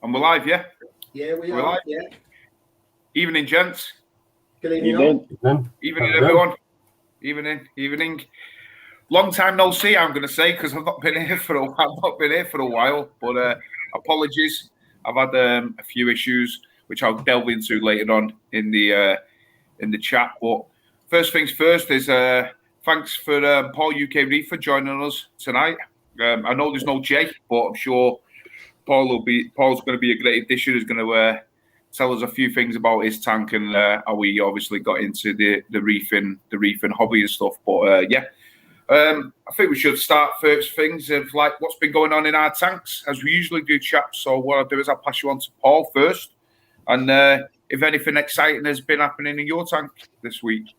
And we're live, yeah? Yeah, we We're are. live. Yeah. Evening, gents. Good evening. Evening, everyone. Evening. Long time no see, I'm going to say, because I've not been here for a while. But apologies. I've had a few issues, which I'll delve into later on in the chat. But first things first is thanks for Paul UK Reef for joining us tonight. I know there's no Jay, but I'm sure Paul's going to be a great addition. He's going to tell us a few things about his tank and how we obviously got into the reefing hobby and stuff. But I think we should start first things of like what's been going on in our tanks as we usually do, chaps. So what I'll do is I'll pass you on to Paul first, and if anything exciting has been happening in your tank this week.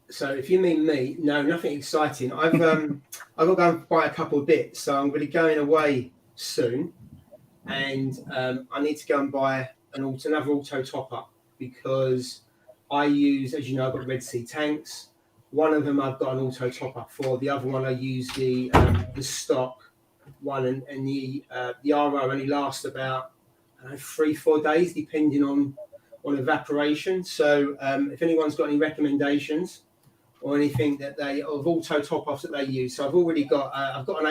So if you mean me, no, nothing exciting. I've got to go and buy a couple of bits, so I'm going to be going away soon, and I need to go and buy another auto top up because I use, as you know, I've got Red Sea tanks. One of them I've got an auto top up for. The other one I use the stock one, and the RO only lasts about 3-4 days depending on evaporation. So if anyone's got any recommendations or anything that of auto top offs that they use, so I've already got I've got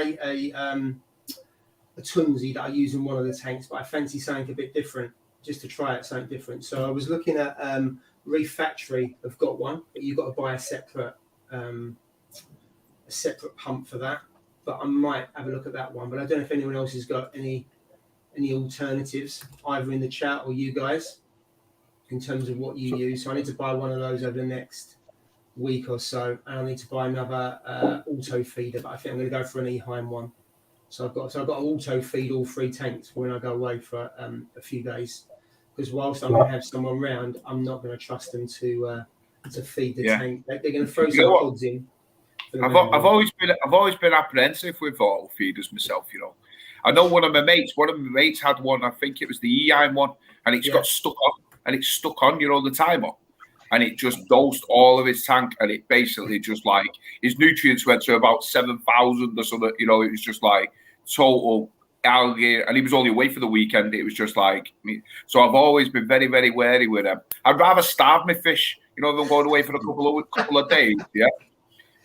a Tunzi that I use in one of the tanks, but I fancy something a bit different just to try it something different. So I was looking at Reef Factory have got one, but you've got to buy a separate pump for that. But I might have a look at that one. But I don't know if anyone else has got any alternatives, either in the chat or you guys, in terms of what you use. So I need to buy one of those over the next week or so, and I need to buy another auto feeder. But I think I'm going to go for an Eheim one. So I've got to auto feed all 3 tanks for when I go away for a few days. Because whilst I'm going to have someone round, I'm not going to trust them to feed the tank. They're going to throw some pods in. I've always been apprehensive with auto feeders myself. You know, I know one of my mates had one. I think it was the EIM one, and it's got stuck on, and it's stuck on. You know, the timer, and it just dosed all of his tank, and it basically just like his nutrients went to about 7,000 or something. You know, it was just like total algae, and he was only away for the weekend. It was just like me. So I've always been very, very wary with them. I'd rather starve my fish, you know, than going away for a couple of days. Yeah,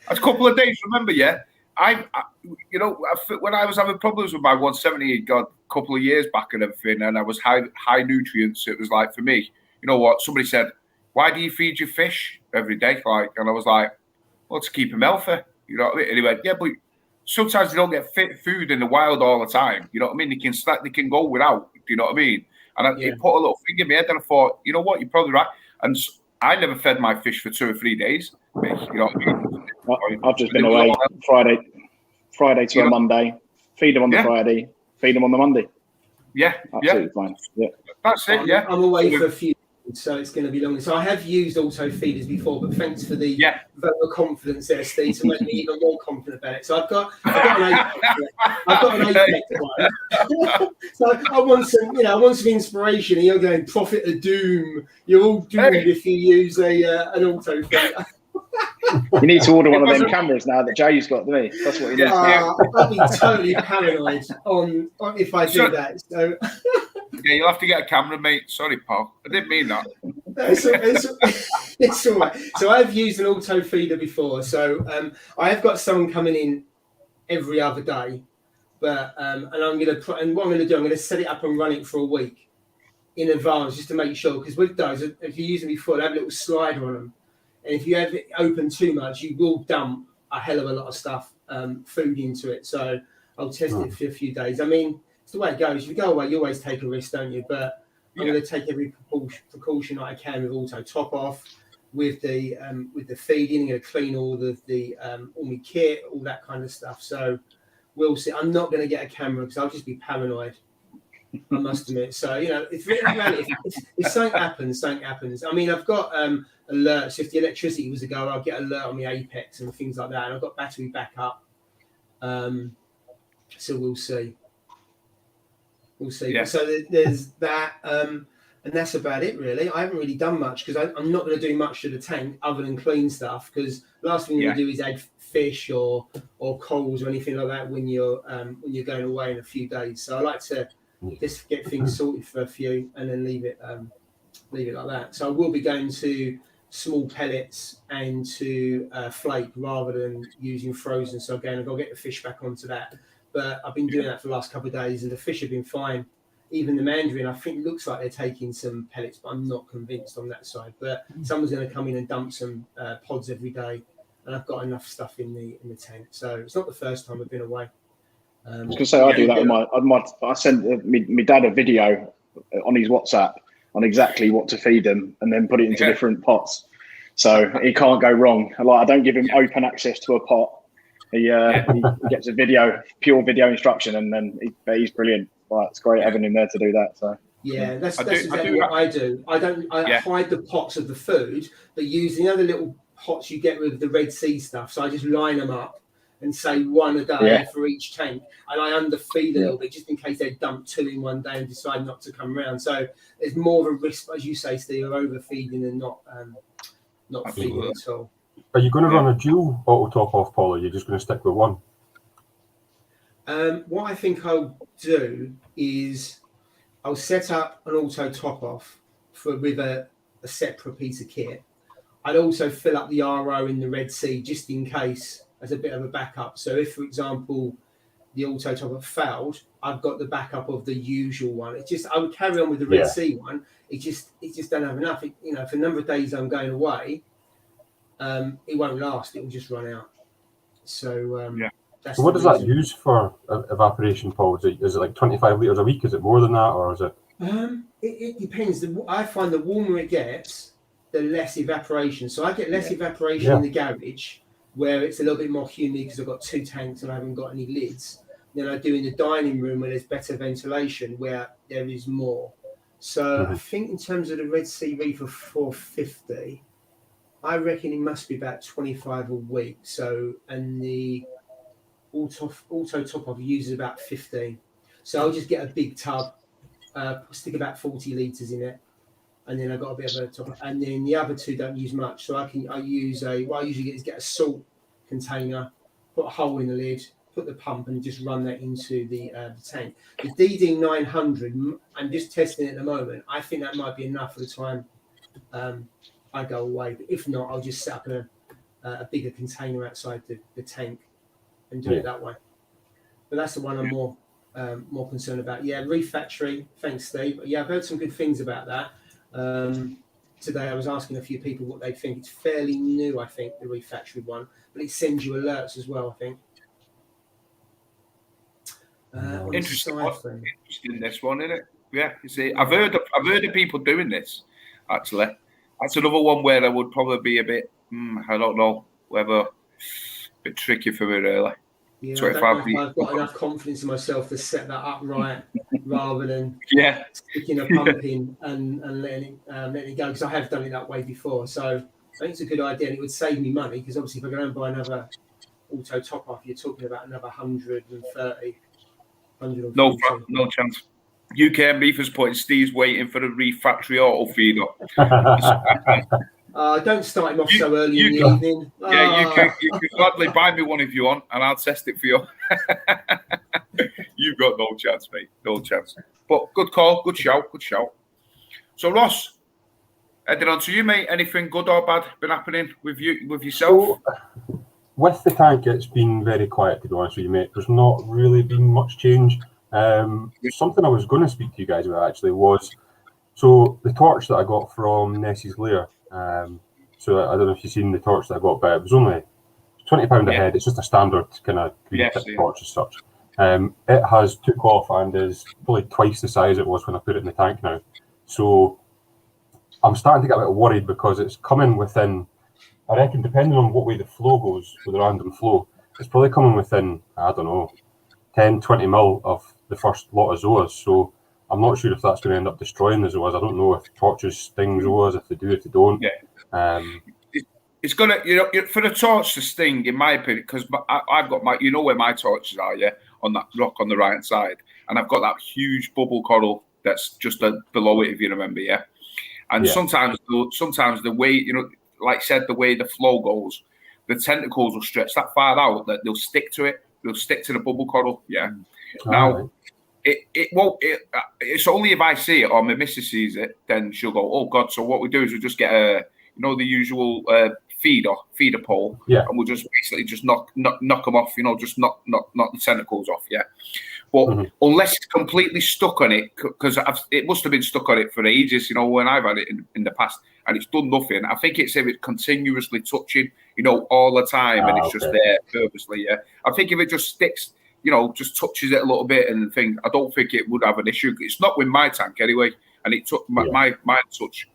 that's a couple of days. Remember, yeah. When I was having problems with my 170, a couple of years back and everything, and I was high nutrients. It was like for me, you know what? Somebody said, "Why do you feed your fish every day?" Like, and I was like, "Well, to keep them healthy." You know what I mean? And he went, "Yeah, but sometimes they don't get fit food in the wild all the time. You know what I mean? They can go without. Do you know what I mean?" And it put a little thing in my head, and I thought, you know what? You're probably right. And I never fed my fish for 2 or 3 days. You know what I mean? I've just been away Friday to a Monday. Feed them on the Friday. Feed them on the Monday. Yeah, absolutely fine. Yeah, that's it. Yeah, I'm away for a few. So it's going to be long. So I have used auto feeders before, but thanks for the vote of confidence there, Steve, to make me even more confident about it. So I've got an Apex one. So I want some inspiration. You're going Prophet of Doom. You're all doomed if you use an auto feeder. You need to order one of them cameras now that Jay's got, doesn't he? That's what he needs. I'll be totally paranoid on if I do that. So. Yeah, you'll have to get a camera, mate. Sorry, Paul. I didn't mean that. It's all right. So I've used an auto feeder before. So I have got someone coming in every other day, but and what I'm going to do, I'm going to set it up and run it for a week in advance just to make sure. Because with those, if you use them before, they have a little slider on them, and if you have it open too much, you will dump a hell of a lot of stuff, food into it. So I'll test it for a few days. I mean, it's the way it goes. If you go away, you always take a risk, don't you? But I'm going to take every precaution that I can with auto top off, with the feeding. I'm going to clean all my kit, all that kind of stuff. So we'll see. I'm not going to get a camera because I'll just be paranoid. I must admit. So if something happens, something happens. I mean, I've got alerts. So if the electricity was to go, I'll get alert on the Apex and things like that. And I've got battery backup. So we'll see. We'll see. Yeah. So there's that, and that's about it, really. I haven't really done much because I'm not going to do much to the tank other than clean stuff. Because last thing you do is add fish or corals or anything like that when you're going away in a few days. So I like to just get things sorted for a few, and then leave it like that. So I will be going to small pellets and to flake rather than using frozen. So again, I've got to get the fish back onto that. But I've been doing that for the last couple of days, and the fish have been fine. Even the mandarin, I think, looks like they're taking some pellets, but I'm not convinced on that side. But someone's going to come in and dump some pods every day, and I've got enough stuff in the tank. So it's not the first time I've been away. I was going to say, I do that with I sent my dad a video on his WhatsApp on exactly what to feed them, and then put it into different pots. So he can't go wrong. Like, I don't give him open access to a pot. He gets a pure video instruction, and then he's brilliant. Like, it's great having him there to do that. So yeah, that's exactly what I do. I hide the pots of the food, but use the other little pots you get with the Red Sea stuff. So I just line them up and say one a day for each tank, and I underfeed a little bit just in case they dump 2 in one day and decide not to come around. So there's more of a risk, as you say, Steve, of overfeeding and not feeding at all. Are you going to run a dual auto top off, Paul, or are you just going to stick with one? What I think I'll do is I'll set up an auto top off with a separate piece of kit. I'd also fill up the RO in the Red Sea just in case, as a bit of a backup. So if, for example, the auto top off failed, I've got the backup of the usual one. It's just, I would carry on with the Red Sea one. It just don't have enough. For a number of days I'm going away, it won't last. It will just run out. So So what does that use for evaporation, Paul? Is it like 25 litres a week? Is it more than that, or is it? It depends. I find the warmer it gets, the less evaporation. So I get less evaporation in the garage, where it's a little bit more humid because I've got 2 tanks and I haven't got any lids, than I do in the dining room where there's better ventilation, where there is more. So I think in terms of the Red Sea Reef of 450, I reckon it must be about 25 a week. So, and the auto top off uses about 15. So I'll just get a big tub, stick about 40 litres in it, and then I've got a bit of a top up. And then the other 2 don't use much. So I usually get a salt container, put a hole in the lid, put the pump, and just run that into the tank. The DD 900, I'm just testing it at the moment. I think that might be enough for the time I go away. But if not, I'll just set up a bigger container outside the tank and do it that way. But that's the one I'm more concerned about. Yeah, Reef Factory. Thanks, Steve. Yeah, I've heard some good things about that. Today I was asking a few people what they think. It's fairly new, I think, the Reef Factory one, but it sends you alerts as well, I think. Interesting this one, isn't it? Yeah, you see, I've heard of people doing this. Actually, that's another one where I would probably be a bit. I don't know whether a bit tricky for me, really. Yeah, I don't know if I've got enough confidence in myself to set that up right, rather than sticking a pump in and letting it go, because I have done it that way before. So I think it's a good idea, and it would save me money, because obviously if I go and buy another auto top off, you're talking about another 130. No chance. UK Beefers putting Steve's waiting for the Reef Factory auto feeder. Don't start him off so early in the evening. Yeah, you can gladly buy me one if you want, and I'll test it for you. You've got no chance, mate. No chance. But good call, good shout. So Ross, heading on to you, mate. Anything good or bad been happening with yourself? So, with the tank, it's been very quiet, to be honest with you, mate. There's not really been much change. Something I was going to speak to you guys about actually was, so the torch that I got from Nessie's Lair. So I don't know if you've seen the torch that I got, but it was only £20 a head. It's just a standard kind of green tip torch as such. It has took off and is probably twice the size it was when I put it in the tank now. So I'm starting to get a bit worried, because it's coming within, I reckon, depending on what way the flow goes with the random flow, it's probably coming within, I don't know, 10, 20 mil of the first lot of zoas. So I'm not sure if that's going to end up destroying the zoas. I don't know if torches sting zoas, if they do, if they don't. It's going to, for the torch to sting, in my opinion, because I've got where my torches are, on that rock on the right hand side. And I've got that huge bubble coral that's just below it, if you remember, And sometimes the way, like I said, the way the flow goes, the tentacles will stretch that far out that they'll stick to it. They'll stick to the bubble coral, Now, it won't. It's only if I see it or my missus sees it, then she'll go, "Oh God!" So what we do is we just get the usual feeder pole, Yeah. and we'll just basically just knock them off. Just knock the tentacles off. Yeah. But unless it's completely stuck on it, because it must have been stuck on it for ages, when I've had it in the past, and it's done nothing. I think it's if it's continuously touching, all the time, and it's just there purposely. Yeah, I think if it just sticks, just touches it a little bit and things, I don't think it would have an issue. It's not with my tank anyway, and it took my torch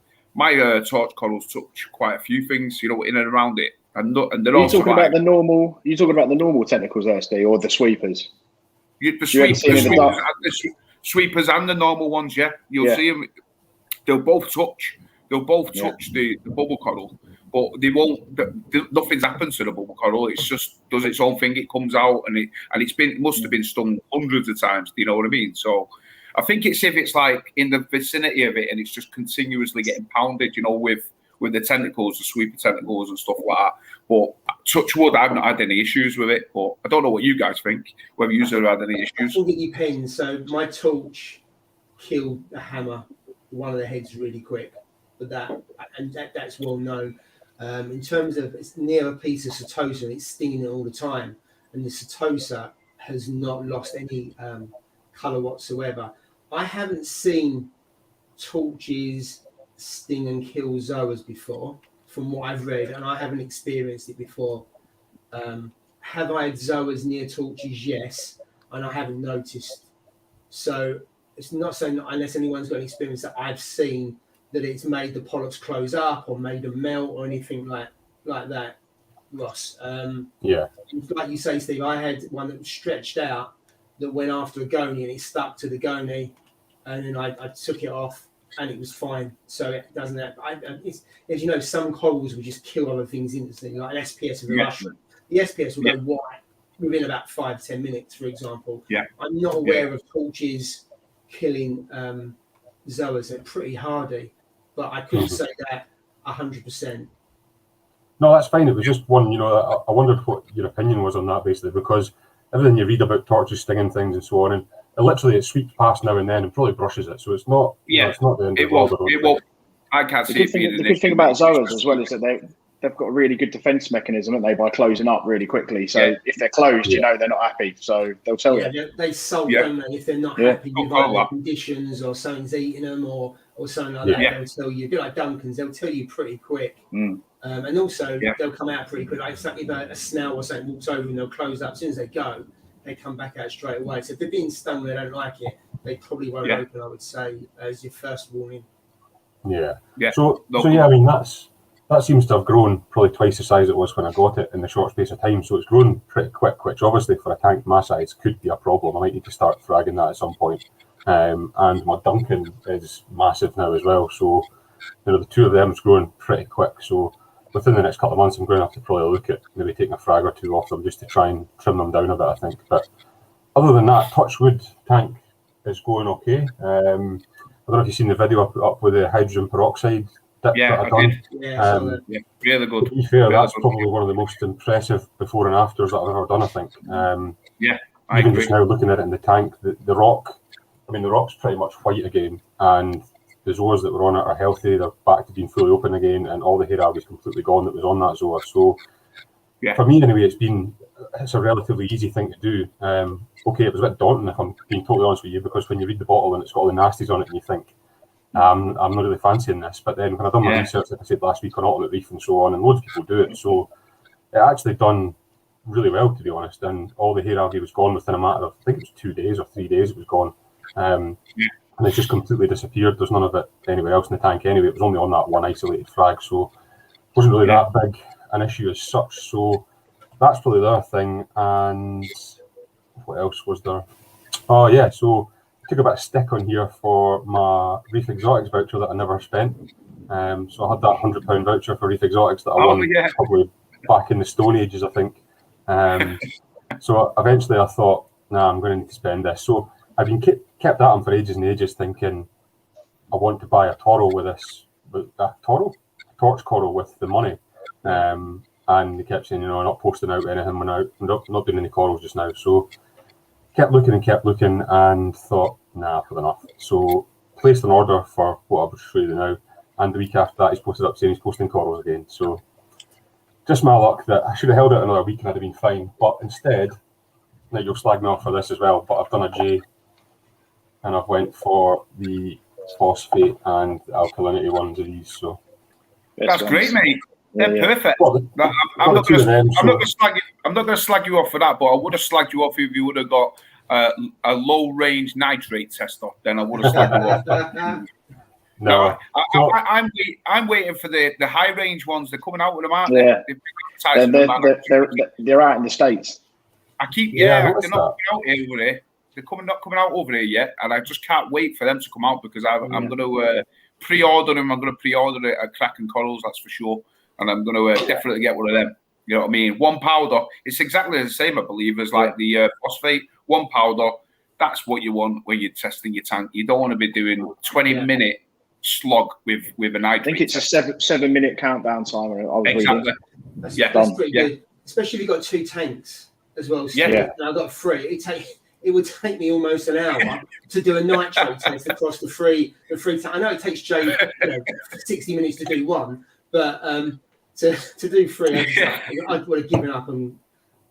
corals touch quite a few things, in and around it, and they're all talking about the normal. You talking about the normal tentacles there, Steve, or the sweepers? The sweepers and the normal ones, yeah. You'll see them. They'll both touch. They'll both touch the bubble coral, but they won't. Nothing's happened to the bubble coral. It's just does its own thing. It comes out and it must have been stung hundreds of times. Do you know what I mean? So I think it's if it's like in the vicinity of it and it's just continuously getting pounded. With the tentacles, the sweeper tentacles and stuff like that. But touch wood, I've not had any issues with it. But I don't know what you guys think, whether you have had any issues. I think it depends. So my torch killed a hammer, one of the heads really quick. But that's well known. In terms of it's near a piece of Setosa and it's stinging it all the time. And the Setosa has not lost any colour whatsoever. I haven't seen torches sting and kill zoas before, from what I've read, and I haven't experienced it before. Have I had zoas near torches? Yes, and I haven't noticed. So it's not saying that unless anyone's got an experience that I've seen that it's made the polyps close up or made them melt or anything like that, Ross. Like you say, Steve, I had one that was stretched out that went after a goni and it stuck to the goni, and then I took it off. And it was fine, so it doesn't have. As you know, some corals will just kill other things instantly, like an SPS of a mushroom. The SPS will go white within about 5-10 minutes, for example. Yeah. I'm not aware of torches killing zoas. They're pretty hardy, but I couldn't say that 100%. No, that's fine. It was just one. I wondered what your opinion was on that, basically, because everything you read about torches stinging things and so on, and it sweeps past now and then and probably brushes it. So it's not. It's not the end of the world. It won't. I can't see it being the good thing about zoas as well is that they've got a really good defense mechanism, haven't they, by closing up really quickly. So if they're closed, they're not happy. So they'll tell you. They sulk, don't they? If they're not happy with either conditions or something's eating them or something like that, they'll tell you. A bit like Duncan's, they'll tell you pretty quick. And also they'll come out pretty quick. Like something about a snail or something walks over and they'll close up. As soon as they go, they come back out straight away. So if they're being stung and they don't like it, they probably won't open, I would say, as your first warning. Yeah. So I mean, that seems to have grown probably twice the size it was when I got it in the short space of time. So it's grown pretty quick, which obviously for a tank my size could be a problem. I might need to start fragging that at some point. And my Duncan is massive now as well. So, the two of them's growing pretty quick. So within the next couple of months, I'm going to have to probably look at maybe taking a frag or two off them just to try and trim them down a bit, I think. But other than that, Touchwood tank is going okay. I don't know if you've seen the video up with the hydrogen peroxide dip that I've done. Really good. To be fair, that's probably one of the most impressive before and afters that I've ever done, I think. I even agree. Just now looking at it in the tank, the rock, the rock's pretty much white again, and the zoas that were on it are healthy. They're back to being fully open again, and all the hair algae is completely gone that was on that zoa. So for me, anyway, it's a relatively easy thing to do. Okay, it was a bit daunting, if I'm being totally honest with you, because when you read the bottle and it's got all the nasties on it, and you think, I'm not really fancying this. But then when I done my research, like I said last week, on alternate reef and so on, and loads of people do it, so it actually done really well, to be honest. And all the hair algae was gone within a matter of, I think it was 2 days or 3 days. It was gone. And it just completely disappeared. There's none of it anywhere else in the tank anyway. It was only on that one isolated frag, so it wasn't really that big an issue as such. So that's probably the other thing. And what else was there? Oh yeah, so I took a bit of stick on here for my Reef Exotics voucher that I never spent. So I had that £100 voucher for Reef Exotics that I won probably back in the Stone Ages, I think. So eventually I thought, nah, I'm going to need to spend this. So I've been kept at them for ages and ages, thinking I want to buy a Toro with this, torch coral with the money. And they kept saying, not posting out anything, we're not doing any corals just now. So kept looking and thought, nah, I've had enough. So placed an order for what I will show you now, and the week after that he's posted up saying he's posting corals again. So just my luck that I should have held it another week and I'd have been fine. But instead, now you'll slag me off for this as well, but I've done a J and I've went for the phosphate and the alkalinity ones of these. So that's great, mate. They're perfect. Well, I'm not going to slag you off for that, but I would have slagged you off if you would have got a low range nitrate tester. Then I would have slagged you off. No, I'm waiting for the high range ones. They're coming out with them, aren't they? They're out in the States. I keep they're not coming out over here. They're not coming out over here yet, and I just can't wait for them to come out because I'm going to pre-order them. I'm going to pre-order it at Kraken Corals, that's for sure, and I'm going to definitely get one of them. You know what I mean? One powder. It's exactly the same, I believe, as like the phosphate. One powder. That's what you want when you're testing your tank. You don't want to be doing 20-minute slog with a nitrate. I think it's a 7-minute countdown timer. Exactly. That's pretty good, especially if you've got 2 tanks as well. So I've got 3. It would take me almost an hour to do a nitrate test across the three. I know it takes Jay 60 minutes to do one, but to do 3, I would have given up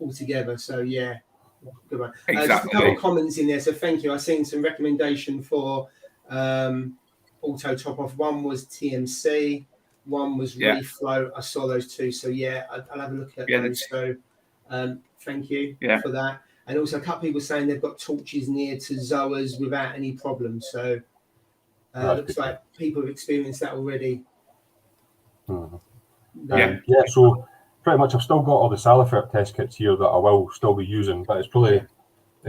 altogether. So yeah, good one. Exactly. Just a couple of comments in there. So thank you. I've seen some recommendation for auto top off. One was TMC, one was reflow. I saw those 2. So yeah, I'll have a look at those. So thank you for that. And also a couple of people saying they've got torches near to Zoas without any problems. So looks like people have experienced that already. Yeah, so pretty much I've still got all the Salifert test kits here that I will still be using, but it's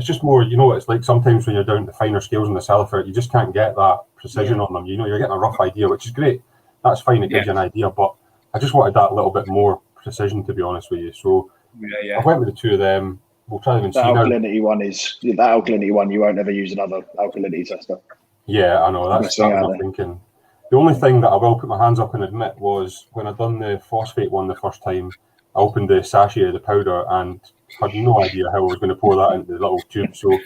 just more, it's like sometimes when you're down to finer scales on the Salifert, you just can't get that precision on them. You're getting a rough idea, which is great. That's fine, it gives you an idea, but I just wanted that little bit more precision, to be honest with you. So I went with the 2 of them. We'll try them and see now. That alkalinity one, you won't ever use another alkalinity tester. Yeah, I know, that's what I'm thinking. The only thing that I will put my hands up and admit was when I done the phosphate one the first time, I opened the sachet of the powder and had no idea how I was going to pour that into the little tube. So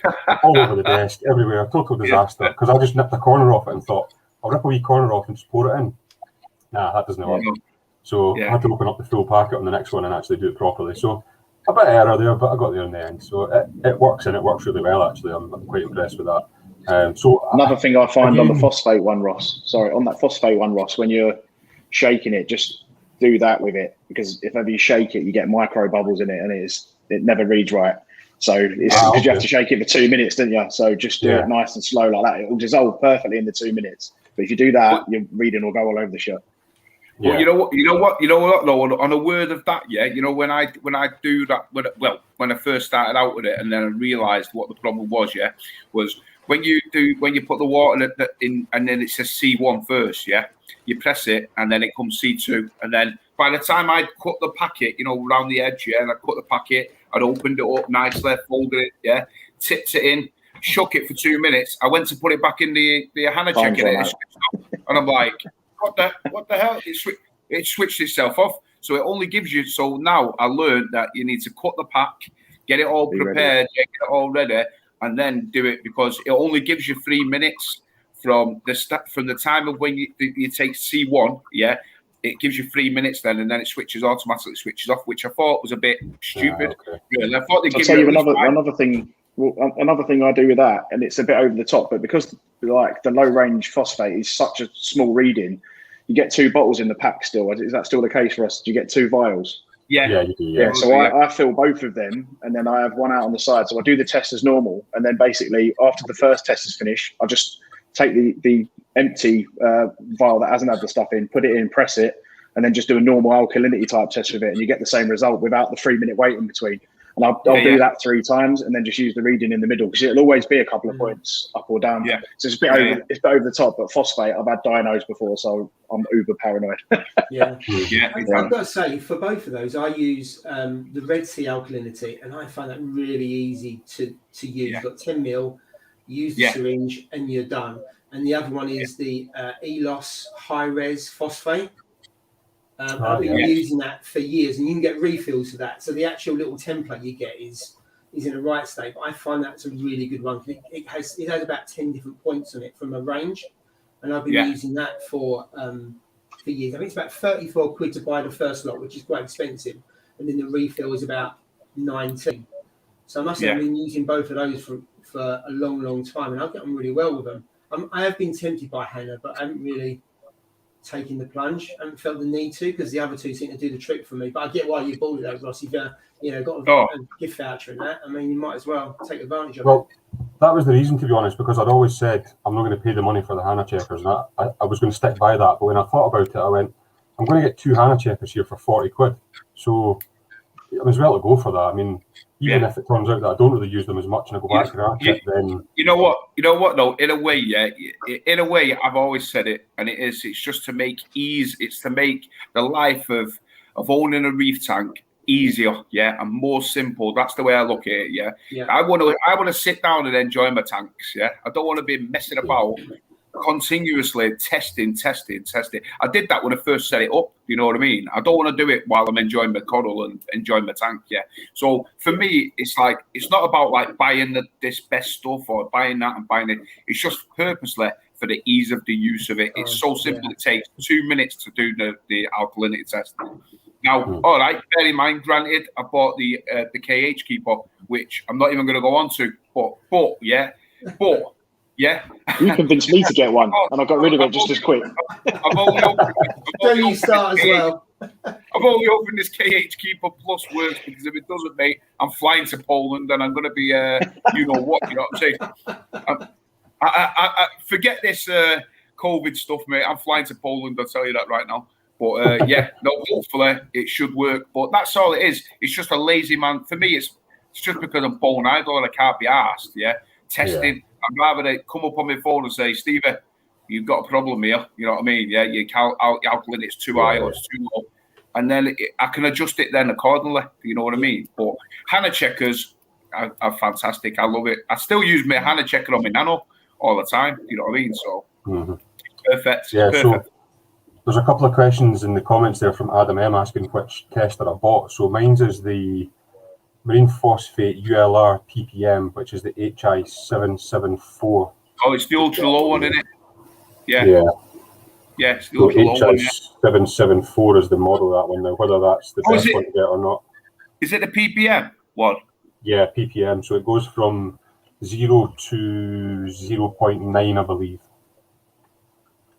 all over the desk, everywhere, total disaster. Because I just nipped a corner off it and thought, I'll rip a wee corner off and just pour it in. Nah, that doesn't work. So I had to open up the full packet on the next one and actually do it properly. So a bit of error there, but I got there in the end. So it works, and it works really well, actually. I'm quite impressed with that. So another thing I find on the phosphate one, Ross, when you're shaking it, just do that with it, because if ever you shake it, you get micro bubbles in it, and it never reads right. So it's because you have to shake it for 2 minutes, don't you? So just do it nice and slow like that. It will dissolve perfectly in the 2 minutes. But if you do that, your reading will go all over the shop. Well, you know what? No, on a word of that, when I do that, when I first started out with it, and then I realised what the problem was, was when you put the water in, and then it says C1 first, you press it, and then it comes C2, and then by the time I'd cut the packet, around the edge, and I cut the packet, I'd opened it up nicely, folded it, tipped it in, shook it for 2 minutes. I went to put it back in the HANA check it, and I'm like, what the hell? It switched itself off. So it only gives you. So now I learned that you need to cut the pack, get it all prepared, get it all ready, and then do it, because it only gives you 3 minutes from the time of when you take C1. It gives you 3 minutes then, and then it automatically switches off, which I thought was a bit stupid. Really, I thought they'd give you another thing. Well, another thing I do with that, and it's a bit over the top, but because like the low range phosphate is such a small reading, you get 2 bottles in the pack still. Is that still the case for us? Do you get 2 vials? Yeah, you do, So I fill both of them, and then I have one out on the side. So I do the test as normal, and then basically after the first test is finished, I just take the empty vial that hasn't had the stuff in, put it in, press it, and then just do a normal alkalinity type test with it, and you get the same result without the 3 minute wait in between. And I'll do that 3 times, and then just use the reading in the middle, because it'll always be a couple of points up or down. So it's a bit over the top. But phosphate, I've had dynos before, so I'm uber paranoid. I've got to say, for both of those, I use the Red Sea alkalinity, and I find that really easy to use. You've got 10 ml, use the syringe, and you're done. And the other one is the ELOS high res phosphate. I've been using that for years, and you can get refills of that. So the actual little template you get is is in the right state. But I find that's a really good one. It has about 10 different points on it from a range, and I've been using that for years. I think it's about 34 quid to buy the first lot, which is quite expensive, and then the refill is about 19. So I must have been using both of those for a long time, and I get on really well with them. I have been tempted by Hannah, but I haven't really taken the plunge. I haven't felt the need to, because the other two seem to do the trick for me. But I get why you bought it, though, Ross. If you've got a gift voucher and that, I mean, you might as well take advantage of it. Well, that was the reason, to be honest, because I'd always said I'm not going to pay the money for the Hannah checkers, and I was going to stick by that. But when I thought about it, I went, I'm going to get 2 Hannah checkers here for 40 quid. So I was well to go for that. I mean, even if it turns out that I don't really use them as much and I go back to that, then you know what though, in a way, I've always said it, and it's just to make it's to make the life of owning a reef tank easier, and more simple. That's the way I look at it. I want to sit down and enjoy my tanks. I don't want to be messing about continuously testing. I did that when I first set it up. You know what I mean? I don't want to do it while I'm enjoying my coddle and enjoying my tank. So for me, it's like, it's not about like buying this best stuff or buying that and buying it. It's just purposely for the ease of the use of it. It's so simple. It takes 2 minutes to do the alkalinity test. Now, all right, bear in mind, granted, I bought the KH keeper, which I'm not even going to go on to, but you convinced me to get one, and I got rid of it just as quick. I've only opened this KH Keeper Plus works, because if it doesn't, mate, I'm flying to Poland and I'm going to be, you know what I'm saying. I forget this COVID stuff, mate. I'm flying to Poland, I'll tell you that right now. But hopefully it should work. But that's all it is. It's just a lazy man. For me, it's just because I'm bone idle and I can't be asked, testing. Yeah. I'd rather they come up on my phone and say, Stevie, you've got a problem here. You know what I mean? Yeah, your alkaline is too high or it's too low. And then I can adjust it then accordingly. You know what I mean? But Hannah checkers are fantastic. I love it. I still use my Hannah checker on my Nano all the time. You know what I mean? So perfect. Yeah, perfect. So there's a couple of questions in the comments there from Adam M asking which tester I bought. So mine's is the Marine Phosphate ULR ppm, which is the HI774. Oh, it's the ultra low one, isn't it? Yeah, it's the so ultra low one. HI774 is the model of that one now. Whether that's the best one to get or not. Is it the ppm one? Yeah, ppm. So it goes from 0 to 0.9, I believe.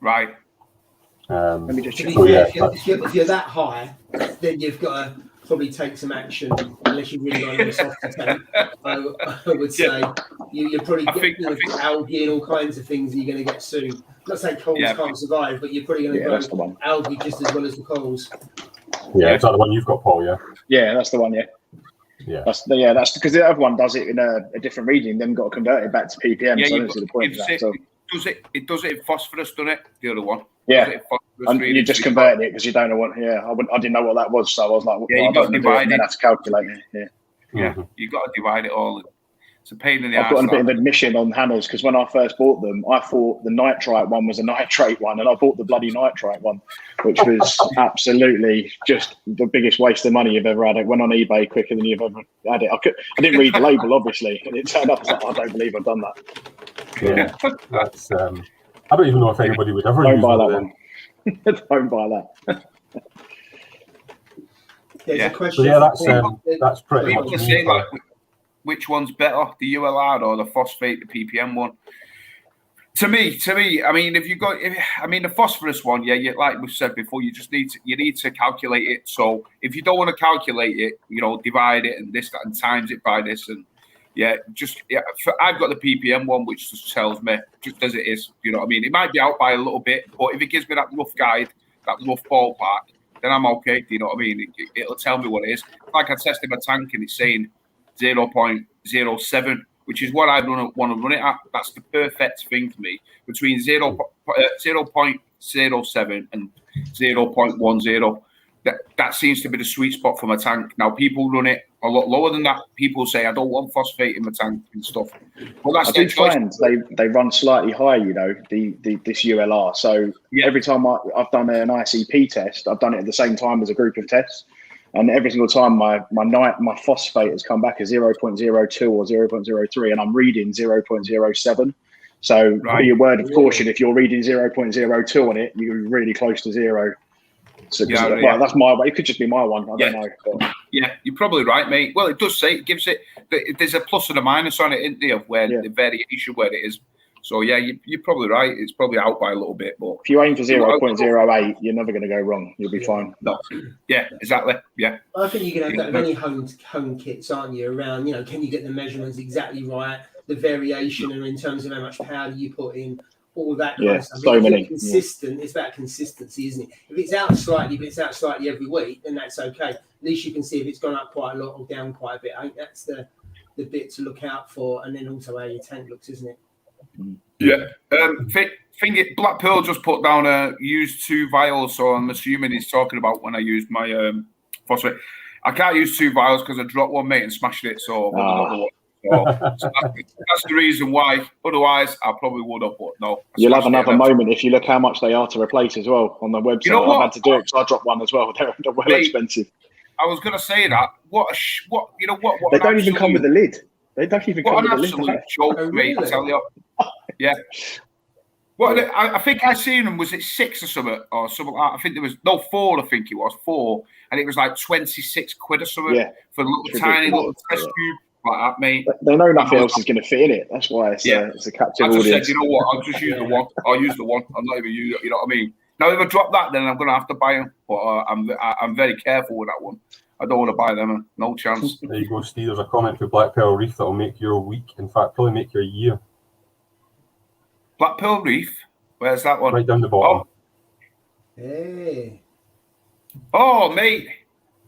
Right. Let me just check. If you're that high, then you've got to probably take some action, unless you really want to softer tank. I would say you're probably getting algae and all kinds of things that you're going to get soon. I'm not saying corals can't survive, but you're probably going to grow algae just as well as the corals. Yeah, is that the one you've got, Paul? Yeah, that's the one. That's because the other one does it in a different region. Then got to convert it back to ppm. So that's the point of that. So it does it in phosphorus, doesn't it? The other one. Yeah, and you just converted it because you don't know what. I didn't know what that was, so I was like, you got to divide it. Then have to calculate it. You've got to divide it all. It's a pain in the ass. I've got a bit of admission on Hannah's because when I first bought them, I thought the nitrite one was a nitrate one, and I bought the bloody nitrite one, which was absolutely just the biggest waste of money you've ever had. It went on eBay quicker than you've ever had it. I didn't read the label, obviously, and it turned up. I was like, I don't believe I've done that. Yeah, that's. I don't even know if anybody would ever use buy that one. Don't buy that. There's a question. So that's pretty People much. say like, which one's better, the ULR or the phosphate, the ppm one? To me, I mean, the phosphorus one, like we've said before, you just need to calculate it. So if you don't want to calculate it, divide it and this, that, and times it by this, and I've got the ppm one, which just tells me just as it is. You know what I mean? It might be out by a little bit, but if it gives me that rough guide, that rough ballpark, then I'm okay. Do you know what I mean? It'll tell me what it is. Like I tested my tank and it's saying 0.07, which is what I want to run it at. That's the perfect thing for me, between 0.07 and 0.10. That seems to be the sweet spot for my tank. Now, people run it a lot lower than that. People say, I don't want phosphate in my tank and stuff. Well, that's I do find they run slightly high, this ULR. So every time I've done an ICP test, I've done it at the same time as a group of tests. And every single time my phosphate has come back as 0.02 or 0.03, and I'm reading 0.07. So be a word of caution, if you're reading 0.02 on it, you're really close to zero. So that's my way. It could just be my one. I don't know. But. Yeah, you're probably right, mate. Well, it does say it gives it. There's a plus and a minus on it, isn't there? Where the variation where it is. So yeah, you're probably right. It's probably out by a little bit, but if you aim for 0.08, you're never going to go wrong. You'll be fine. No. Yeah, exactly. Yeah. I think you can have that with any home kits, aren't you? Around, can you get the measurements exactly right? The variation, and in terms of how much powder you put in, all that kind of stuff. So many. Consistent. It's about consistency, isn't it? If it's out slightly, but it's out slightly every week, then that's okay. At least you can see if it's gone up quite a lot or down quite a bit. I think that's the bit to look out for, and then also how your tank looks, isn't it? Yeah. Black Pearl just put down used 2 vials, so I'm assuming he's talking about when I used my phosphate. I can't use 2 vials because I dropped one, mate, and smashed it. So that's the reason why. Otherwise, I probably would have. But no, you'll have another moment if you look how much they are to replace as well on the website. I've had to do it because I dropped one as well. They're well expensive. I was going to say that. What they don't even come with a lid. They don't even come with a lid. What an absolute joke, mate! I tell you. Yeah. What I think I seen them, was it 6 or something like that? I think there was 4. I think it was 4, and it was like 26 quid or something for a tiny little test tube like that, mate. They know nothing else is going to fit in it. That's why it's a captive audience. I just said, you know what? I'll just use the one. I'll use the one. I'm not even use it. You know what I mean? Now, if I drop that, then I'm going to have to buy them. But I'm very careful with that one. I don't want to buy them. No chance. There you go, Steve. There's a comment for Black Pearl Reef that will make your week. In fact, probably make your year. Black Pearl Reef? Where's that one? Right down the bottom. Hey. Oh, mate.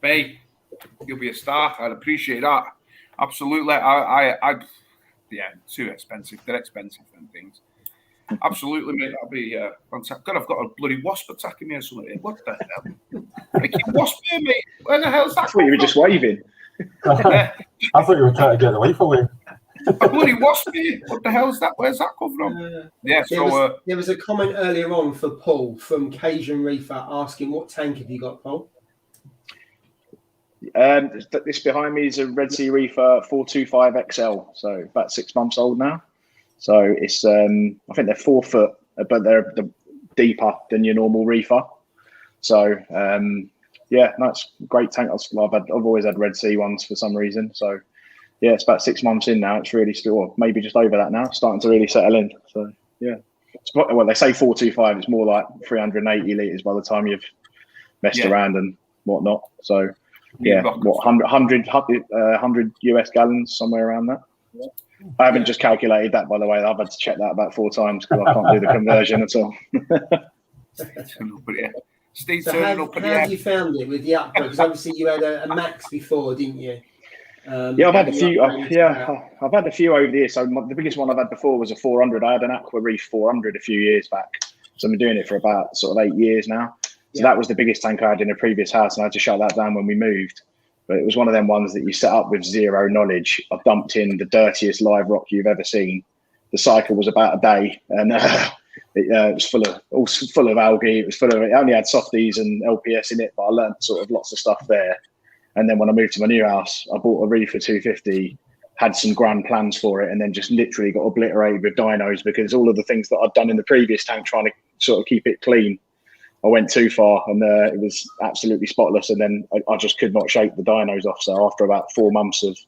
Mate, you'll be a star. I'd appreciate that. Absolutely. Yeah, too expensive. They're expensive and things. Absolutely, mate. That'll be fantastic. God, I've got a bloody wasp attacking me or something. What the hell? I keep wasp here, mate. Where the hell's that? I thought you were just waving. I thought you were trying to get the wife away. A bloody wasp here. What the hell's that? Where's that come from? There was a comment earlier on for Paul from Cajun Reefer asking, what tank have you got, Paul? This behind me is a Red Sea Reefer 425 XL, so about 6 months old now. So it's I think they're 4 foot, but they're deeper than your normal reefer. So it's a great tank. I've always had Red Sea ones for some reason. So yeah, it's about 6 months in now. It's really still maybe just over that now, starting to really settle in. So yeah, well, they say 425. It's more like 380 litres by the time you've messed around and whatnot. So yeah, 100 US gallons, somewhere around that. Yeah. I haven't just calculated that, by the way. I've had to check that about 4 times because I can't do the conversion at all. Steve, so how have you found it with the upgrade? Because obviously you had a Max before, didn't you? I've had a few. I've had a few over the years. So the biggest one I've had before was a 400. I had an Aqua Reef 400 a few years back. So I've been doing it for about sort of 8 years now. So that was the biggest tank I had in a previous house, and I had to shut that down when we moved. But it was one of them ones that you set up with zero knowledge. I dumped in the dirtiest live rock you've ever seen. The cycle was about a day, and it was full of algae. It only had softies and LPS in it, but I learned sort of lots of stuff there. And then when I moved to my new house, I bought a Reefer 250, had some grand plans for it, and then just literally got obliterated with dynos because all of the things that I'd done in the previous tank trying to sort of keep it clean, I went too far, and it was absolutely spotless. And then I just could not shake the dynos off. So after about 4 months of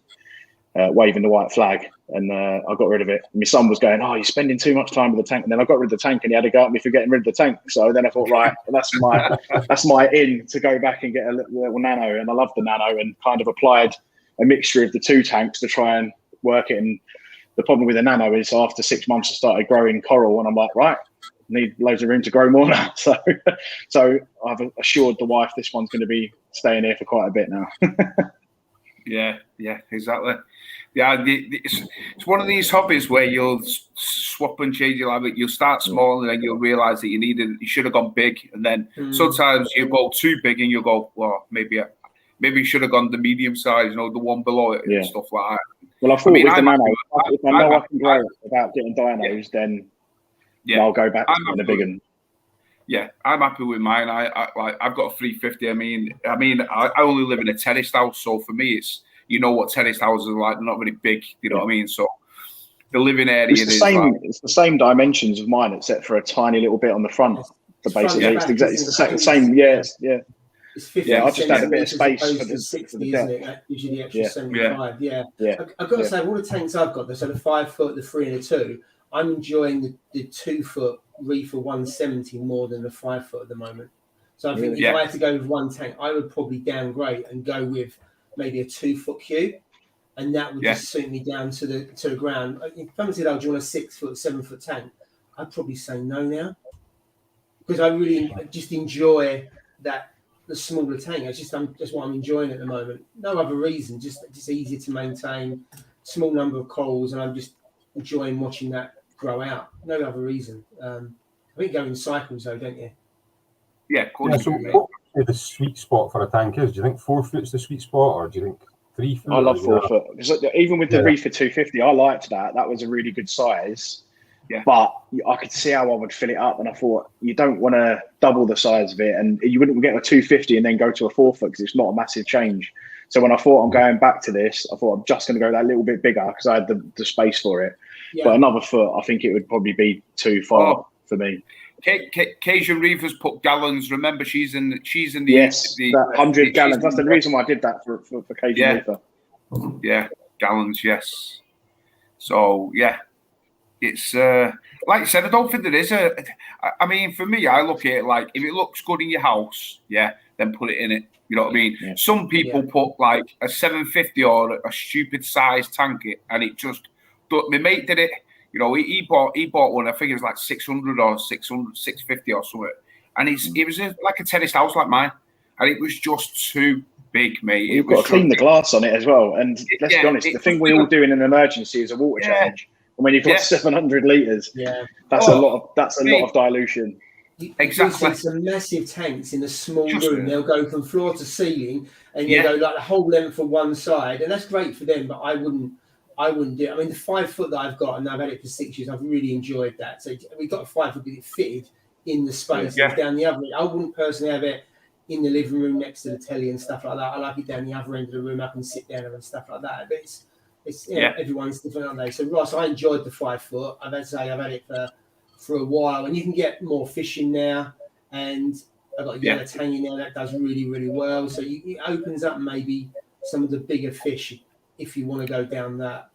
waving the white flag, and I got rid of it. My son was going, "Oh, you're spending too much time with the tank." And then I got rid of the tank, and he had to go at me for getting rid of the tank. So then I thought, right, that's my in to go back and get a little nano. And I love the nano, and kind of applied a mixture of the 2 tanks to try and work it. And the problem with the nano is after 6 months, I started growing coral, and I'm like, right, need loads of room to grow more now. So I've assured the wife this one's going to be staying here for quite a bit now. Yeah, exactly. Yeah, it's one of these hobbies where you'll swap and change your life. You'll start small, and then you'll realise that you should have gone big, and then sometimes you go too big, and you go, well, maybe you should have gone the medium size, the one below it, and stuff like that. Well, I thought with the nano, if I know I can grow without getting dynos, then I'll go back to the big one. Yeah, I'm happy with mine. I've got a 350. I only live in a terraced house, so for me, it's what terraced houses are like. They're not very big. You know what I mean? So the living area It's the is same. like, It's the same dimensions of mine, except for a tiny little bit on the front. So basically, it's the same. Yeah, It's 50 I just had a bit of centimetres space opposed to 60, isn't it? That gives you the extra 75. Yeah. I've got to say, all the tanks I've got, so the 5 foot, the 3 and the 2, I'm enjoying the 2 foot Reefer 170 more than the 5 foot at the moment. So I think if I had to go with one tank, I would probably downgrade and go with maybe a 2 foot cube, and that would just suit me down to the ground. If someone said, "Oh, do you want a 6 foot, 7 foot tank?" I'd probably say no now, because I really just enjoy the smaller tank. It's just what I'm enjoying at the moment. No other reason. Just easier to maintain, small number of corals, and I'm just enjoying watching that grow out. No other reason. I think go in cycles though, don't you? Yeah, of course. So what the sweet spot for a tank is? Do you think 4 foot's the sweet spot, or do you think 3 foot? I love 4 foot. Even with the Reefer 250, I liked that. That was a really good size. Yeah. But I could see how I would fill it up, and I thought you don't want to double the size of it, and you wouldn't get a 250 and then go to a 4 foot because it's not a massive change. So when I thought I'm going back to this, I thought I'm just going to go that little bit bigger because I had the space for it. Yeah. But another foot, I think it would probably be too far for me. Cajun Reefers put gallons. Remember, she's in the 100 gallons. That's the reason why I did that for Cajun Reefer. Yeah, gallons. Yes. So it's like I said. I don't think there is I mean, for me, I look at it like if it looks good in your house, then put it in it. You know what I mean? Yeah. Some people put like a 750 or a stupid size tank, and it just. My mate did it. He bought one. I think it was like 600 or 650 or something. And it was like a terraced house like mine, and it was just too big, mate. You've got to clean the glass on it as well. And let's be honest, the thing we all do in an emergency is a water change. And when you've got 700 litres, that's a lot of dilution. Exactly. You see some massive tanks in a small room. They'll go from floor to ceiling, and you go like the whole length for one side, and that's great for them. But I wouldn't do it. I mean, the 5 foot that I've got, and I've had it for 6 years, I've really enjoyed that. So we got a 5 foot, but it fitted in the space down the other end. I wouldn't personally have it in the living room next to the telly and stuff like that. I like it down the other end of the room. I can sit down and stuff like that. But it's everyone's different, aren't they? So Ross, I enjoyed the 5 foot. I've had it for a while, and you can get more fishing now. And I've got a yellow tang in there that does really, really well. So it opens up maybe some of the bigger fish if you want to go down that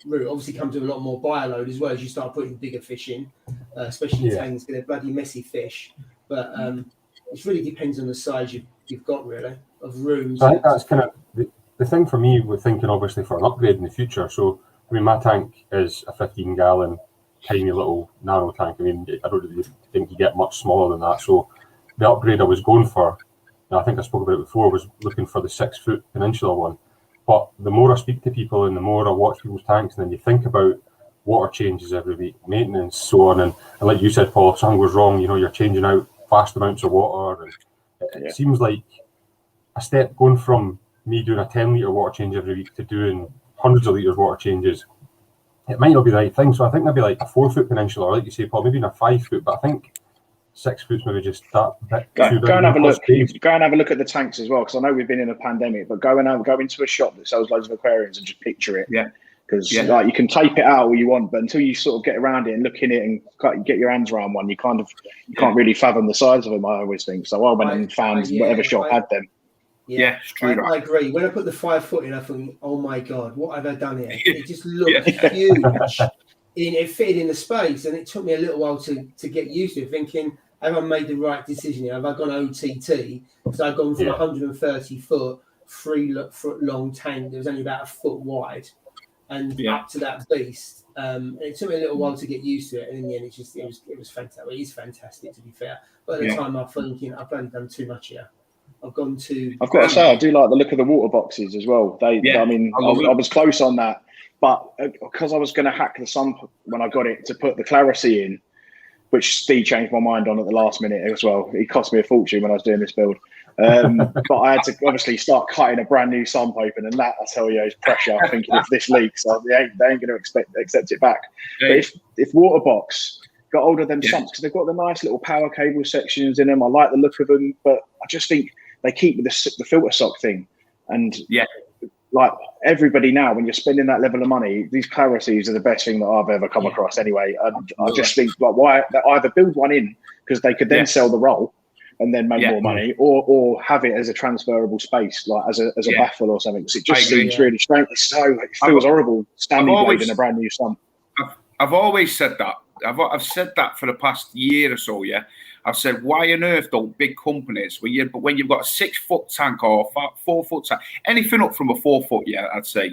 route. Obviously comes with a lot more bioload as well as you start putting bigger fish in, especially tangs, because they're bloody messy fish. But it really depends on the size you've got, really, of rooms. So I think that's kind of the thing for me with thinking, obviously, for an upgrade in the future. So, I mean, my tank is a 15-gallon, tiny little nano tank. I mean, I don't really think you get much smaller than that. So the upgrade I was going for, and I think I spoke about it before, was looking for the 6 foot Peninsula one. But the more I speak to people and the more I watch people's tanks, and then you think about water changes every week, maintenance, so on. And like you said, Paul, if something goes wrong, you're changing out vast amounts of water. And it seems like a step going from me doing a 10-litre water change every week to doing hundreds of litres water changes. It might not be the right thing. So I think maybe like a 4 foot Peninsula, or like you say, Paul, maybe in a 5 foot, but I think 6 foot's maybe just that bit too big. Go and have a look. Go and have a look at the tanks as well, because I know we've been in a pandemic. But go into a shop that sells loads of aquariums and just picture it. Yeah. Because like you can tape it out all you want, but until you sort of get around it and look in it and get your hands around one, you can't really fathom the size of them. I always think. So I went and found whatever shop had them. Yeah, it's true. I agree. When I put the 5 foot in, I thought, oh my God, what have I done here? It just looked huge. It fitted in the space, and it took me a little while to get used to it, thinking, have I made the right decision here? Have I gone OTT? Because I've gone from 130 foot, 3 foot long tank that was only about a foot wide, and up to that beast. And it took me a little while to get used to it, and in the end, it was fantastic. Well, it is fantastic, to be fair. But at the time, I'm thinking I've only done too much here. I've got to say, I do like the look of the water boxes as well. I was close on that, but because I was going to hack the sump when I got it to put the Clarity in, which Steve changed my mind on at the last minute as well. It cost me a fortune when I was doing this build. But I had to obviously start cutting a brand new sump open, and that, I tell you, is pressure. Thinking if this leaks, they ain't going to accept it back. But if Waterbox got hold of them sumps because they've got the nice little power cable sections in them. I like the look of them, but I just think they keep with the filter sock thing. And like everybody now, when you're spending that level of money, these Clarities are the best thing that I've ever come across anyway. And I just think, like, why either build one in because they could then sell the roll and then make more money, or have it as a transferable space, like as a baffle or something. Because it just seems really strange. It feels horrible standing blade in a brand new sump. I've always said that. I've said that for the past year or so. Yeah, I've said, why on earth don't big companies, when you've got a 6 foot tank or 4 foot tank, anything up from a 4 foot, I'd say,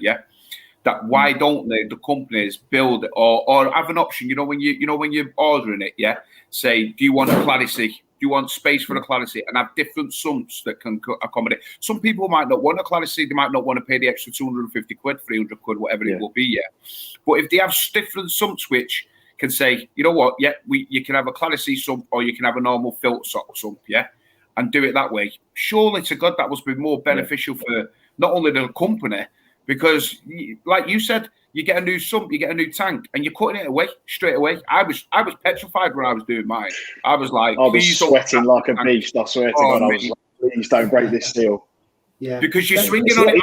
that why don't the companies build or have an option? When you're ordering it, say, do you want a Clarity? Do you want space for a Clarity? And have different sumps that can accommodate. Some people might not want a Clarity. They might not want to pay the extra 250 quid, 300 quid, whatever it will be. But if they have different sumps, which can say, you know what, you can have a Clarity sump or you can have a normal filter sock sump, and do it that way. Surely to God, that must be more beneficial for not only the company, because like you said, you get a new sump, you get a new tank, and you're cutting it away straight away. I was petrified when I was doing mine. I was like, I was sweating like a beast. I swear to God, I was like, please don't break this seal. Yeah, because you're swinging on it.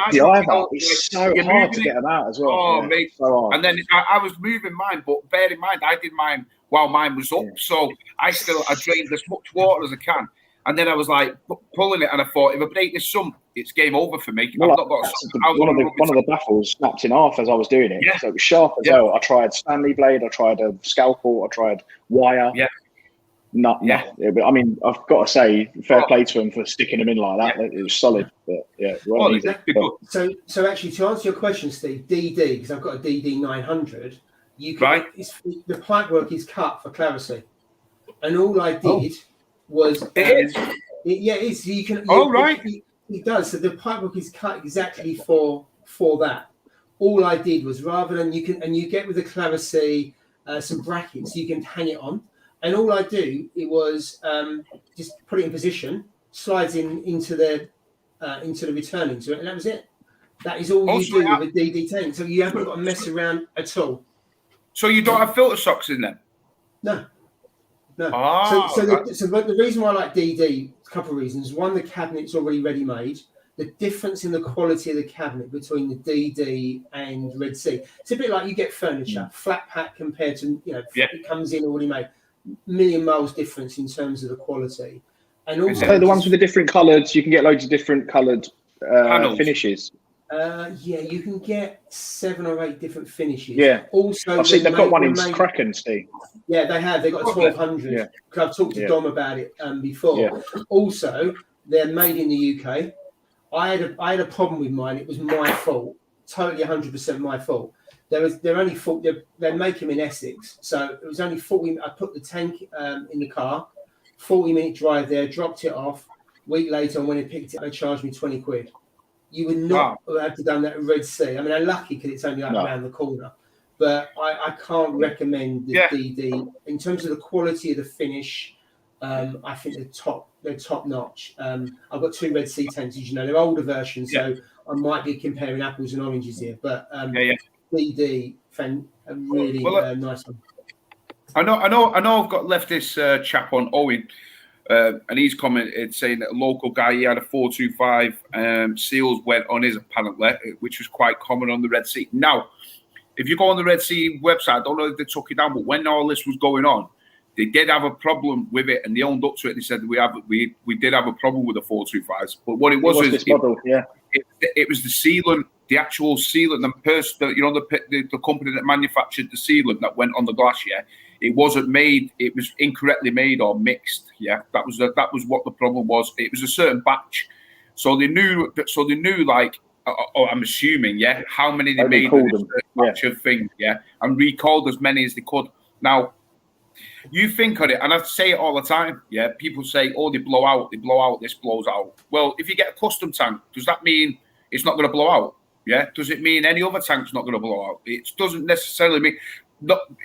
It's so hard to get them out as well. Oh, mate. So and then I was moving mine, but bear in mind, I did mine while mine was up. So I drained as much water as I can. And then I was like pulling it, and I thought, if I break this sump, it's game over for me. Well, one of the baffles snapped in half as I was doing it. So it was sharp as well. I tried Stanley blade, I tried a scalpel, I tried wire. I mean, I've got to say, fair play to them for sticking them in like that. It was solid, but it wasn't easy. So actually, to answer your question, Steve, DD, because I've got a DD 900, you can the pipework is cut for Clarity, and all I did was it is. You can. It does. So the pipework is cut exactly for that. All I did was, rather than you get with the Clarity some brackets you can hang it on. And all I do, it was just put it in position, slides into the returning to it, and that was it. That is all you do with a DD tank. So you haven't got to mess around at all. So you don't have filter socks in them? No. So the reason why I like DD, a couple of reasons. One, the cabinet's already ready-made. The difference in the quality of the cabinet between the DD and Red Sea. It's a bit like you get furniture, flat pack compared to, it comes in already made. Million miles difference in terms of the quality, and also the ones with the different colours. You can get loads of different coloured finishes. You can get 7 or 8 different finishes. Yeah. Also, I've seen they've got one in Kraken, Steve. Yeah, they have. They've got a 1200. Yeah. I've talked to Dom about it before. Yeah. Also, they're made in the UK. I had a problem with mine. It was my fault. Totally 100% my fault. They're only they make them in Essex, so it was only 40. I put the tank in the car, 40-minute drive there, dropped it off. Week later, when I picked it, they charged me 20 quid. You would not have to done that at Red Sea. I mean, I'm lucky because it's only around the corner, but I can't recommend the DD in terms of the quality of the finish. I think they're top notch. I've got 2 Red Sea tanks, as you know, they're older versions, so I might be comparing apples and oranges here, but DD, a really nice one. I know. I've got left this chap on Owen, and he's commented saying that a local guy, he had a 425 seals went on his apparently, which was quite common on the Red Sea. Now, if you go on the Red Sea website, I don't know if they took it down, but when all this was going on, they did have a problem with it, and they owned up to it. They said we did have a problem with the 425s, but what it was it was the sealant. The actual sealant, the company that manufactured the sealant that went on the glass, it wasn't made. It was incorrectly made or mixed. That was what the problem was. It was a certain batch, so they knew. Like, I'm assuming, how many they made of a certain batch of things, and recalled as many as they could. Now, you think of it, and I say it all the time. People say, "Oh, they blow out. This blows out." Well, if you get a custom tank, does that mean it's not going to blow out? Does it mean any other tank's not going to blow out? It doesn't necessarily mean.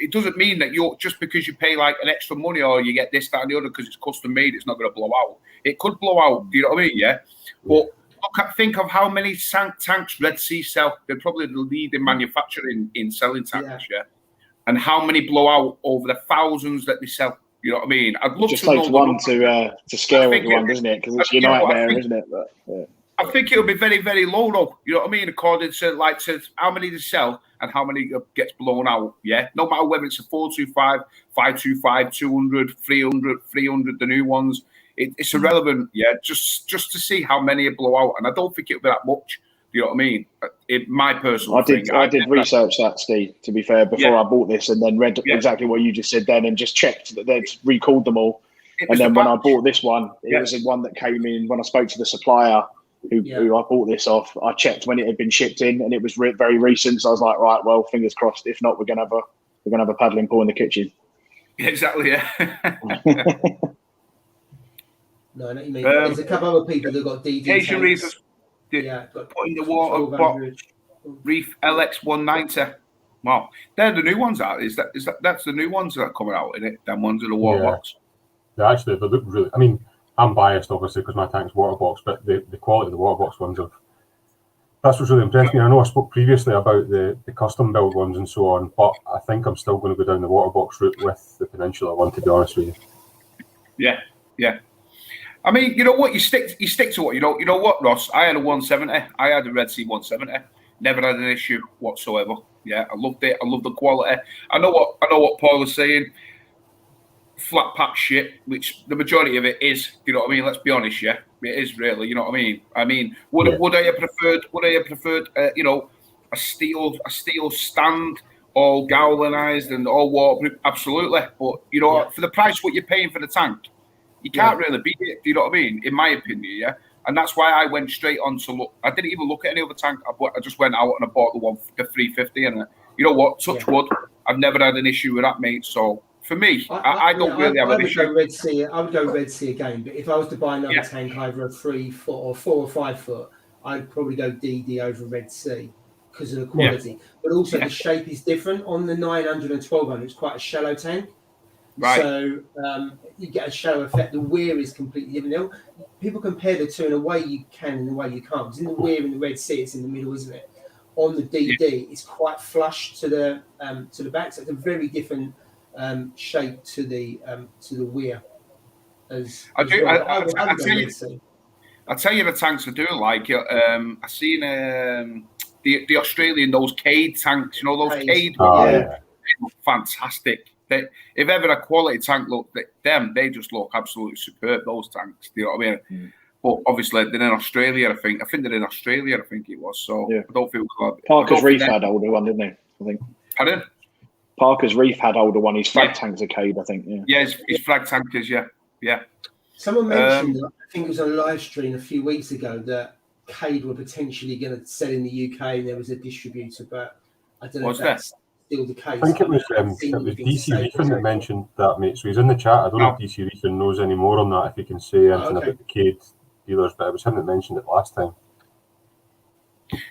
It doesn't mean that you're just because you pay like an extra money or you get this, that, and the other because it's custom made, it's not going to blow out. It could blow out. Do you know what I mean? But think of how many tanks Red Sea sell. They're probably the leading manufacturer in selling tanks. and how many blow out over the thousands that they sell. You know what I mean? I'd love just to know takes one to scare everyone, doesn't it? Because it's your nightmare, isn't it? But, yeah. I think it'll be very, very low, though. You know what I mean? According to to how many they sell and how many gets blown out. Yeah, no matter whether it's a 425, 525, 200, 300, the new ones. It's irrelevant. Yeah, just to see how many blow out, and I don't think it'll be that much. You know what I mean? My personal thing. I did research that, Steve, to be fair, before I bought this, and then read exactly what you just said then, and just checked that they'd recalled them all. And then when I bought this one, it was the one that came in when I spoke to the supplier who I bought this off. I checked when it had been shipped in, and it was very recent. So I was like, right, well, fingers crossed. If not, we're gonna have a paddling pool in the kitchen. Exactly. Yeah. No, I know what you mean. There's a couple other people that got DD Asian tanks. reefers. Put in the water box. Reef LX 190. Wow, they're the new ones. That's the new ones that are coming out in it. Them ones in the water box. They look really. I mean, I'm biased obviously because my tank's water box, but the quality of the water box ones that's what's really impressed me. I know I spoke previously about the custom build ones and so on, but I think I'm still going to go down the water box route with the Peninsula one, to be honest with you. Yeah. I mean, you know what? You stick to what you know. You know what, Ross? I had a 170. I had a Red Sea 170. Never had an issue whatsoever. Yeah, I loved it. I loved the quality. I know what Paul is saying. Flat pack shit, which the majority of it is. You know what I mean? Let's be honest. Yeah, it is really. You know what I mean? I mean, would I have preferred? A steel stand, all galvanized and all waterproof? Absolutely. But for the price what you're paying for the tank, you can't really beat it. Do you know what I mean? In my opinion, yeah. And that's why I went straight on to look. I didn't even look at any other tank. I just went out and I bought the 350. And you know what? Touch wood. I've never had an issue with that, mate. So for me, I don't really have an issue. I would go Red Sea again. But if I was to buy another tank, either a 3 foot or 4 or 5 foot, I'd probably go DD over Red Sea because of the quality. But also the shape is different. On the 900 and 1200, it's quite a shallow tank. Right. So you get a shallow effect. The weir is completely different. People compare the two in a way you can and in a way you can't. Because in the weir in the Red Sea, it's in the middle, isn't it? On the DD, it's quite flush to the back. So it's a very different shape to the weir. I'll tell you the tanks are doing like I seen the Australian, those Cade tanks. You know those Cade. Fantastic. If ever a quality tank they just look absolutely superb. Those tanks, do you know what I mean? But obviously they're in Australia. I think they're in Australia. I think it was. So I don't feel glad. Parker's Reef had older one, didn't they? I think. Pardon? Parker's Reef had older one. His flag tanks are Cade, I think. Yeah, his flag tankers. Yeah. Someone mentioned, I think it was on a live stream a few weeks ago, that Cade were potentially going to sell in the UK and there was a distributor, but I don't know if that's still the case. I think it was DC Reefin that mentioned that, mate. So he's in the chat. I don't know if DC Reefin knows any more on that, if he can say anything about the Cade dealers, but it was him that mentioned it last time.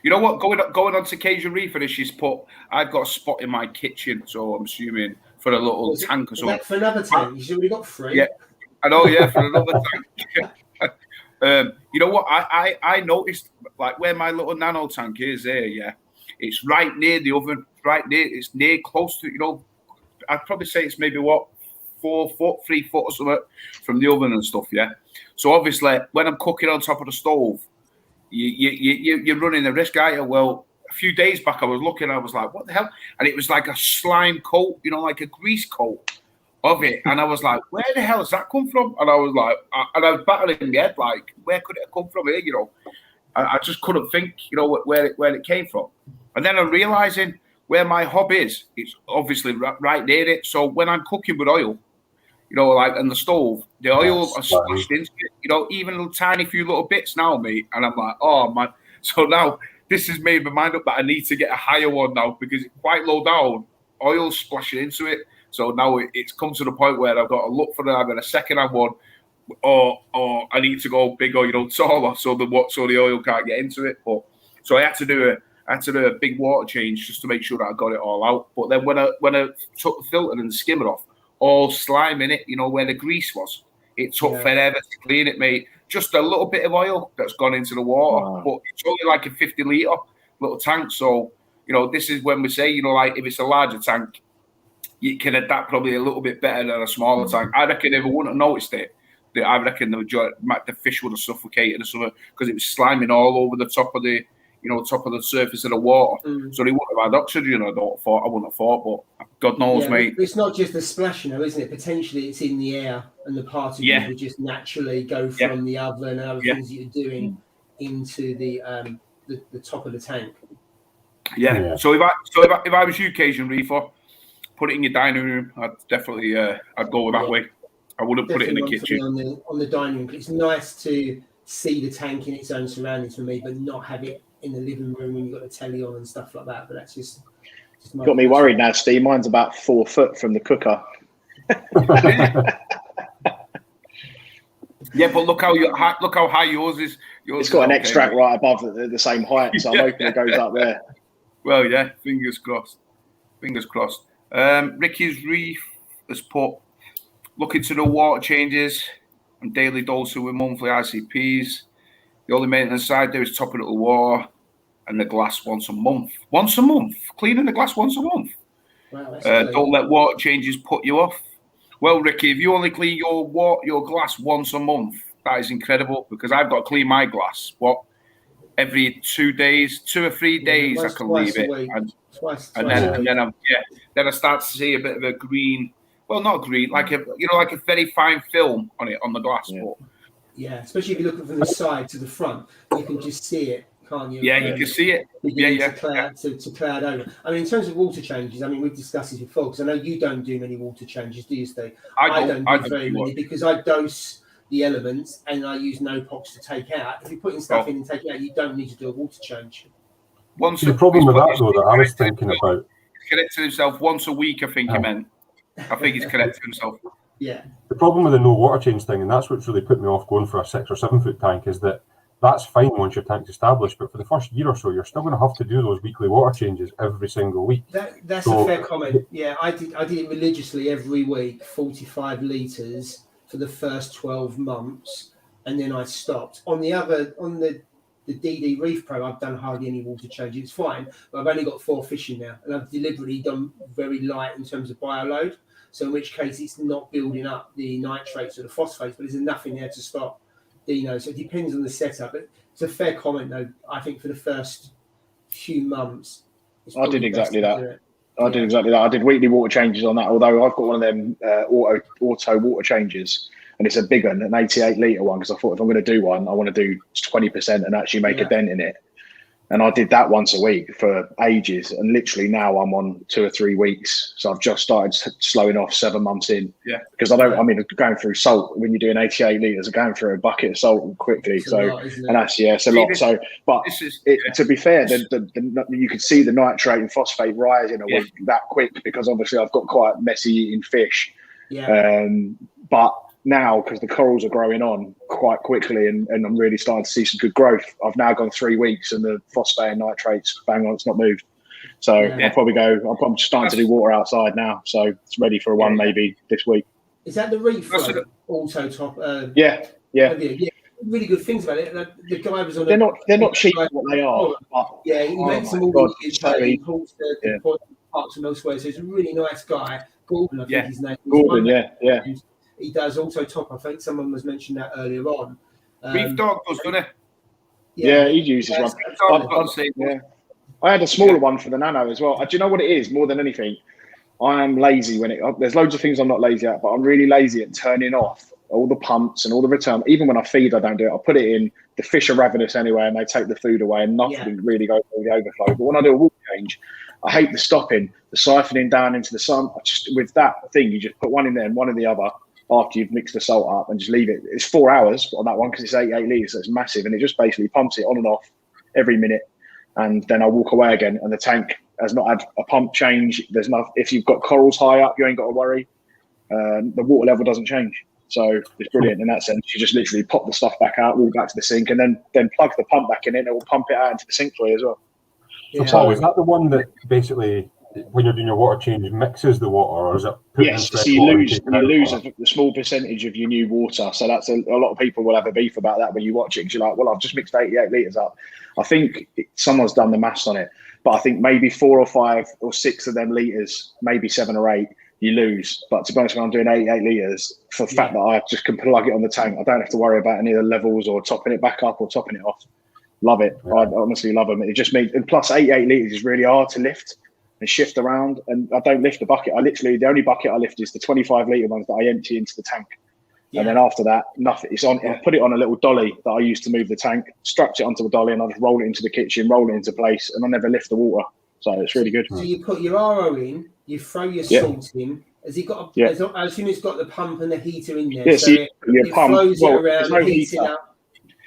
You know what? Going on to Cajun Reefer, she's put, I've got a spot in my kitchen, so I'm assuming for a little tank or something. For another tank? You've already got 3. Yeah, I know, for another tank. You know what? I noticed, like, where my little nano tank is there, it's right near the oven, it's near close to, I'd probably say it's maybe 4 foot, 3 foot or something from the oven and stuff, So obviously, when I'm cooking on top of the stove, you're running the risk, aren't you? Well, a few days back, I was looking, I was like, what the hell? And it was like a slime coat, like a grease coat of it. And I was like, where the hell has that come from? And I was like, I was battling my head, like, where could it have come from here, I just couldn't think, where it came from. And then I'm realizing where my hob is, it's obviously right near it. So when I'm cooking with oil, like on the stove, the oil is splashed into it, even little tiny few little bits now, mate. And I'm like, oh, man. So now this has made my mind up that I need to get a higher one now because it's quite low down. Oil's splashing into it. So now it's come to the point where I've got to look for either a second-hand one or I need to go bigger, taller, so the oil can't get into it. But so I had to do a big water change just to make sure that I got it all out. But then when I took the filter and the skimmer off, all slime in it, where the grease was. It took forever to clean it, mate. Just a little bit of oil that's gone into the water, but it's only like a 50-litre little tank. So, this is when we say, like if it's a larger tank, you can adapt probably a little bit better than a smaller tank. I reckon if I wouldn't have noticed it, I reckon the fish would have suffocated or something because it was sliming all over the top of the, top of the surface of the water. So they wouldn't have had oxygen. I wouldn't have thought, but God knows, mate. It's not just the splashing, though, isn't it? Potentially, it's in the air, and the particles will just naturally go from the oven and other things that you're doing into the top of the tank. Yeah. So if I was you, Cajun Reefer, put it in your dining room. I'd definitely I'd go that way. I wouldn't put it in the kitchen. On the dining room. It's nice to see the tank in its own surroundings for me, but not have it in the living room when you've got the telly on and stuff like that. But that's just got me worried now, Steve. Mine's about 4 foot from the cooker. Yeah, but look how high yours is. It's got an extract right above the same height, so I'm hoping it goes up there. Well, yeah, fingers crossed. Ricky's Reef has put, look into the water changes and daily dosing with monthly ICPs. The only maintenance side there is topping up the water and the glass once a month. Cleaning the glass once a month. Wow, don't let water changes put you off. Well, Ricky, if you only clean your glass once a month, that is incredible because I've got to clean my glass. Every 2 days, 2 or 3 days, I can leave it, then I start to see a bit of a green. Well, not green, like a very fine film on the glass. Yeah, especially if you look from the side to the front, you can just see it, can't you? Yeah, you can see it. To cloud over. I mean, in terms of water changes, I mean, we've discussed this before because I know you don't do many water changes, do you, Steve? I don't do very many because I dose the elements and I use no pox to take out. If you're putting stuff in and taking out, you don't need to do a water change. The problem with that, though, that I was thinking about. He's corrected himself once a week, I think he meant. I think he's corrected himself. Yeah. The problem with the no water change thing, and that's what's really put me off going for a 6 or 7 foot tank, is that that's fine once your tank's established, but for the first year or so, you're still going to have to do those weekly water changes every single week. That's a fair comment. Yeah, I did it religiously every week, 45 litres for the first 12 months, and then I stopped. On the DD Reef Pro, I've done hardly any water change. It's fine, but I've only got 4 fish in now, and I've deliberately done very light in terms of bio load. So in which case, it's not building up the nitrates or the phosphates, but there's enough in there to stop. So it depends on the setup. But it's a fair comment, though. I think for the first few months, I did exactly that. I did weekly water changes on that. Although I've got one of them auto water changes. And it's a big one, an 88 litre one, because I thought if I'm going to do one, I want to do 20% and actually make a dent in it. And I did that once a week for ages. And literally now I'm on 2 or 3 weeks. So I've just started slowing off 7 months in. Yeah. Because going through salt, when you're doing 88 litres, going through a bucket of salt quickly. It's a lot. So, but to be fair, you could see the nitrate and phosphate rise in a week that quick because obviously I've got quite messy eating fish. Yeah. But now, because the corals are growing on quite quickly and I'm really starting to see some good growth, I've now gone 3 weeks and the phosphate and nitrates, bang on, it's not moved. So I'm probably starting to do water outside now. So it's ready for one maybe this week. Is that the Reef auto top? Yeah. Really good things about it. The guy was on. They're not cheap what they are. But, he makes them all in the UK. He pulls the parts from elsewhere. So he's a really nice guy. Gordon, I think his name. Gordon, yeah. He does auto top. I think someone was mentioned that earlier on. Reef Dog does, doesn't it? Yeah, he uses one. I had a smaller one for the Nano as well. Do you know what it is? More than anything, I am lazy there's loads of things I'm not lazy at, but I'm really lazy at turning off all the pumps and all the return. Even when I feed, I don't do it. I put it in. The fish are ravenous anyway, and they take the food away, and nothing really goes through the overflow. But when I do a water change, I hate the stopping, the siphoning down into the sun. With that thing, you just put one in there and one in the other after you've mixed the salt up and just leave it. It's 4 hours on that one because it's 88 litres, so it's massive, and it just basically pumps it on and off every minute. And then I walk away again, and the tank has not had a pump change. If you've got corals high up, you ain't got to worry. The water level doesn't change. So it's brilliant in that sense. You just literally pop the stuff back out, walk back to the sink, and then plug the pump back in it. It will pump it out into the sink for you as well. So Paul, is that the one that basically, when you're doing your water change, mixes the water, or is it? Yes, so you lose a small percentage of your new water. So that's a lot of people will have a beef about that when you watch it, because you're like, well, I've just mixed 88 litres up. I think someone's done the maths on it, but I think maybe 4 or 5 or 6 of them litres, maybe 7 or 8, you lose. But to be honest, when I'm doing 88 litres, for the fact that I just can plug it on the tank, I don't have to worry about any of the levels or topping it back up or topping it off. Love it. I honestly love them. It just means, and plus 88 litres is really hard to lift and shift around. And I don't lift the bucket. The only bucket I lift is the 25 litre ones that I empty into the tank. And then after that, nothing. It's on. I put it on a little dolly that I use to move the tank, strapped it onto the dolly, and I just roll it into the kitchen, roll it into place, and I never lift the water. So it's really good. So you put your RO in, you throw your salt in. Has it got? I assume it's got the pump and the heater in there. Yeah, so your pump. Flows it around, heats it up.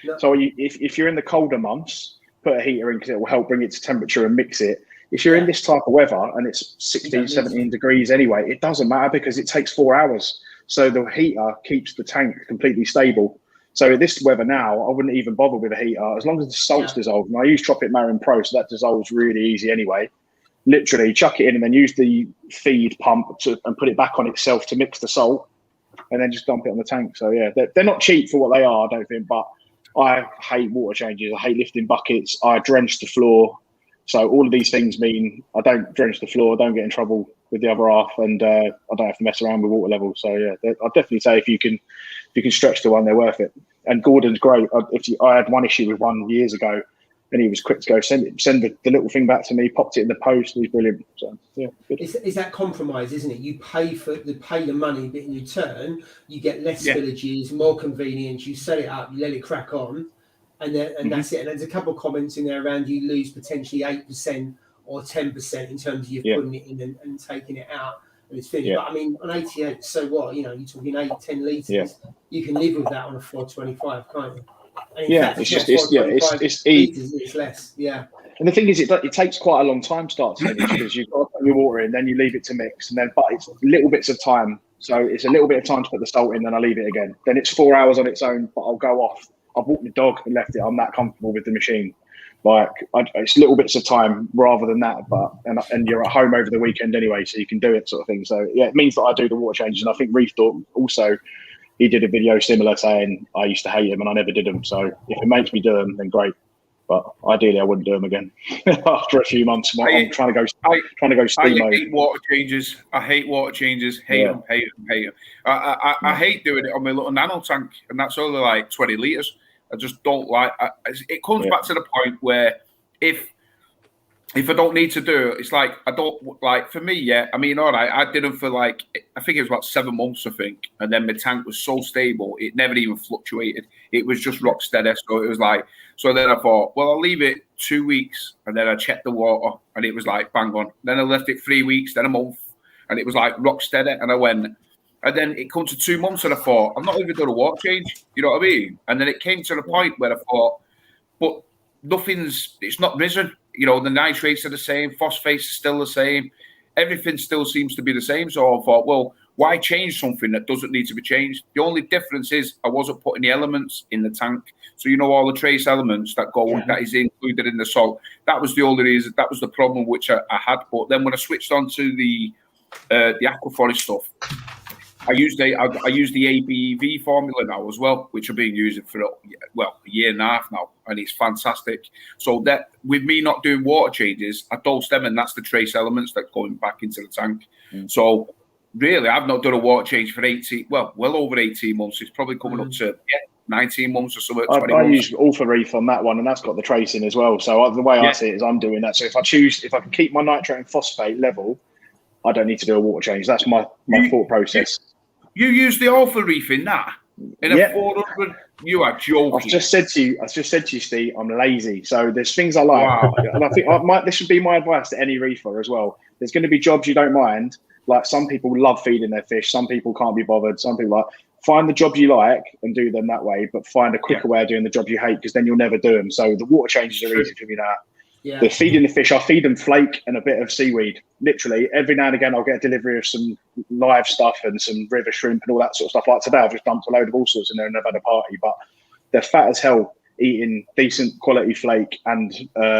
No. So if you're in the colder months, put a heater in because it will help bring it to temperature and mix it. If you're in this type of weather and it's 16, 17 degrees anyway, it doesn't matter because it takes 4 hours. So the heater keeps the tank completely stable. So in this weather now, I wouldn't even bother with a heater as long as the salt's dissolved. And I use Tropic Marin Pro, so that dissolves really easy anyway. Literally chuck it in and then use the feed pump and put it back on itself to mix the salt and then just dump it on the tank. So yeah, they're not cheap for what they are, I don't think, but I hate water changes. I hate lifting buckets. I drench the floor. So all of these things mean I don't drench the floor, don't get in trouble with the other half, and I don't have to mess around with water levels. So yeah, I'd definitely say if you can stretch to one, they're worth it. And Gordon's great. I had one issue with one years ago, and he was quick to go send the little thing back to me, popped it in the post. He's brilliant. So yeah, good. Is that compromise, isn't it? You pay the money, but in return you get less spillages, more convenience. You set it up, you let it crack on, and that's it. And there's a couple of comments in there around you lose potentially 8% or 10% in terms of you putting it in and taking it out. And it's finished. But I mean, on 88, so what? You know, you're talking 8-10 litres. Yeah. You can live with that on a 425, can't you? And it's less. Yeah. And the thing is, it takes quite a long time start to finish because you've got to put your water in, then you leave it to mix, and then but it's little bits of time. So it's a little bit of time to put the salt in, then I leave it again. Then it's 4 hours on its own, but I'll go off. I've walked the dog and left it. I'm that comfortable with the machine. Like it's little bits of time rather than that, but and you're at home over the weekend anyway, so you can do it, sort of thing. So yeah, it means that I do the water changes, and I think Reef thought also he did a video similar saying I used to hate him and I never did them. So if it makes me do them, then great. But ideally, I wouldn't do them again after a few months. I'm trying to go steam mode. I hate water changes. Hate them. I hate doing it on my little nano tank, and that's only like 20 litres. I just don't like it. Comes back to the point where if I don't need to do it, it's like I don't like. For me, I mean, all right, I did them for like I think it was about 7 months, I think, and then my tank was so stable it never even fluctuated. It was just rock steady. So it was like. So then I thought, well, I'll leave it 2 weeks, and then I checked the water, and it was like bang on. Then I left it 3 weeks, then a month, and it was like rock steady. And I went, and then it come to 2 months, and I thought, I'm not even doing a water change. You know what I mean? And then it came to the point where I thought, but it's not risen. You know, the nitrates are the same, phosphates are still the same, everything still seems to be the same. So I thought, well, why change something that doesn't need to be changed? The only difference is I wasn't putting the elements in the tank. So, you know, all the trace elements that that is included in the salt. That was the only reason. That was the problem which I had. But then when I switched on to the aquaforest stuff, I use the ABV formula now as well, which I've been using for a year and a half now, and it's fantastic. So that with me not doing water changes, I dose them, and that's the trace elements that going back into the tank. So really, I've not done a water change for well over 18 months. It's probably coming up to 19 months or something. I use Alpha Reef on that one, and that's got the trace in as well. So the way I see it is I'm doing that. So if I can keep my nitrate and phosphate level, I don't need to do a water change. That's my thought process. You use the Alpha Reef in that? In a 400? You are joking. I've just said to you, Steve, I'm lazy. So there's things I like. Wow. And I think this should be my advice to any reefer as well. There's going to be jobs you don't mind. Like some people love feeding their fish. Some people can't be bothered. Some people find the jobs you like and do them that way, but find a quicker way of doing the jobs you hate, because then you'll never do them. So the water changes are easy for me now. Yeah. The feeding the fish, I feed them flake and a bit of seaweed. Literally, every now and again, I'll get a delivery of some live stuff and some river shrimp and all that sort of stuff. Like today, I've just dumped a load of all sorts in there and I've had a party. But they're fat as hell eating decent quality flake and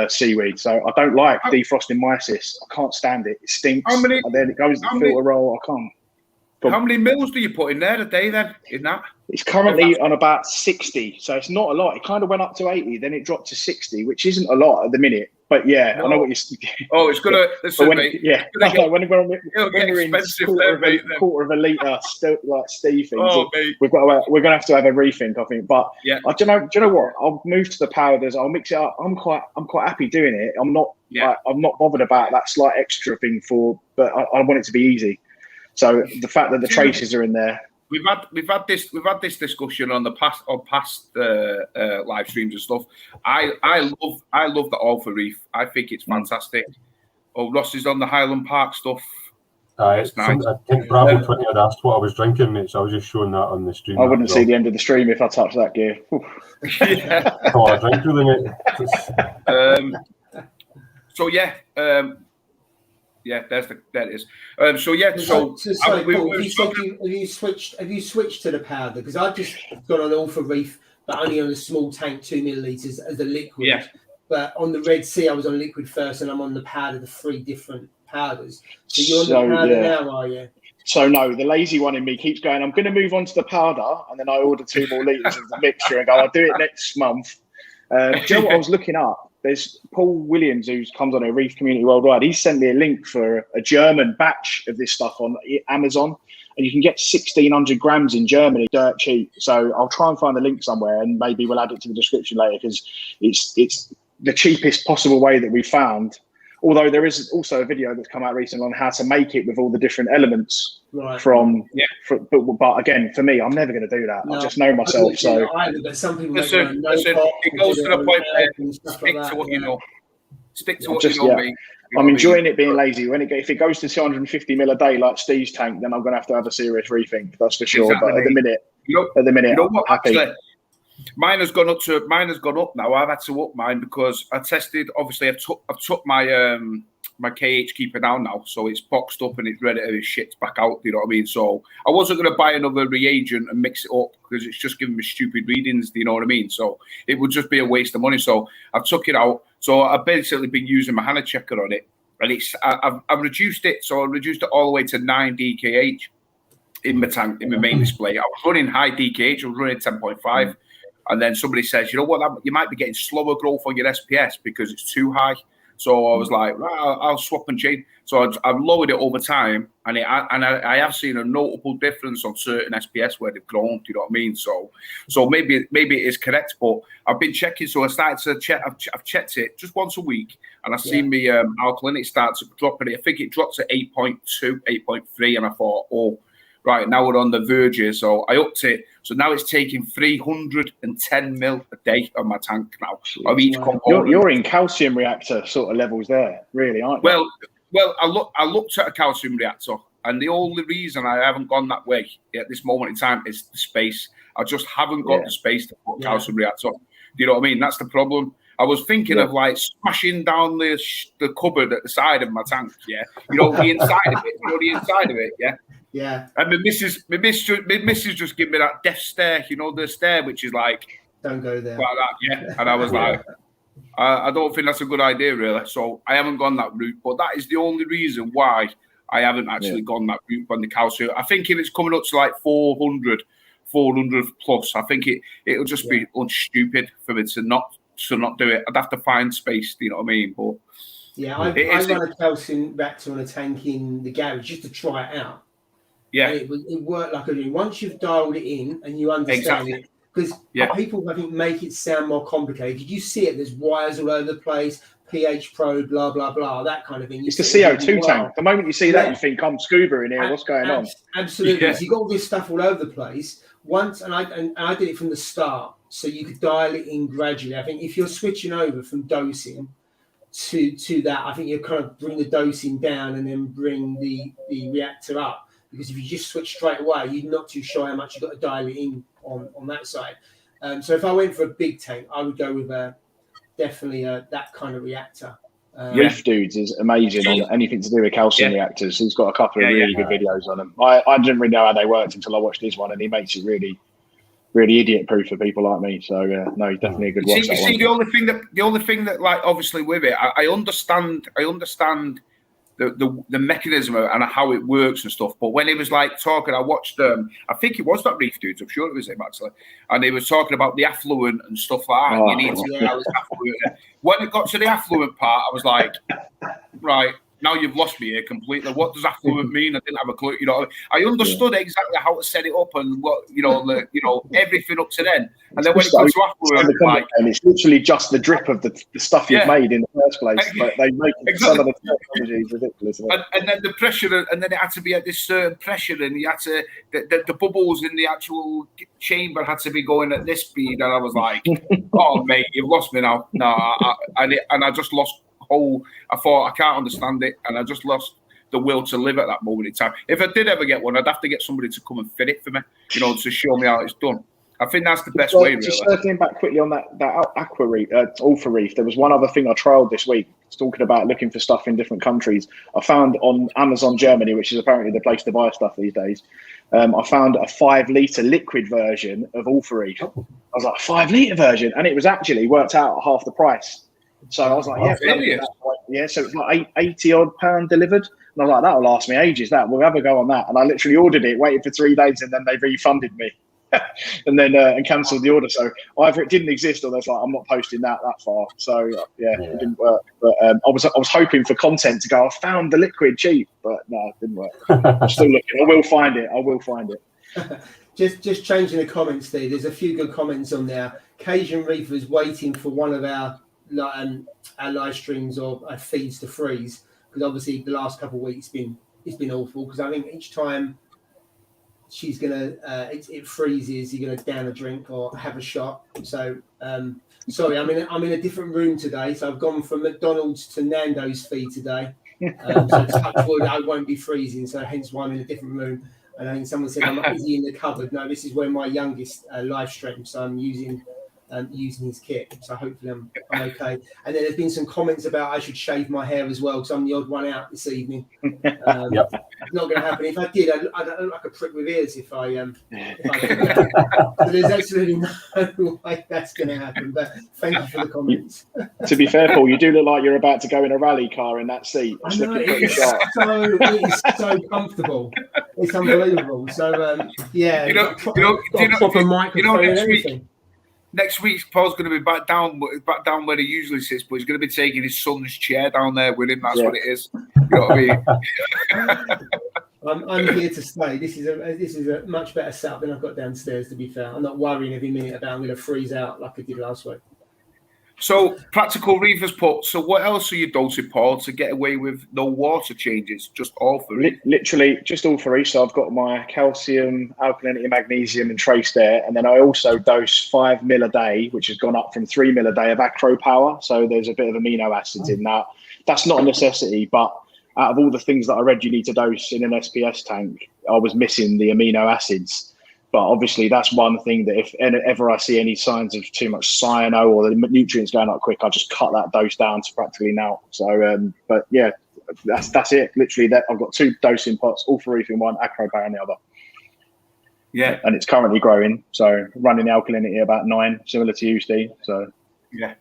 seaweed. So I don't like defrosting mysis. I can't stand it. It stinks. And then it goes to the filter roll. I can't. How many mils do you put in there a day then? In that? It's currently on about 60, so it's not a lot. It kind of went up to 80, then it dropped to 60, which isn't a lot at the minute. But yeah, I know what you're. Oh, it's gonna. Listen, when, mate, yeah, when we're in quarter of a litre, like Steve thinks, we're gonna have to have a rethink, I think. But yeah, do you know what? I'll move to the powders. I'll mix it up. I'm quite happy doing it. I'm not bothered about that slight extra thing but I want it to be easy. So the fact that the traces are in there. We've had this discussion on past live streams and stuff. I love the Alpha Reef. I think it's fantastic. Oh, Ross is on the Highland Park stuff. It's nice. I think Bravo 20 had asked what I was drinking, mate, so I was just showing that on the stream. I wouldn't see the end of the stream if I touched that gear. Yeah. Oh, I drink really, mate. So yeah. Yeah, there it is. So sorry, Paul, have you switched to the powder? Because I've just got on Alpha Reef, but only on a small tank, 2 millilitres as a liquid. Yeah. But on the Red Sea, I was on liquid first, and I'm on the powder, the 3 different powders. So you're on the powder now, are you? So no, the lazy one in me keeps going, I'm going to move on to the powder, and then I order 2 more litres of the mixture and go, I'll do it next month. Do you know what I was looking up? There's Paul Williams, who comes on a Reef Community Worldwide. He sent me a link for a German batch of this stuff on Amazon, and you can get 1,600 grams in Germany, dirt cheap. So I'll try and find the link somewhere, and maybe we'll add it to the description later, because it's the cheapest possible way that we found. Although there is also a video that's come out recently on how to make it with all the different elements but again, for me, I'm never going to do that. I just know myself. So but some people it goes to the point where stick to what you know. Stick to what you know, mate. I'm enjoying it being lazy. If it goes to 250 mil a day like Steve's tank, then I'm going to have a serious rethink. That's for sure. Exactly. But at the minute, I'm happy. Actually, mine has gone up now. I've had to up mine because I tested. Obviously, I've took my my KH keeper down now, so it's boxed up and it's ready to shit back out. You know what I mean? So I wasn't going to buy another reagent and mix it up because it's just giving me stupid readings. Do you know what I mean? So it would just be a waste of money. So I took it out. So I've basically been using my HANA checker on it, and I've reduced it. So I reduced it all the way to 9 DKH in my tank, in my main display. I was running high DKH. I was running 10.5. And then somebody says, you know what, you might be getting slower growth on your SPS because it's too high. So I was like, well, I'll swap and change. So I've lowered it over time, and I have seen a notable difference on certain SPS where they've grown. Do you know what I mean? So maybe it is correct, but I've been checking. So I started to check. I've checked it just once a week, and I've seen me alkalinity start to drop it. I think it dropped to 8.2, 8.3, and I thought, oh, right, now we're on the verge. So I upped it. So now it's taking 310 mil a day on my tank now of each component. You're in calcium reactor sort of levels there, really, aren't you? Well, I looked at a calcium reactor, and the only reason I haven't gone that way at this moment in time is the space. I just haven't got the space to put a calcium reactor. Do you know what I mean? That's the problem. I was thinking of like smashing down the cupboard at the side of my tank. Yeah, you know the inside of it. You know the inside of it. Yeah. Yeah. And my missus just give me that death stare. You know the stare, which is like, don't go there. Like that. Yeah. And I was like, I don't think that's a good idea, really. So I haven't gone that route. But that is the only reason why I haven't actually gone that route on the calcium. I think if it's coming up to like 400 plus, I think it'll just be stupid for me to not do it. I'd have to find space. Do you know what I mean? But yeah, I run a calcium reactor on a tank in the garage just to try it out. Yeah, and it worked like a dream. Once you've dialed it in and you understand it, because people I think make it sound more complicated. You see it. There's wires all over the place, pH probe, blah blah blah, that kind of thing. It's the CO2 tank. The moment you see that, you think, I'm scuba in here. What's going on? Absolutely. Yeah. So you got all this stuff all over the place. Once, and I did it from the start, so you could dial it in gradually. I think if you're switching over from dosing to that, I think you kind of bring the dosing down and then bring the reactor up. Because if you just switch straight away, you're not too sure how much you've got to dial it in on that side. So if I went for a big tank, I would go with definitely that kind of reactor. Reef Dudes is amazing on anything to do with calcium reactors. He's got a couple of really good videos on them. I didn't really know how they worked until I watched this one, and he makes it really, really idiot-proof for people like me. So no, he's definitely a good watch. The only thing that, like, obviously with it, I understand the mechanism and how it works and stuff. But when he was like talking, I watched I think it was that Reef Dudes, I'm sure it was him actually, and he was talking about the affluent and stuff like that. Oh, You need to balance affluent. When it got to the affluent part, I was like, right, now you've lost me here completely. What does affluent mean? I didn't have a clue. You know, I understood exactly how to set it up and what everything up to then. And then when it comes to affluent, like, it's literally just the drip of the stuff you've made in the first place. But they make some of the technology ridiculous. And then the pressure, and then it had to be at this certain pressure, and you had to the bubbles in the actual chamber had to be going at this speed. And I was like, oh mate, you've lost me now. No, I just lost. I thought I can't understand it, and I just lost the will to live at that moment in time. If I did ever get one, I'd have to get somebody to come and fit it for me, to show me how it's done. I think that's the best way, really. Just circling back quickly on that Aqua Reef, Ultra Reef, there was one other thing I trialled this week. It's talking about looking for stuff in different countries. I found on Amazon Germany, which is apparently the place to buy stuff these days, I found a 5-litre liquid version of Ultra Reef. I was like, 5-litre version? And it was actually worked out at half the price. So I was like, so it's like £80 delivered. And I was like, that'll last me ages. We'll have a go on that. And I literally ordered it, waited for 3 days, and then they refunded me and then and cancelled the order. So either it didn't exist, or they're like, I'm not posting that far. So it didn't work. But I was hoping for content to go, I found the liquid cheap, but no, it didn't work. I'm still looking. I will find it. Just changing the comments, Steve. There's a few good comments on there. Cajun Reefers waiting for one of our live streams or feeds to freeze, because obviously the last couple of weeks it's been awful, because I think each time she's gonna it freezes, you're gonna down a drink or have a shot. So sorry, I'm in a different room today, so I've gone from McDonald's to Nando's feed today. So touch wood, I won't be freezing, so hence why I'm in a different room. And I think someone said I'm not busy in the cupboard. No, this is where my youngest live stream, so I'm using his kit, so hopefully I'm okay. And then there's been some comments about I should shave my hair as well, because I'm the odd one out this evening. It's not going to happen. If I did, I'd look like a prick with ears if I did that. So there's absolutely no way that's going to happen. But thank you for the comments. To be fair, Paul, you do look like you're about to go in a rally car in that seat. I know, it is so comfortable. It's unbelievable. So proper microphone and everything. Next week, Paul's going to be back down where he usually sits, but he's going to be taking his son's chair down there with him. That's what it is. You know what I mean? I'm here to stay. This is a much better setup than I've got downstairs. To be fair, I'm not worrying every minute about I'm going to freeze out like I did last week. So, Practical Reefers put, so what else are you dosing, Paul, to get away with no water changes, just all for reef? Literally, just all for reef. So I've got my calcium, alkalinity, magnesium and trace there. And then I also dose 5 mil a day, which has gone up from 3 mil a day of acro power. So there's a bit of amino acids in that. That's not a necessity, but out of all the things that I read you need to dose in an SPS tank, I was missing the amino acids. But obviously, that's one thing that if ever I see any signs of too much cyano or the nutrients going up quick, I just cut that dose down to practically now. So, but yeah, that's it. Literally, that I've got 2 dosing pots, all for reef in one, acro power in the other. Yeah, and it's currently growing. So running the alkalinity about 9, similar to you, Steve. So yeah.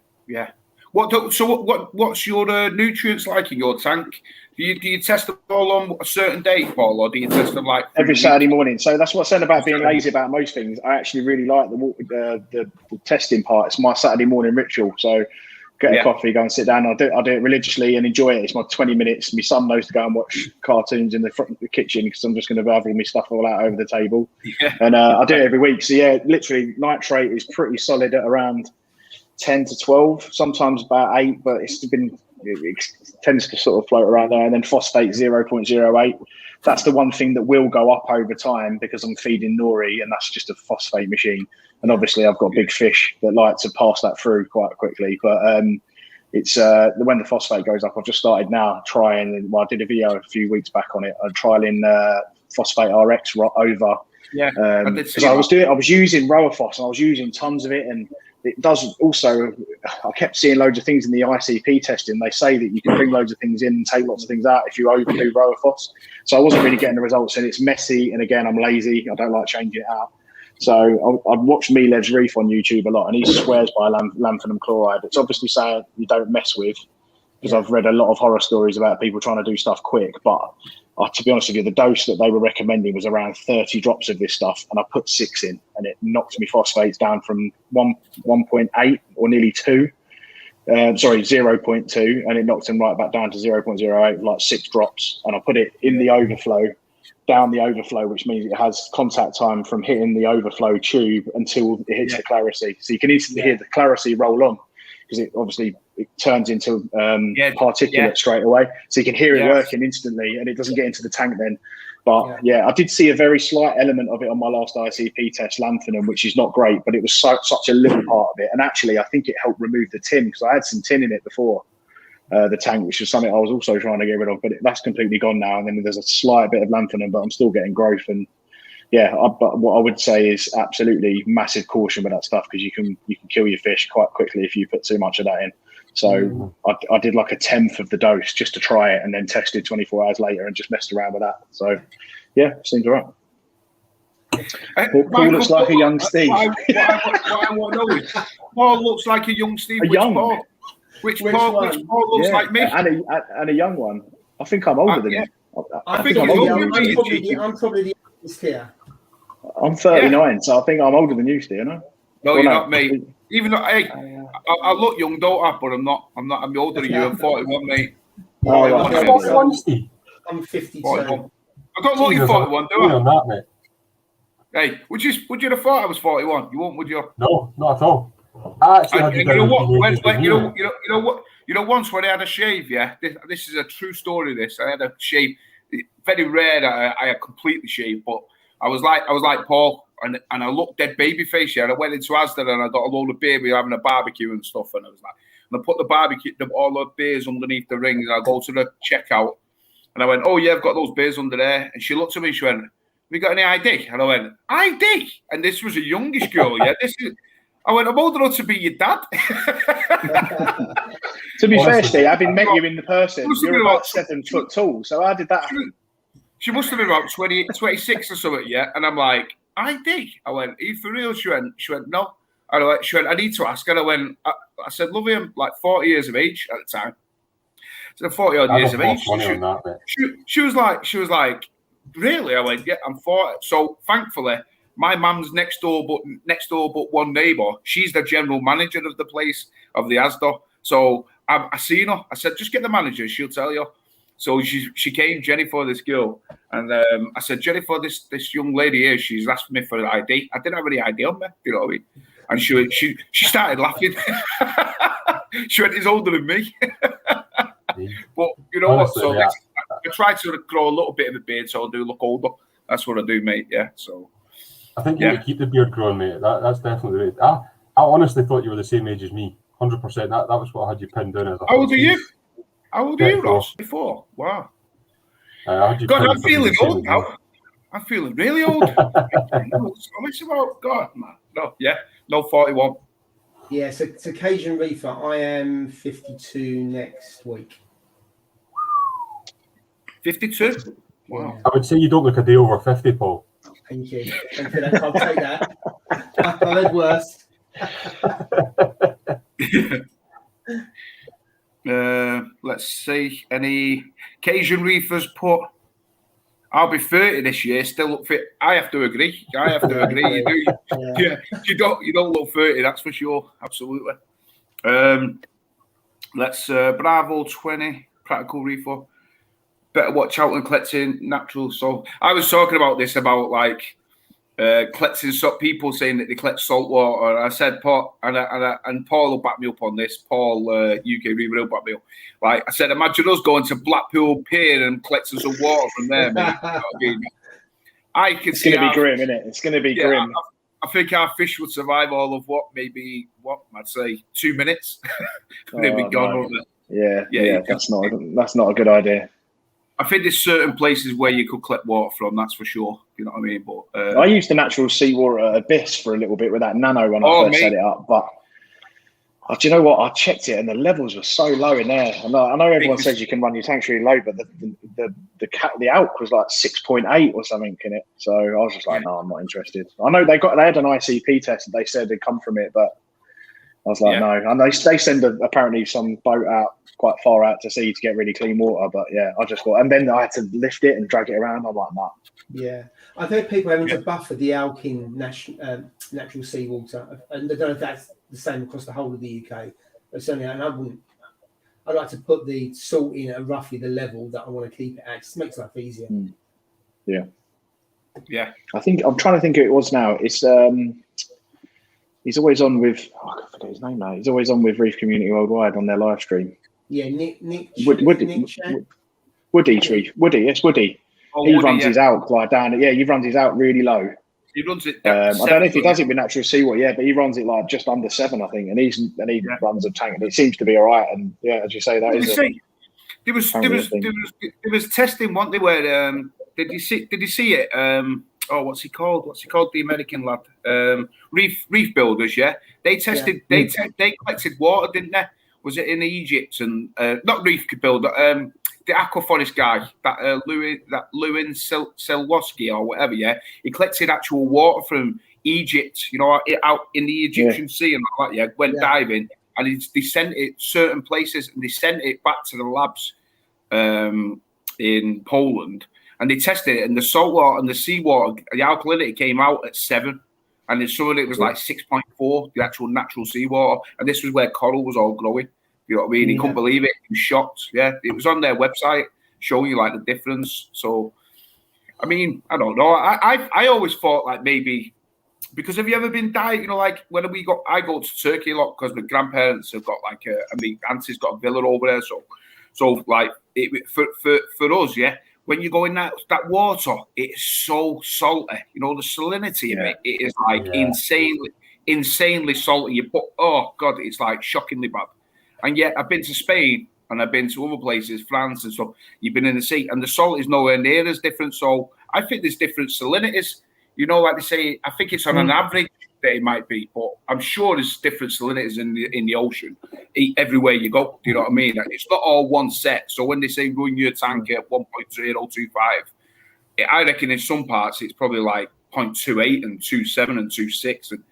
What's your nutrients like in your tank? Do you test them all on a certain day, Paul, or do you test them like every Saturday morning? So that's what I said about being lazy about most things. I actually really like the testing part. It's my Saturday morning ritual. So get a coffee, go and sit down. I'll do it religiously and enjoy it. It's my 20 minutes. My son knows to go and watch cartoons in the front of the kitchen because I'm just going to have all my stuff all out over the table. Yeah. And I do it every week. So yeah, literally nitrate is pretty solid at around 10 to 12, sometimes about 8, but it tends to sort of float around there. And then phosphate 0.08. That's the one thing that will go up over time because I'm feeding nori, and that's just a phosphate machine. And obviously I've got big fish that like to pass that through quite quickly. But it's when the phosphate goes up, I've just started now trying. Well, I did a video a few weeks back on it. I'm trialing phosphate RX over. Yeah, because I was using Roaphos and I was using tons of it, and it does also. I kept seeing loads of things in the ICP testing. They say that you can bring loads of things in and take lots of things out if you overdo Roaphos. So I wasn't really getting the results, and it's messy. And again, I'm lazy. I don't like changing it out. So I've watched Milev's Reef on YouTube a lot, and he swears by lanthanum chloride. It's obviously saying you don't mess with. because I've read a lot of horror stories about people trying to do stuff quick. But to be honest with you, the dose that they were recommending was around 30 drops of this stuff, and I put 6 in, and it knocked me phosphates down from 1.8 or nearly 2. 0.2, and it knocked them right back down to 0.08, like 6 drops. And I put it in the overflow, down the overflow, which means it has contact time from hitting the overflow tube until it hits the clarity. So you can instantly hear the clarity roll on, because it turns into particulate straight away. So you can hear it working instantly, and it doesn't get into the tank then. But I did see a very slight element of it on my last ICP test, lanthanum, which is not great, but it was such a little part of it. And actually, I think it helped remove the tin, because I had some tin in it before the tank, which was something I was also trying to get rid of. But that's completely gone now. And then there's a slight bit of lanthanum, but I'm still getting growth. And but what I would say is absolutely massive caution with that stuff, because you can kill your fish quite quickly if you put too much of that in. So I did like a 10th of the dose just to try it, and then tested 24 hours later and just messed around with that. So seems all right. Paul looks like a young Steve. What I want to know is, Paul looks like a young Steve. Which Paul looks like me? And a young one. I think I'm older than him. I think I'm probably the youngest here. I'm 39, so I think I'm older than you, Steve. No, you're not, mate. Even though, I look young, don't I? But I'm not. I'm older than you. I'm 41, mate. 41, Steve. I'm 52. 41. I don't look you 41, do I? That, mate. Hey, would you have thought I was 41? You won't, would you? No, not at all. You know what? Once when I had a shave, this is a true story. I had a shave. Very rare that I had completely shaved, but I was like Paul, and I looked dead baby face. And I went into Asda and I got a load of beer. We were having a barbecue and stuff, and I was like, and I put all the beers underneath the ring, and I go to the checkout, and I went, "Oh yeah, I've got those beers under there." And she looked at me, and she went, "Have you got any ID?" And I went, "ID?" And this was a youngish girl. I went, "I'm old enough to be your dad." To be fair, Steve, having met you in the person, you're about 7 foot tall. So how did that happen? She must have been about 26 or something, And I'm like, ID? I went, "Are you for real?" She went, "No." She went, "I need to ask." And I said, "Lovely, I'm like 40 years of age at the time." So 40 odd years of age. She was like, "Really?" I went, "Yeah, I'm 40. So thankfully, my mum's next door, but one neighbour. She's the general manager of the place, of the Asda. So I seen her. I said, "Just get the manager. She'll tell you." So she came, Jennifer, this girl, and I said, "Jennifer, this young lady here, she's asked me for an ID. I didn't have any ID on me, you know what I mean?" And she started laughing. She went, "He's older than me." But you know honestly, what? So I try to grow a little bit of a beard, so I do look older. That's what I do, mate. Yeah. So I think you need to keep the beard growing, mate. That's definitely right. I honestly thought you were the same age as me. 100%. That was what I had you pinned down as. How old are you? How old are you, Ross? 24. Wow. God, I'm feeling old now. I'm feeling really old. It's about God, man. No, 41. Yeah, so Cajun Reefer, I am 52 next week. 52? Wow. I would say you don't look a day over 50, Paul. Thank you. I'll take that. I've heard worse. Let's see. Any Cajun Reefers put? I'll be 30 this year. Still look fit. I have to agree. You don't look 30. That's for sure. Absolutely. Let's Bravo 20 Practical Reefer. Better watch out and collecting natural. So I was talking about this about like collecting people saying that they collect salt water. I said, Paul, and Paul will back me up on this. Paul, UK Reaver will back me up. Like I said, imagine us going to Blackpool Pier and collecting some water from there, mate. You know what I mean? It's going to be grim, isn't it? It's going to be grim. I think our fish would survive all of I'd say 2 minutes. They'd be gone. No. Yeah. That's not a good idea. I think there's certain places where you could collect water from, that's for sure. You know what I mean? But I used the natural seawater at Abyss for a little bit with that nano when I first set it up. But do you know what? I checked it and the levels were so low in there. I know everyone says you can run your tanks really low, but the ALK was like 6.8 or something in it. So I was just like, no, I'm not interested. I know they had an ICP test and they said they'd come from it, but I was like, no. And they send apparently some boat out quite far out to sea to get really clean water. But yeah, I just thought, and then I had to lift it and drag it around. I'm like, nah. Yeah, I've heard people having to buffer the alk in natural seawater, and I don't know if that's the same across the whole of the UK. But certainly, and I'd like to put the salt in at roughly the level that I want to keep it at. It just makes life easier. Yeah. Yeah. I think I'm trying to think who it was now. It's he's always on with I forget his name now. He's always on with Reef Community Worldwide on their live stream. Yeah, Nick. Woody. Yes, Woody. Oh, he Woody, runs his out like down. Yeah, he runs his out really low. He runs it. I don't know if he does it with natural seawater, but he runs it like just under 7, I think, and he runs a tank, and it seems to be all right. And yeah, as you say, that is. There was testing, weren't they? Where did you see it? What's he called? The American lad, Reef Builders. Yeah, they tested. They collected water, didn't they? Was it in Egypt and not Reef Builder? The aquaforest guy, that Lewin Selwoski or whatever, yeah, he collected actual water from Egypt, out in the Egyptian Sea and all that, yeah, went diving, and they sent it certain places, and they sent it back to the labs in Poland, and they tested it, and the salt water and the seawater, the alkalinity came out at 7, and then some of it was like 6.4, the actual natural seawater, and this was where coral was all growing. You know what I mean? He couldn't believe it. He was shocked. Yeah, it was on their website showing you like the difference. So, I mean, I don't know. I always thought like maybe because have you ever been diving? Like when I go to Turkey a lot because my grandparents have got like my auntie's got a villa over there. So like for us, yeah. When you go in that water, it's so salty. The salinity of it is like insanely salty. You put it's like shockingly bad. And yet I've been to Spain and I've been to other places, France and stuff. You've been in the sea and the salt is nowhere near as different. So I think there's different salinities. Like they say, I think it's on an average that it might be, but I'm sure there's different salinities in the ocean everywhere you go. Do you know what I mean? It's not all one set. So when they say run your tank at 1.025, I reckon in some parts it's probably like 0.28 and 2.7 and 2.6 and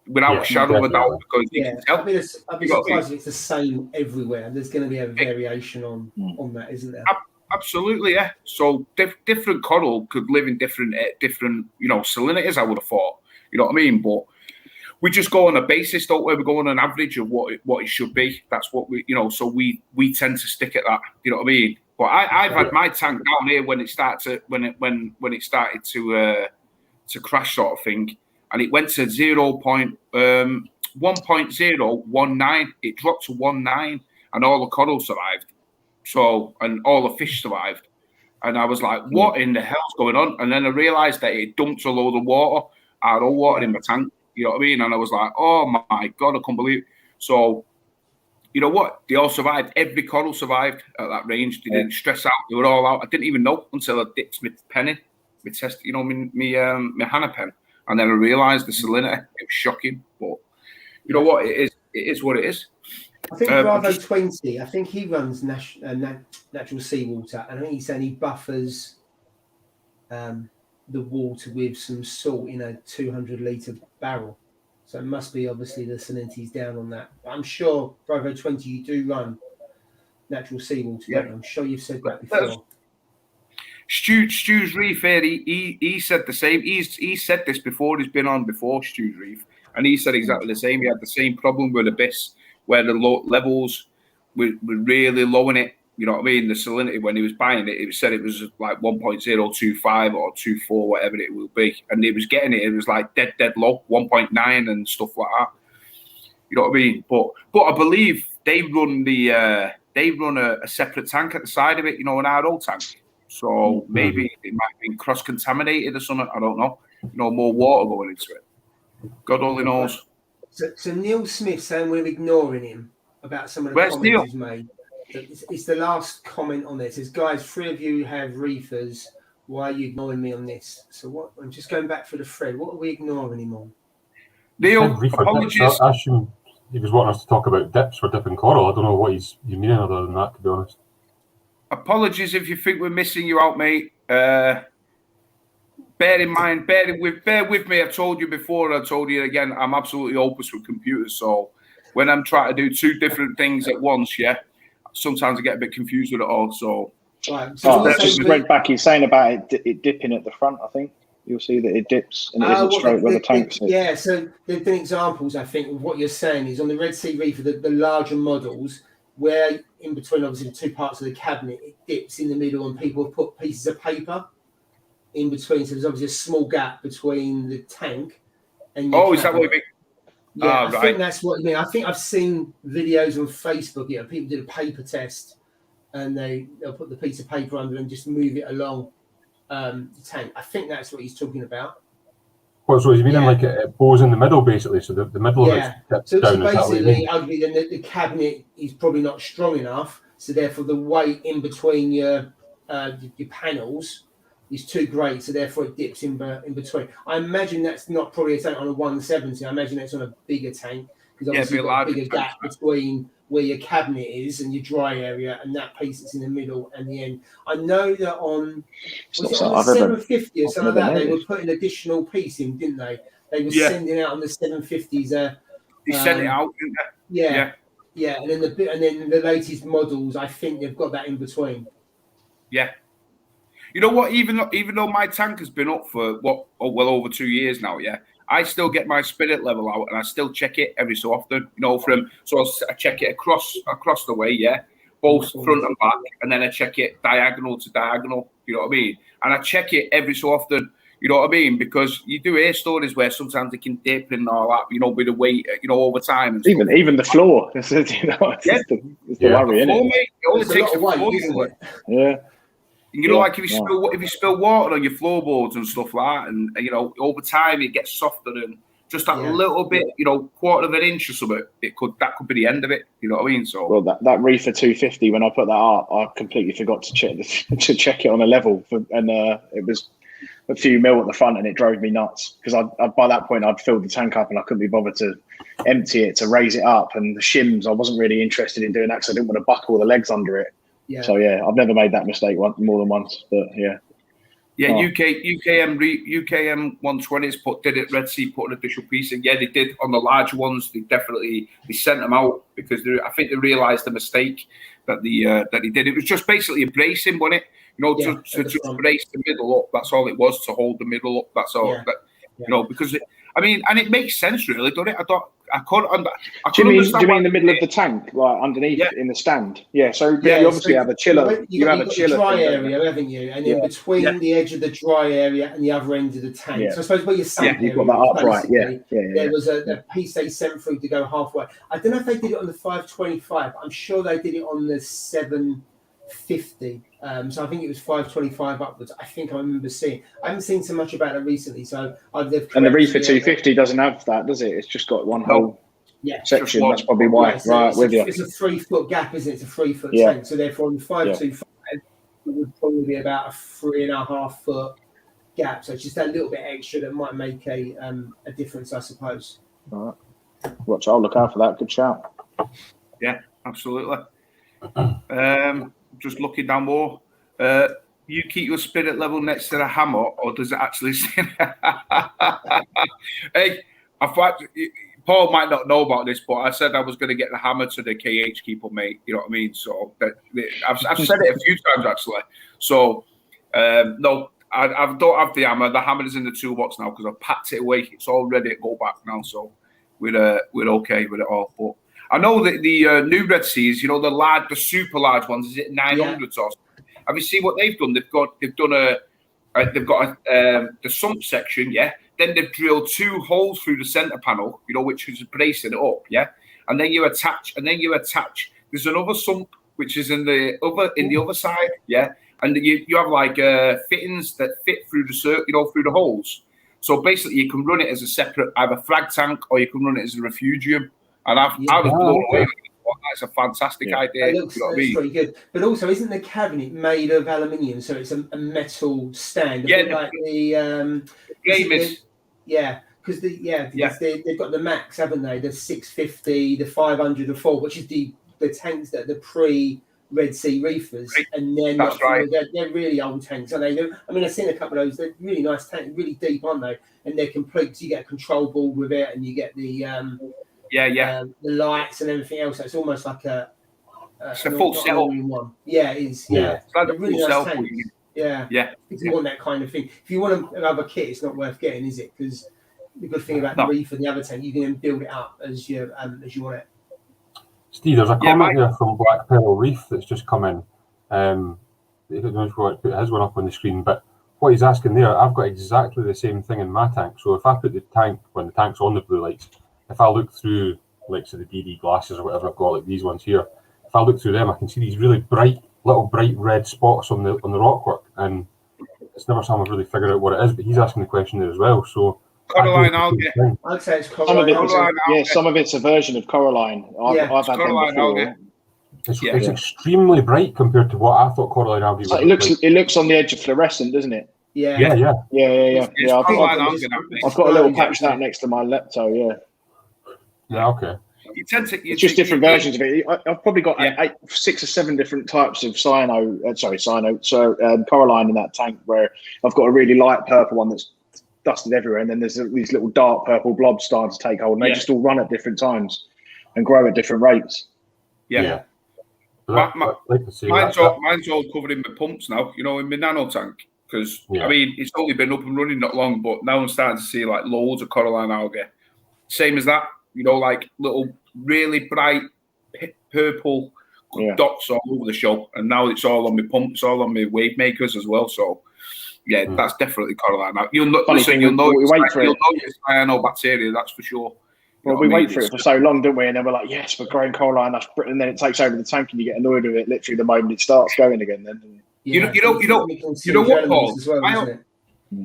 without a shadow of a doubt, because you can tell. I'd be surprised if it's the same everywhere. There's going to be a variation on that, isn't there? Absolutely, yeah. So different coral could live in different salinities, I would have thought. You know what I mean? But we just go on a basis, don't we? We go on an average of what it should be. That's what we, so we tend to stick at that. You know what I mean? But I've had my tank down here when it started to crash, sort of thing. And it went to 1.019. It dropped to 1.9, and all the coral survived. So, and all the fish survived. And I was like, what in the hell's going on? And then I realized that it dumped a load of water, out of water in my tank. You know what I mean? And I was like, oh my God, I can't believe it. So, you know what? They all survived. Every coral survived at that range. They didn't stress out. They were all out. I didn't even know until I dipped my pen in. My test, my Hannah pen. And then I realised the salinity. It was shocking, but you know what? It is what it is. I think Bravo 20. I think he runs natural seawater, and I think he's saying he buffers the water with some salt in a 200-litre barrel. So it must be obviously the salinity's down on that. But I'm sure Bravo 20, you do run natural seawater. Yeah. I'm sure you've said that before. Stu's Reef here, he said the same. He said this before. He's been on before, Stu's Reef, and he said exactly the same. He had the same problem with Abyss, where the levels were really low in it. You know what I mean? The salinity when he was buying it, it said it was like 1.025 or 24, whatever it will be, and he was getting it. It was like dead low, 1.9 and stuff like that. You know what I mean? But I believe they run a separate tank at the side of it. An RO tank. So maybe it might have been cross-contaminated or something. I don't know. More water going into it. God only knows. So Neil Smith saying we're ignoring him about some of the comments Neil? He's made. It's the last comment on this. It says, guys, 3 of you have reefers. Why are you ignoring me on this? So what? I'm just going back for the thread. What are we ignoring him on? Neil, apologies. I assume he was wanting us to talk about dips for dipping coral. I don't know what he's meaning other than that, to be honest. Apologies if you think we're missing you out, mate. Bear with me. I've told you before, and I told you again, I'm absolutely hopeless with computers. So when I'm trying to do two different things at once, yeah, sometimes I get a bit confused with it all. So, Right. I just read back. He's saying about it dipping at the front. I think you'll see that it dips and it isn't straight where the tank sits. Yeah. So there've been examples. I think of what you're saying is on the Red Sea Reefer, the larger models, where in between obviously the two parts of the cabinet, it dips in the middle, and people have put pieces of paper in between. So there's obviously a small gap between the tank and your is that what you mean? Yeah, I think that's what you mean. I think I've seen videos on Facebook. Yeah, people did a paper test, and they'll put the piece of paper under and just move it along the tank. I think that's what he's talking about. Well, so you mean like it bows in the middle, basically? So the middle of it's tipped so down. basically, then the cabinet is probably not strong enough. So therefore, the weight in between your panels is too great, so therefore it dips in between. I imagine that's not probably a tank on a 170. I imagine it's on a bigger tank because obviously you've got a bigger gap between where your cabinet is and your dry area and that piece that's in the middle and the end. I know that on the 750 or something like that, they were putting an additional piece in, didn't they? They were sending out on the 750s. They sent it out, didn't they? Yeah, and then the latest models, I think they've got that in between. Yeah. You know what? Even though my tank has been up for well over 2 years now, yeah, I still get my spirit level out and I still check it every so often. You know, I check it across the way, yeah, both front and back, and then I check it diagonal to diagonal. You know what I mean? And I check it every so often. You know what I mean? Because you do hear stories where sometimes it can dip and all that. You know, with the weight, you know, over time. And even the floor. It's the worry, isn't it? Mate, it only takes the floor, isn't it? Yeah. You know, like if you spill water on your floorboards and stuff like that, and you know, over time it gets softer and just that little bit, you know, quarter of an inch or something, that could be the end of it. You know what I mean? So that Reefer 250, when I put that up, I completely forgot to check it on a level, and it was a few mil at the front, and it drove me nuts because I by that point I'd filled the tank up and I couldn't be bothered to empty it to raise it up, and the shims I wasn't really interested in doing that because I didn't want to buckle the legs under it. Yeah. So I've never made that mistake more than once, but UKM 120s did it. Red Sea put an additional piece in. Yeah, they did on the larger ones. They sent them out because I think they realised the mistake that they did. It was just basically a bracing, wasn't it? You know, to just brace the middle up. That's all it was, to hold the middle up. That's all. Yeah. You know, because and it makes sense, really, doesn't it? Do you mean the middle of the tank, like underneath in the stand? Yeah. So you obviously have a chiller. You have a chiller dry area, haven't you? And in between the edge of the dry area and the other end of the tank. Yeah. So I suppose where your sump area, you've got that upright. There was a piece they sent through to go halfway. I don't know if they did it on the 525. I'm sure they did it on the 750. So I think it was 525 upwards. I think I remember seeing. I haven't seen so much about it recently. So and the Reefer 250 doesn't have that, does it? It's just got one whole section. That's probably why. It's a 3 foot gap, isn't it? It's a 3 foot tank. So therefore, on the 525, it would probably be about a 3.5 foot gap. So it's just that little bit extra that might make a difference, I suppose. All right. Watch. I'll look out for that. Good shout. Yeah, absolutely. Just looking down more. You keep your spirit level next to the hammer, or does it actually say? Hey, Paul might not know about this, but I said I was going to get the hammer to the KH keeper, mate. You know what I mean? So I've said it a few times actually. So no, I don't have the hammer. The hammer is in the toolbox now because I've packed it away. It's all ready to go back now. So we're okay with it all. But I know that the new Red Seas, you know, the super large ones, is it 900s or something? Have you seen what they've done? They've got the sump section, yeah. Then they've drilled 2 holes through the center panel, you know, which is bracing it up, yeah. And then you attach. There's another sump which is in the other side, yeah. And you have like fittings that fit through through the holes. So basically, you can run it as a separate either frag tank or you can run it as a refugium. And I was blown away with it. That's a fantastic idea. It looks pretty good. But also, isn't the cabinet made of aluminium? So it's a metal stand. Like the because they've got the Max, haven't they? The 650, the 500, the 4, which is the tanks that are the pre-Red Sea Reefers, and they're they're really old tanks. And I've seen a couple of those. They're really nice tanks, really deep, aren't they? And they're complete. So you get a control board with it, and you get the the lights and everything else. So it's almost like it's a full setup. One. Yeah, it is. Yeah, it's like a really full nice setup. tanks. Yeah. If you want that kind of thing, if you want another kit, it's not worth getting, is it? Because the good thing about the Reef and the other tank, you can build it up as you want it. Steve, there's a comment there from Black Pearl Reef that's just come in. I don't know if we want to put his one up on the screen, but what he's asking there, I've got exactly the same thing in my tank. So if I put the tank, when the tank's on the blue lights, if I look through, like, so the DD glasses or whatever I've got, like these ones here, if I look through them, I can see these really bright red spots on the rockwork, and it's never something I've really figured out what it is. But he's asking the question there as well. So Coraline algae. I'd say it's Coraline. Some of it's a version of Coraline. I've had them before. It's extremely bright compared to what I thought Coraline algae was. It looks on the edge of fluorescent, doesn't it? Yeah. I've got a little patch that next to my lepto. Yeah. Okay. It's just different versions of it. I've probably got 6 or 7 different types of Coraline in that tank, where I've got a really light purple one that's dusted everywhere, and then there's these little dark purple blobs starting to take hold, and they just all run at different times and grow at different rates. Yeah. Mine's all covered in my pumps now, in my nano tank, because I mean, it's only been up and running not long, but now I'm starting to see like loads of Coraline algae. Same as that, like little really bright purple dots all over the show, and now it's all on my pumps, all on my wave makers as well. So that's definitely Coraline. You'll know it's cyanobacteria, that's for sure. Well, we wait for it for so long, don't we? And then we're like, yes, we're growing Coraline, and then it takes over the tank, and you get annoyed with it literally the moment it starts going again. Then you know what, Paul?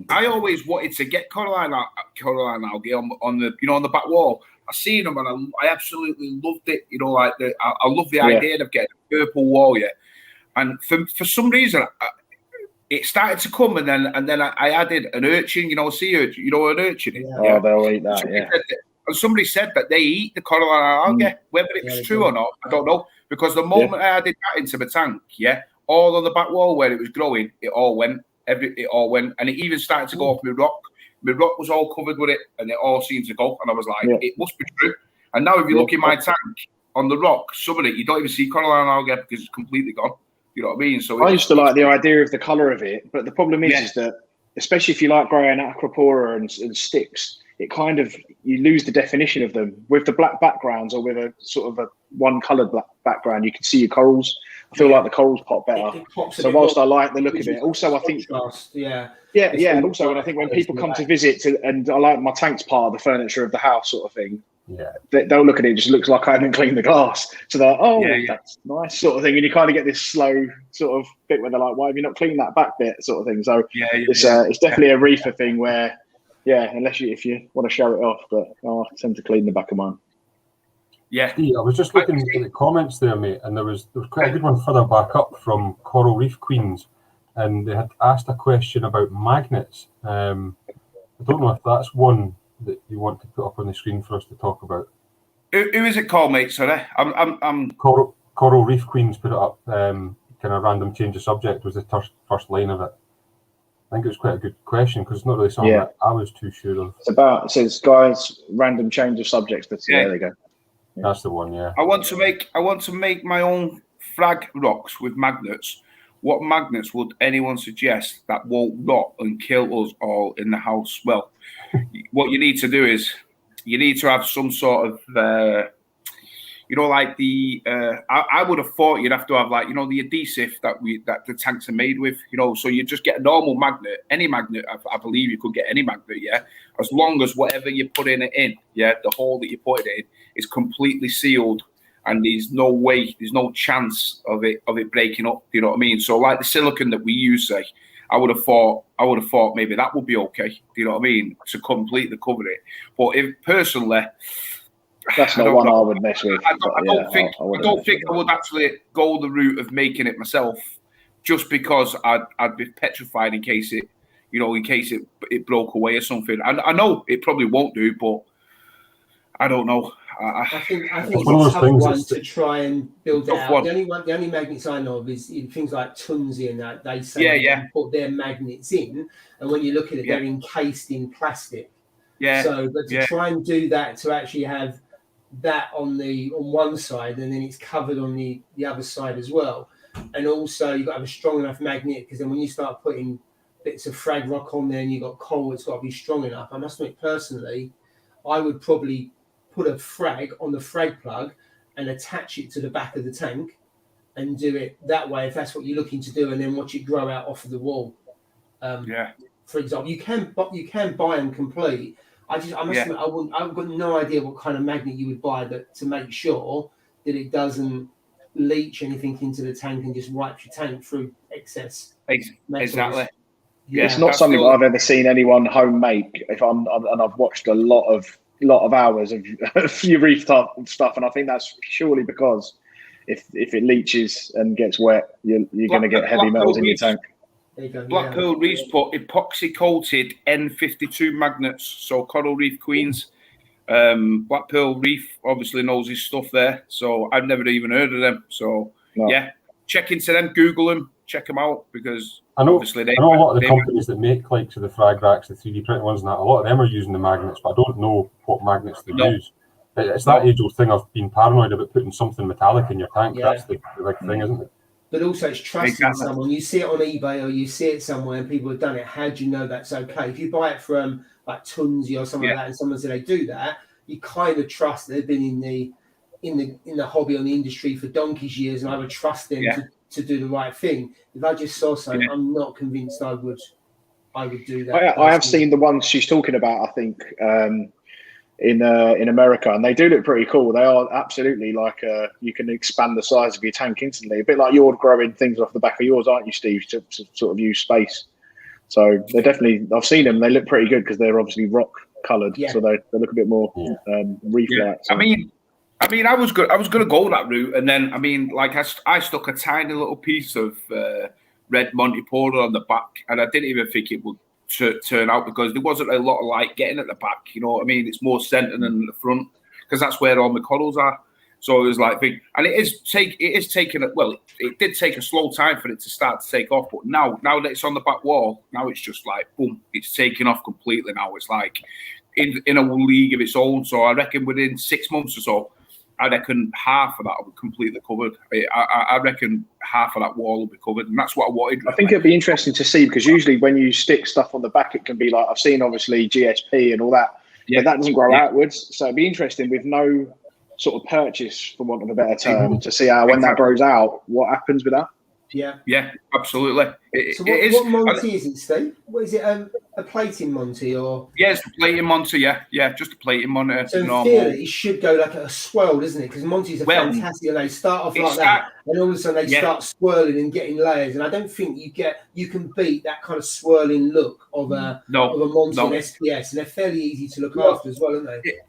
I always wanted to get Coraline algae on the back wall. I seen them and I absolutely loved it. I love the idea of getting a purple wall, And for some reason, it started to come, and then I added an urchin, a sea urchin, an urchin. Oh, they'll eat that. And somebody said that they eat the Coraline algae. Whether it's true or not, I don't know. Because the moment I added that into the tank, all on the back wall where it was growing, it all went. It all went, and it even started to go off my rock. My rock was all covered with it, and it all seemed to go. And I was like, it must be true. And now, if you look in my tank on the rock, some of it you don't even see Coraline algae because it's completely gone. You know what I mean? So I used to like the idea of the colour of it, but the problem is that, especially if you like growing aquapora and sticks, it kind of, you lose the definition of them. With the black backgrounds or with a sort of a one-coloured black background, you can see your corals. I feel like the corals pop better. So whilst I like the look of it, also I think, and also when I think when people come to visit, and I like my tank's part of the furniture of the house sort of thing, they'll look at it, it just looks like I haven't cleaned the glass. So they're like, that's nice sort of thing. And you kind of get this slow sort of bit where they're like, why have you not cleaned that back bit sort of thing? So it's definitely a reefer thing where, if you want to show it off, but I tend to clean the back of mine. Yeah, Steve, I was just looking at the comments there, mate, and there was quite a good one further back up from Coral Reef Queens, and they had asked a question about magnets. I don't know if that's one that you want to put up on the screen for us to talk about. Who is it called, mate? Sorry, I'm Coral Reef Queens put it up. Kind of random change of subject was the first line of it. I think it was quite a good question because it's not really something that I was too sure of. It says, guys, random change of subjects, but there they go. That's the one, I want to make my own frag rocks with magnets. What magnets would anyone suggest that won't rot and kill us all in the house? Well, what you need to do is you need to have some sort of like the I would have thought you'd have to have like the adhesive that the tanks are made with, so you just get a normal magnet, any magnet. I believe you could get any magnet, as long as whatever you put in it the hole that you put it in is completely sealed, and there's no chance of it breaking up. You know what I mean? So like the silicone that we use, say, I would have thought maybe that would be okay. You know what I mean? To completely cover it, but if personally. That's not one I would mess with. I don't think I would actually go the route of making it myself, just because I'd be petrified in case it broke away or something. And I know it probably won't do, but I don't know. I think it's a tough one to try and build it out. The only magnets I know of is in things like Tunzi and that. They say they put their magnets in, and when you look at it, they're encased in plastic. Yeah. So, but to try and do that, to actually have that on one side, and then it's covered on the other side as well. And also you've got to have a strong enough magnet, because then when you start putting bits of frag rock on there and you've got coal, it's got to be strong enough. I must admit, personally, I would probably put a frag on the frag plug and attach it to the back of the tank and do it that way if that's what you're looking to do, and then watch it grow out off of the wall. For example, you can buy them complete. I must admit, I've got no idea what kind of magnet you would buy to make sure that it doesn't leach anything into the tank and just wipe your tank through excess. Exactly. Yeah, it's not something that I've ever seen anyone home make. And I've watched a lot of hours of a few reef stuff, and I think that's surely because if it leaches and gets wet, you're going to get heavy metals in your tank. There you go. Black Pearl Reef's put epoxy coated N52 magnets, so Coral Reef Queens. Black Pearl Reef obviously knows his stuff there, so I've never even heard of them. So check into them, Google them, check them out, because I know obviously a lot of the companies that make like the frag racks, the 3D printed ones, and that, a lot of them are using the magnets, but I don't know what magnets they use. It's that age-old thing of being paranoid about putting something metallic in your tank. That's the big thing, isn't it? But also, it's trusting someone. You see it on eBay or you see it somewhere and people have done it. How do you know that's okay? If you buy it from like Tunzi or something like that, and someone said they do that, you kind of trust they've been in the hobby or the industry for donkey's years, and I would trust them to do the right thing. If I just saw something, I'm not convinced I would do that. I have seen the ones she's talking about, I think, in America, and they do look pretty cool. They are absolutely like you can expand the size of your tank instantly, a bit like you're growing things off the back of yours, aren't you, Steve, to sort of use space. So they're definitely, I've seen them, they look pretty good because they're obviously rock coloured, so they look a bit more reef-like. So. I mean, I was going to go that route, and then like I stuck a tiny little piece of red Monty Porter on the back, and I didn't even think it would turn out, because there wasn't a lot of light getting at the back. You know what I mean? It's more centre than the front, because that's where all my corals are. So it was like, and it did take a slow time for it to start to take off, but now that it's on the back wall, now it's just like boom, it's taking off completely. Now it's like in a league of its own. So I reckon within 6 months or so, I reckon half of that will be completely covered. I reckon half of that wall will be covered, and that's what I wanted. I think it'd be interesting to see, because usually when you stick stuff on the back, it can be like, I've seen obviously GSP and all that, but that doesn't grow outwards. So it'd be interesting with no sort of purchase, for want of a better term, to see how when that grows out, what happens with that. Yeah, absolutely. What Monty is it, Steve? What is it? A plating Monty or? Yeah, it's a plating Monty. Yeah, just a plating Monty. So in theory, it should go like a swirl, doesn't it? Because Monty's are fantastic, and they start off like that, and all of a sudden they start swirling and getting layers. And I don't think you can beat that kind of swirling look of a Monty and SPS, and they're fairly easy to look after as well, aren't they?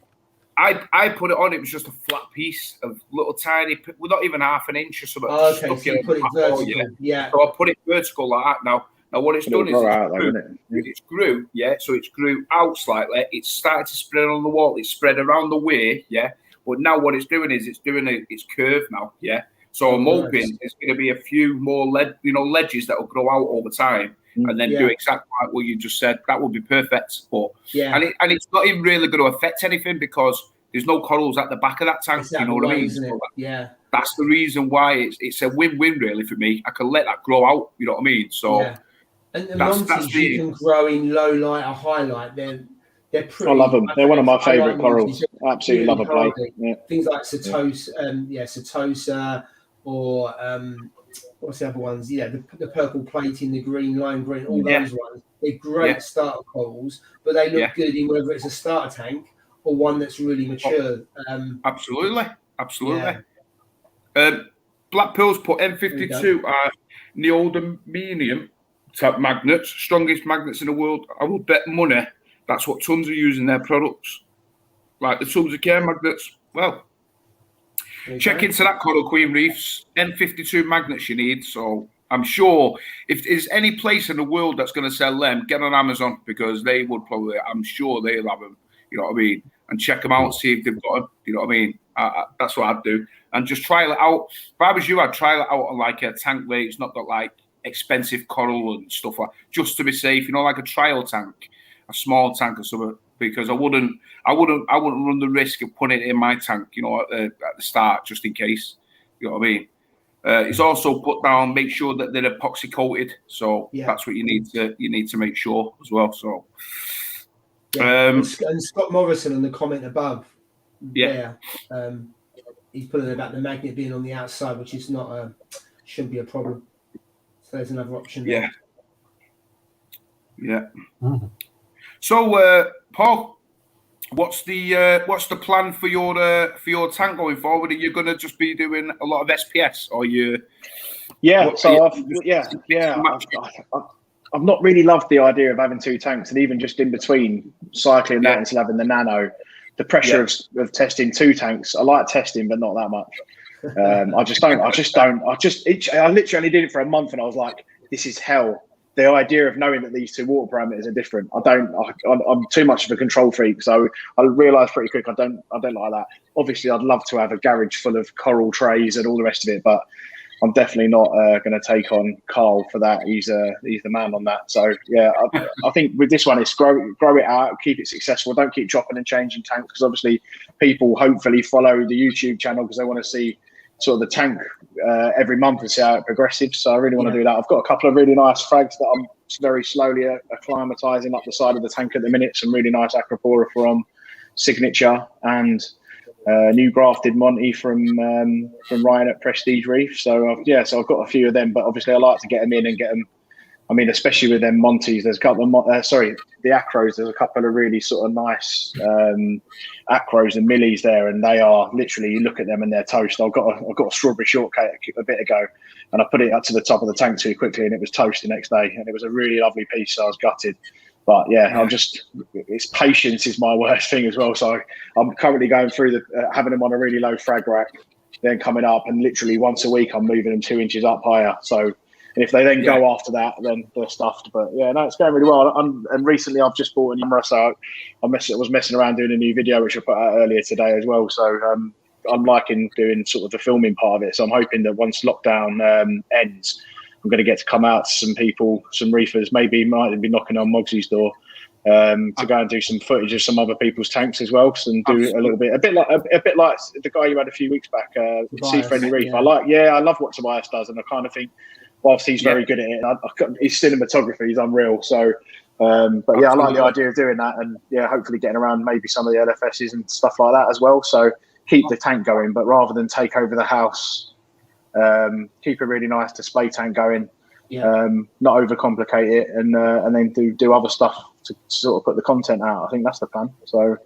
I put it on. It was just a flat piece of little tiny, well, not even half an inch or something. Okay, so you put it vertical. So I put it vertical like that. Now what it's done is it's grew. So it's grew out slightly. It's started to spread on the wall. It's spread around the way. But now what it's doing is it's doing its curve now. So I'm hoping there's going to be a few more ledges that will grow out over time. And then do exactly like what you just said. That would be perfect. But and it's not even really going to affect anything, because there's no corals at the back of that tank. You know what I mean? So that's the reason why it's a win-win really for me. I can let that grow out. You know what I mean? So and the Monties you can grow in low light or high light. They're pretty. I love them. They're one of my favourite corals. I absolutely love a plate. Things like Setosa, or what's the other ones? The purple plating, the green lime green, all those ones. They're great starter corals, but they look good in whether it's a starter tank or one that's really mature. Absolutely. Black Pearl's put M52 neodymium type magnets, strongest magnets in the world. I will bet money that's what tons are using their products, like the tons of care magnets. Well, check into that, Coral Queen Reefs. N52 magnets you need. So I'm sure if there's any place in the world that's going to sell them, get on Amazon, because they would probably, I'm sure they'll have them, you know what I mean? And check them out, see if they've got them, you know what I mean? That's what I'd do. And just trial it out. If I was you, I'd trial it out on like a tank where it's not got like expensive coral and stuff like, just to be safe, like a trial tank, a small tank or something. because I wouldn't run the risk of putting it in my tank, you know, at the start, just in case. You know what I mean? It's also put down, make sure that they're epoxy coated. So that's what you need to make sure as well. So and Scott Morrison in the comment above, he's putting about the magnet being on the outside, which is not shouldn't be a problem. So there's another option there. Yeah. Mm-hmm. So Paul, what's the plan for your tank going forward? Are you going to just be doing a lot of SPS, or you? Yeah. I've not really loved the idea of having 2 tanks, and even just in between cycling that and still having the nano, the pressure of testing 2 tanks. I like testing, but not that much. I literally only did it for a month, and I was like, this is hell. The idea of knowing that these 2 water parameters are different, I'm too much of a control freak, so I realised pretty quick I don't like that. Obviously, I'd love to have a garage full of coral trays and all the rest of it, but I'm definitely not going to take on Carl for that. He's the man on that. So yeah, I think with this one, it's grow it out, keep it successful. Don't keep chopping and changing tanks, because obviously people hopefully follow the YouTube channel because they want to see sort of the tank every month and see how it progresses. So I really want to do that. I've got a couple of really nice frags that I'm very slowly acclimatizing up the side of the tank at the minute. Some really nice Acropora from Signature, and new grafted Monty from Ryan at Prestige Reef. So I've got a few of them, but obviously I like to get them in and get them. I mean, especially with them Monties, there's a couple of the Acros. There's a couple of really sort of nice Acros and Millies there, and they are literally, you look at them and they're toast. I've got a strawberry shortcake a bit ago, and I put it up to the top of the tank too quickly, and it was toast the next day, and it was a really lovely piece. So I was gutted. But it's patience is my worst thing as well. So I'm currently going through having them on a really low frag rack, then coming up, and literally once a week I'm moving them 2 inches up higher. So if they then go after that, then they're stuffed. But yeah, no, it's going really well. And recently I've just bought a camera, so I was messing around doing a new video, which I put out earlier today as well. So I'm liking doing sort of the filming part of it. So I'm hoping that once lockdown ends, I'm going to get to come out to some people, some reefers, might be knocking on Moggsy's door to go and do some footage of some other people's tanks as well, and do a little bit, a bit like the guy you had a few weeks back, Sea Friendly Reef. I love what Tobias does, and I kind of think, whilst he's very good at it, his cinematography is unreal. So, but yeah, I like the idea of doing that, and hopefully getting around maybe some of the LFSs and stuff like that as well. So keep the tank going, but rather than take over the house, keep a really nice display tank going, not overcomplicate it, and then do other stuff to sort of put the content out. I think that's the plan. So I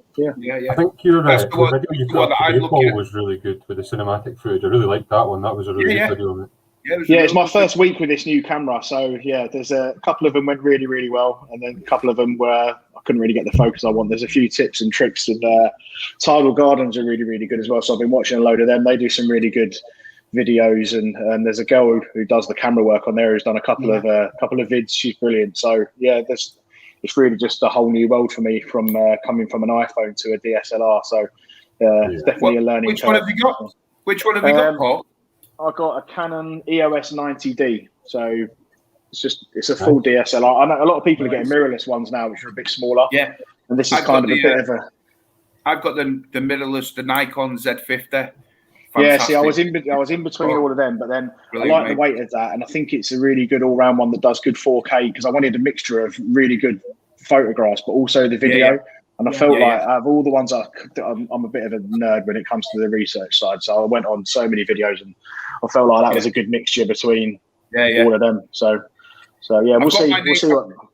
think you're right. The video you put up today, Paul, was really good with the cinematic footage. I really liked that one. That was a really good video on it. It's my first week with this new camera, so there's a couple of them went really, really well, and then a couple of them where I couldn't really get the focus I want. There's a few tips and tricks, and Tidal Gardens are really, really good as well. So I've been watching a load of them. They do some really good videos, and there's a girl who does the camera work on there who's done a couple of vids. She's brilliant. So it's really just a whole new world for me from coming from an iPhone to a DSLR. So it's definitely a learning curve. Which one have you got, Paul? I got a Canon EOS 90D, so it's a full DSLR. I know a lot of people are getting mirrorless ones now, which are a bit smaller. Yeah, and this is kind of a bit of a. I've got the mirrorless, the Nikon Z50. Fantastic. Yeah, see, I was in between all of them, but then I like the weight of that, and I think it's a really good all-round one that does good 4K, because I wanted a mixture of really good photographs, but also the video. And I felt like out of all the ones, I'm a bit of a nerd when it comes to the research side. So I went on so many videos, and I felt like that was a good mixture between all of them. So we'll see what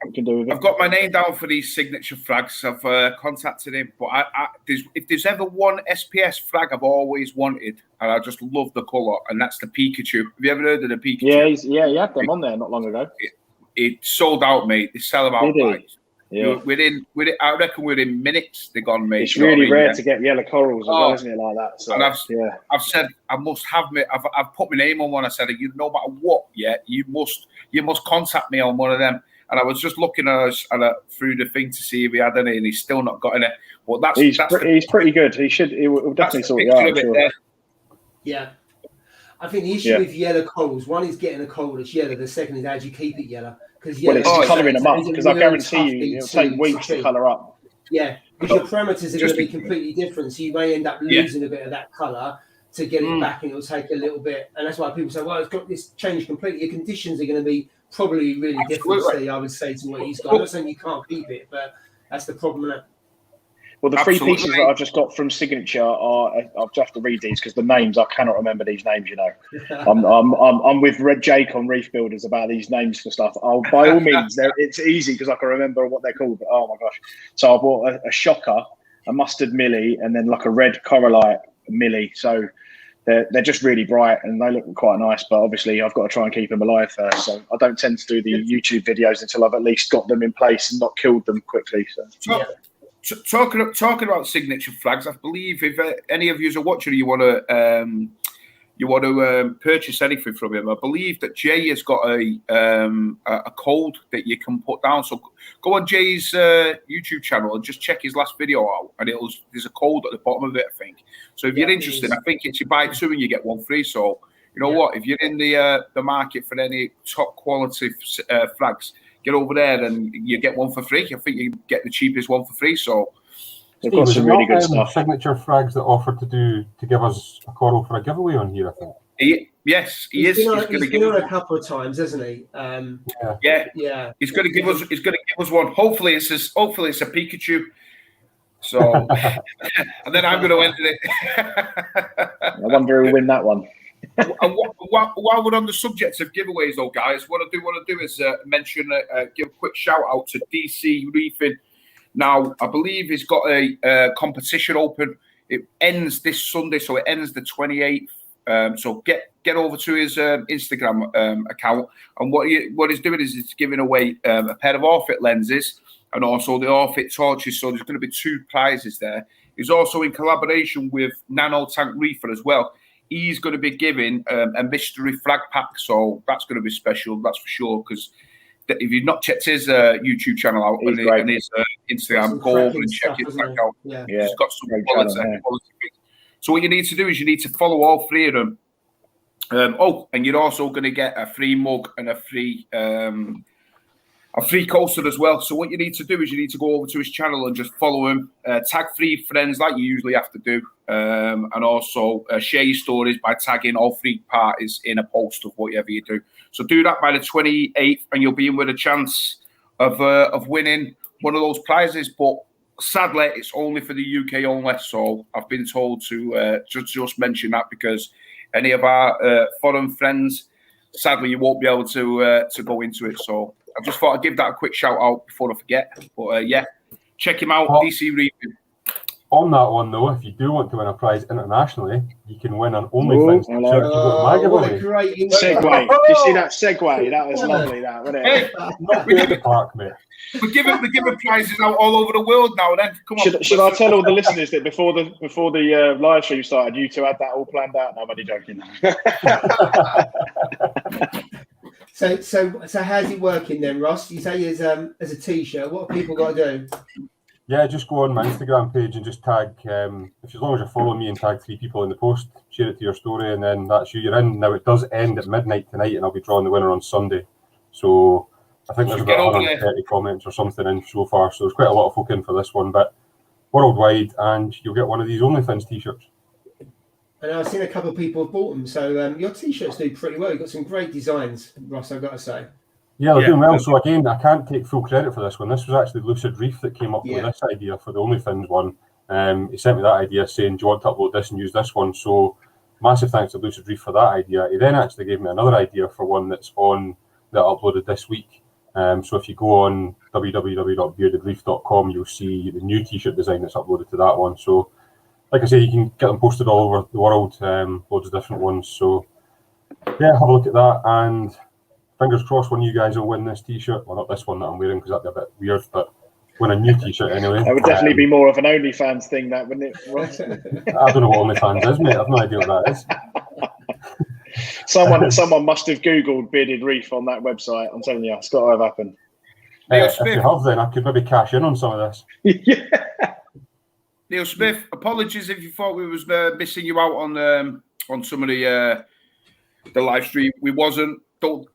we can do with it. I've got my name down for these signature frags. I've contacted him, but if there's ever one SPS frag I've always wanted, and I just love the colour, and that's the Pikachu. Have you ever heard of the Pikachu? He had them on there not long ago. It sold out, mate. They sell them out. Within, I reckon within minutes they're gone, mate. It's really rare to get yellow corals as well, isn't it? Like that. So, and I've said I must have me. I've put my name on one. I said, no matter what, you must contact me on one of them. And I was just looking at through the thing to see if he had any, and he's still not got any. But he's pretty good. He will definitely sort it out. Sure. Yeah. I think the issue with yellow corals, one is getting a coral that's yellow. The second is how do you keep it yellow? It's colouring them up, because I guarantee you it'll take weeks to colour up. Yeah, because your parameters are going to be completely different. So you may end up losing a bit of that colour to get it back, and it'll take a little bit. And that's why people say, well, it's got this changed completely. Your conditions are going to be probably really different, Steve, I would say, to what he's got. I'm not saying you can't keep it, but that's the problem. Well, the three pieces that I've just got from Signature are, I'll just have to read these because the names, I cannot remember these names, you know. I'm with Red Jake on Reef Builders about these names for stuff. By all means, it's easy because I can remember what they're called, but oh my gosh. So I bought a Shocker, a Mustard Millie, and then like a Red Coralite Millie. So they're just really bright and they look quite nice, but obviously I've got to try and keep them alive first. So I don't tend to do the YouTube videos until I've at least got them in place and not killed them quickly. So. Talking about Signature flags, I believe if any of you are watching, you want to purchase anything from him, I believe that Jay has got a code that you can put down. So go on Jay's YouTube channel and just check his last video out, and there's a code at the bottom of it, I think. So if you're interested, I think it's you buy two and you get one free. So you know what, if you're in the market for any top quality flags, get over there and you get one for free. I think you get the cheapest one for free. So they've got some really good stuff. Signature flags that offered to give us a coral for a giveaway on here, I think. Yes, he is. He's been on a couple of times, hasn't he? Yeah. He's going to give us one. Hopefully it's a Pikachu. So, and then I'm going to end it. I wonder who'll win that one. While we're on the subject of giveaways, though, guys, what I do want to do is mention, give a quick shout out to DC Reefing. Now, I believe he's got a competition open. It ends this Sunday, so it ends the 28th. So get over to his Instagram account, and what he's doing is he's giving away a pair of Orfit lenses and also the Orfit torches. So there's going to be two prizes there. He's also in collaboration with Nano Tank Reefer as well. He's going to be giving a mystery flag pack, so that's going to be special, that's for sure. Because if you've not checked his YouTube channel out and his Instagram, go over and check his back out. Yeah. He's got some quality things. So what you need to do is you need to follow all three of them. And you're also going to get a free mug and a free coaster as well. So what you need to do is you need to go over to his channel and just follow him, tag 3 friends like you usually have to do, and also share your stories by tagging all 3 parties in a post of whatever you do. So do that by the 28th, and you'll be in with a chance of winning one of those prizes. But sadly, it's only for the UK only. So I've been told to just mention that because any of our foreign friends, sadly, you won't be able to go into it. So I just thought I'd give that a quick shout out before I forget. But check him out, DC Reefing. On that one, though, if you do want to win a prize internationally, you can win an OnlyFans t-shirt. What a great segue. Did you see that segue? That was lovely, that, wasn't it? Not the park, mate. We're giving prizes out all over the world now. Then come on. Should I tell all the listeners that before the live stream started, you two had that all planned out? No, I'm only joking. So how's it working then, Ross? You say as a t-shirt. What have people got to do? Yeah, just go on my Instagram page and just tag, as long as you follow me and tag 3 people in the post, share it to your story, and then that's you're in. Now, it does end at midnight tonight, and I'll be drawing the winner on Sunday. So I think there's about 130 comments or something in so far, so there's quite a lot of folk in for this one, but worldwide, and you'll get one of these OnlyFans t-shirts. And I've seen a couple of people have bought them, so your t-shirts do pretty well. You've got some great designs, Ross, I've got to say. Yeah, they're doing well. So again, I can't take full credit for this one. This was actually Lucid Reef that came up with this idea for the OnlyFans one. He sent me that idea saying, do you want to upload this and use this one? So massive thanks to Lucid Reef for that idea. He then actually gave me another idea for one that I uploaded this week. So if you go on www.beardedreef.com, you'll see the new t-shirt design that's uploaded to that one. So like I say, you can get them posted all over the world, loads of different ones. So yeah, have a look at that, and fingers crossed one of you guys will win this t-shirt. Well, not this one that I'm wearing because that'd be a bit weird, but win a new t-shirt anyway. That would definitely be more of an OnlyFans thing, that, wouldn't it? I don't know what OnlyFans is, mate. I've no idea what that is. Someone must have Googled Bearded Reef on that website. I'm telling you, it's got to have happened. If you have, then I could maybe cash in on some of this. Yeah. Neil Smith, apologies if you thought we was missing you out on some of the live stream. We wasn't. Don't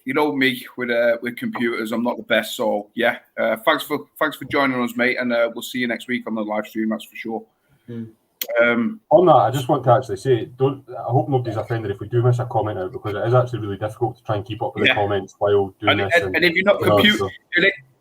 you know me with computers. I'm not the best. So yeah, thanks for joining us, mate. And we'll see you next week on the live stream. That's for sure. On that, I just want to actually say, I hope nobody's offended if we do miss a comment out, because it is actually really difficult to try and keep up with the comments while doing this. And if you're not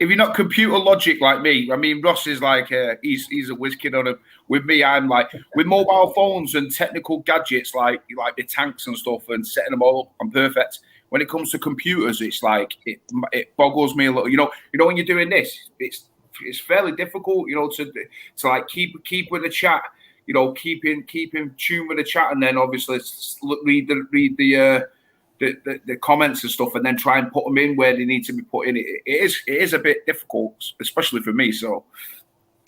if you're not computer logic like me, I mean, Ross is like he's a whiz kid on it. With me, I'm like with mobile phones and technical gadgets like the tanks and stuff and setting them all up, I'm perfect. When it comes to computers, it's like it boggles me a little. You know when you're doing this, it's fairly difficult. You know to like keep with the chat. You know, keep in tune with the chat, and then obviously read the comments and stuff, and then try and put them in where they need to be put in. It is a bit difficult, especially for me. So,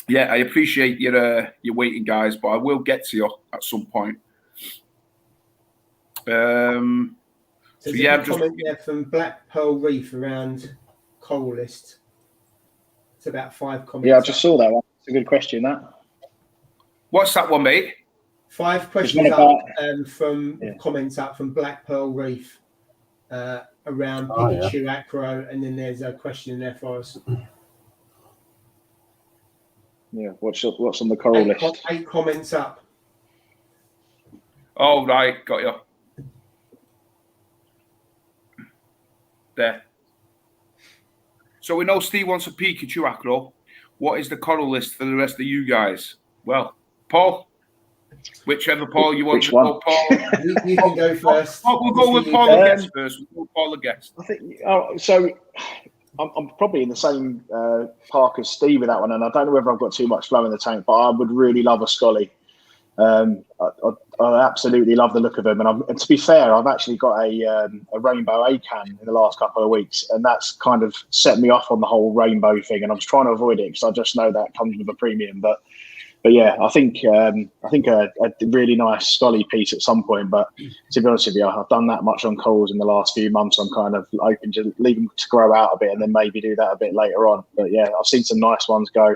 yeah, I appreciate your waiting, guys, but I will get to you at some point. So yeah, a comment there from Black Pearl Reef around coal list. It's about 5 comments. Yeah, I just saw that one. It's a good question. That. What's that one, mate? 5 questions up from comments up from Black Pearl Reef around Pikachu Acro, and then there's a question in there for us. Yeah, what's on the coral list? 8 comments up. Oh, right, got you. There. So we know Steve wants a Pikachu Acro. What is the coral list for the rest of you guys? Well, Paul, whichever Paul you want to go, Paul. You can go first. We'll go with Paul the guest first. We'll go Paul the guest. I think so. I'm probably in the same park as Steve with that one, and I don't know whether I've got too much flow in the tank, but I would really love a Scully. I absolutely love the look of them, and to be fair, I've actually got a rainbow ACAN in the last couple of weeks, and that's kind of set me off on the whole rainbow thing, and I'm trying to avoid it because I just know that comes with a premium, but yeah, I think a really nice Scully piece at some point. But to be honest with you, I've done that much on coals in the last few months. I'm kind of open to leave them to grow out a bit and then maybe do that a bit later on. But yeah, I've seen some nice ones go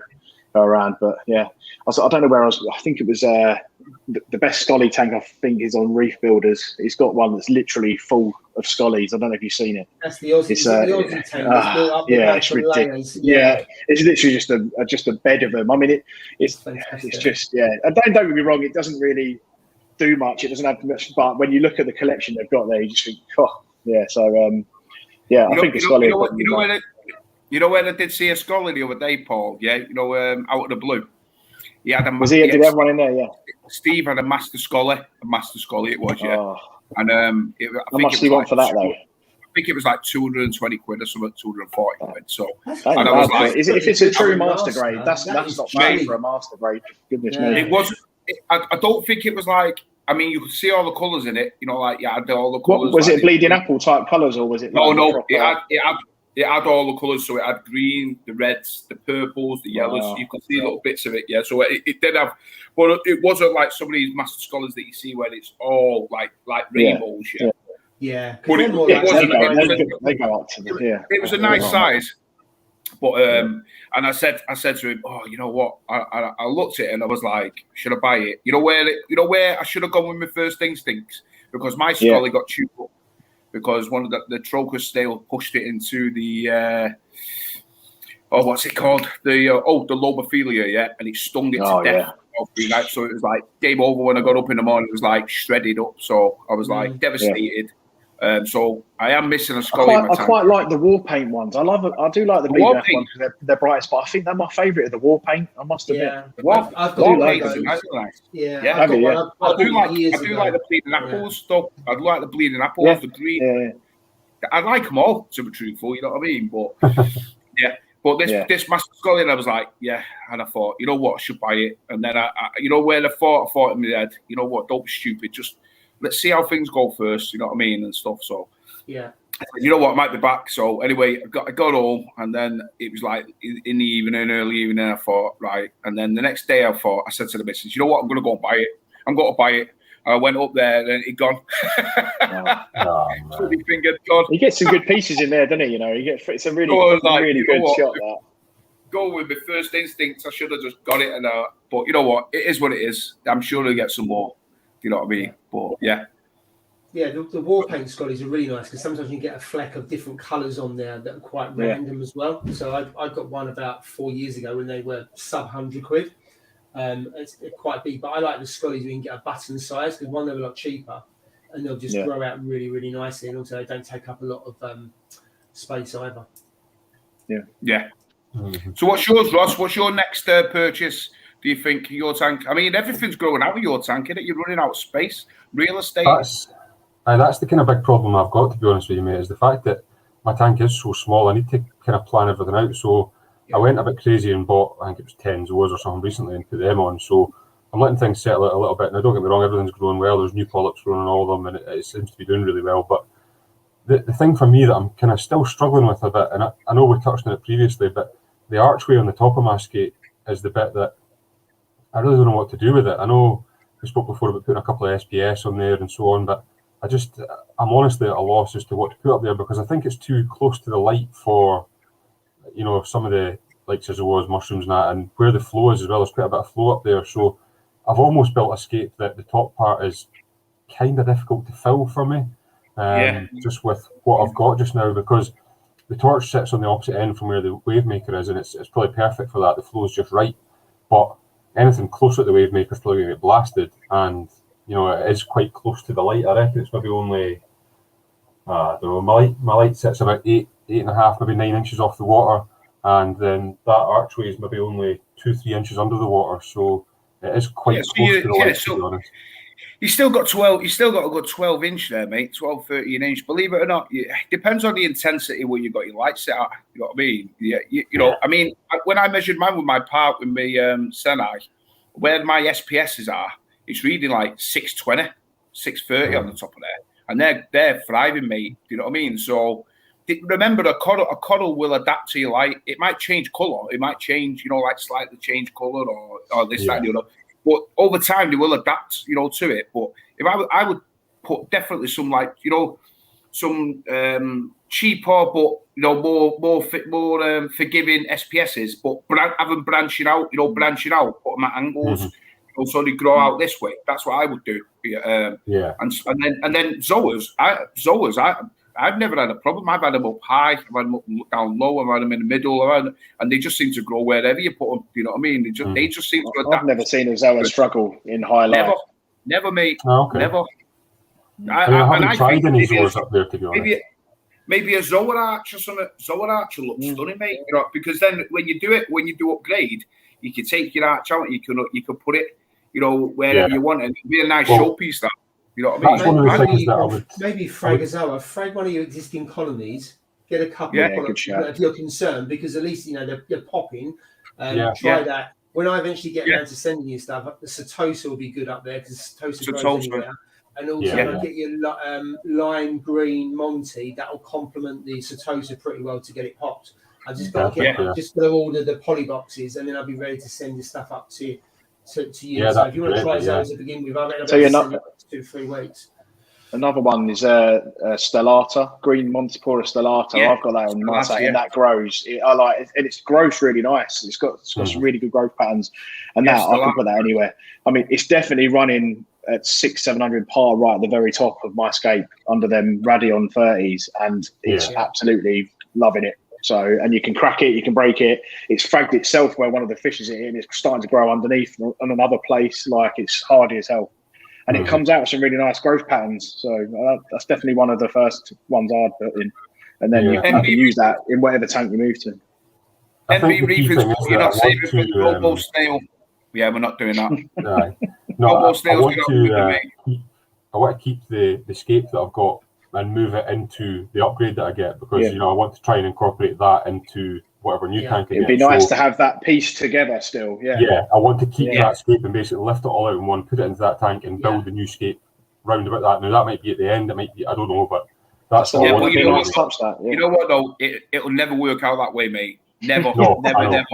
around. But yeah, I don't know where I was. I think it was the best Scully tank I think is on Reef Builders. He's got one that's literally full of Scullies. I don't know if you've seen it. That's the Aussie, the Aussie tank. It's built up it's ridiculous. Yeah, it's literally just a bed of them. I mean, it's just And don't get me wrong, it doesn't really do much. It doesn't have much, but when you look at the collection they've got there, you just think, oh, yeah. So I think the Scully. You know where I did see a Scully the other day, Paul? Yeah, out of the blue. He had a. Did he have one in there? Yeah. Steve had a Master Scully. It was, yeah. Oh. And how much do you want for that though? I think it was like 220 quid or something, 240 quid. So, and I was like, if it's a true master grade, that's not bad for a master grade. Goodness me. It wasn't. I don't think it was like. I mean, you could see all the colours in it. Like you had all the colours. Was it bleeding apple type colours or was it? No. It had all the colours. So it had green, the reds, the purples, the yellows. So you could see little bits of it. Yeah. So it did have, but it wasn't like some of these master scholars that you see where it's all like rainbows. Yeah. But it was a nice size. But and I said to him, oh, you know what? I looked at it and I was like, should I buy it? You know where I should have gone with my first instincts, because my Scully got chewed up because one of the Trocus stale pushed it into the what's it called? The lobophilia, and it stung it to death. Yeah. So it was like game over when I got up in the morning. It was like shredded up. So I was like devastated. So I am missing a Scully. I quite like the war paint ones. I do like the war paint ones because they're brightest, but I think they're my favourite of the war paint. I must admit. Yeah. I've got nice. Yeah. I do like the bleeding apples though. I like the bleeding apples, the green. Yeah. I like them all, to be truthful. You know what I mean? But yeah. But this Master Scully, and I was like, yeah. And I thought, you know what, I should buy it. And then I where I thought in my head, you know what, don't be stupid, just. Let's see how things go first, you know what I mean, and stuff. So, yeah, you know what, I might be back. So, anyway, I got home, and then it was like in the evening, early evening. I thought, right, and then the next day, I said to the missus, you know what, I'm going to go and buy it. I'm going to buy it. I went up there, and it gone. Pretty fingered, gone. He gets some good pieces in there, doesn't he? You know, it's a really good shot. That. Go with my first instincts. I should have just got it, but you know what, it is what it is. I'm sure he'll get some more. You know what I mean? But yeah. Yeah, the war paint Scotties are really nice because sometimes you can get a fleck of different colours on there that are quite random as well. So I got one about 4 years ago when they were sub £100. It's quite big, but I like the Scotties where you can get a button size because one, they're a lot cheaper and they'll just grow out really, really nicely, and also they don't take up a lot of space either. Yeah. So what's yours, Ross? What's your next purchase? Do you think your tank? I mean, everything's growing out of your tank, isn't it? You're running out of space, real estate. That's the kind of big problem I've got, to be honest with you, mate, is the fact that my tank is so small. I need to kind of plan everything out. So I went a bit crazy and bought, I think it was 10 Zoas or something recently, and put them on. So I'm letting things settle out a little bit. Now, don't get me wrong, everything's growing well. There's new polyps growing on all of them, and it seems to be doing really well. But the thing for me that I'm kind of still struggling with a bit, and I know we touched on it previously, but the archway on the top of my skate is the bit that I really don't know what to do with it. I know we spoke before about putting a couple of SPS on there and so on, but I'm honestly at a loss as to what to put up there because I think it's too close to the light for, some of the likes as it was mushrooms and that, and where the flow is as well. There's quite a bit of flow up there, so I've almost built a skate that the top part is kind of difficult to fill for me, just with what I've got just now, because the torch sits on the opposite end from where the wave maker is, and it's probably perfect for that. The flow is just right, but anything closer to the wave maker is probably going to get blasted, and it is quite close to the light. I reckon it's maybe only, I don't know, my light sits about 8.5, maybe 9 inches off the water, and then that archway is maybe only 2-3 inches under the water, so it is quite close to the light, to be honest. You still got 12. You still got a good 12 inch there, mate. 12, 13 inch. Believe it or not, it depends on the intensity where you got your light set at. You know what I mean? Yeah. You know. I mean, when I measured mine with my part with my Senai, where my SPSs are, it's reading like 620, 630 on the top of there, and they're thriving, mate. You know what I mean? So remember, a coral will adapt to your light. It might change color. It might change, like slightly change color or this, that, and the other. But over time, they will adapt, to it. But if I would put definitely some some cheaper but more forgiving SPSs, but have them branching out, put them at angles, so they grow out this way. That's what I would do. And then Zoas. I've never had a problem. I've had them up high, I've had them up down low, I've had them in the middle, and they just seem to grow wherever you put them. You know what I mean? They just seem to adapt. I've never seen a Zoa struggle in high light. Never, mate. Oh, okay. Never. I haven't tried any Zoas up there, to be honest. Maybe a Zoa Arch or something. Zoa Arch will look stunning, mate. Because then when you do upgrade, you can take your arch out and you can put it, wherever you want, and it'll be a nice showpiece. That. You know what I mean? That's one of the things that I would... Maybe frag a Zoa, frag one of your existing colonies, get a couple of products if you're concerned, because at least they're popping. Try that. When I eventually get around to sending you stuff, the Satosa will be good up there because Satosa grows anywhere. And also get your lime green Monty. That will complement the Satosa pretty well to get it popped. I've just got to order the poly boxes, and then I'll be ready to send your stuff up to you. So if you want to try those to begin with, I'll send it 2-3 weeks. Another one is Stellata, green Montipora Stellata. I've got that on my site, and that grows. I like it, and it's grows really nice. It's got some really good growth patterns, and I can put that anywhere. I mean, it's definitely running at 600-700 par right at the very top of my scape under them Radeon 30s, and it's absolutely loving it. So, and you can crack it, you can break it. It's fragged itself where one of the fishes is in. It's starting to grow underneath on another place. Like, it's hardy as hell. And it comes out with some really nice growth patterns. So that's definitely one of the first ones I'd put in. And then you can use that in whatever tank you move to. NB Reefers, you're not saving for the Robo Snail. Yeah, we're not doing that. No, I want to keep the scape that I've got and move it into the upgrade that I get, because I want to try and incorporate that into whatever new tank I get. It'd be nice to have that piece together still. Yeah, I want to keep that scape and basically lift it all out in one, put it into that tank, and build the new scape round about that. Now that might be at the end, it might be, I don't know, but that's what I want to do. You know what though? It'll never work out that way, mate. Never, never.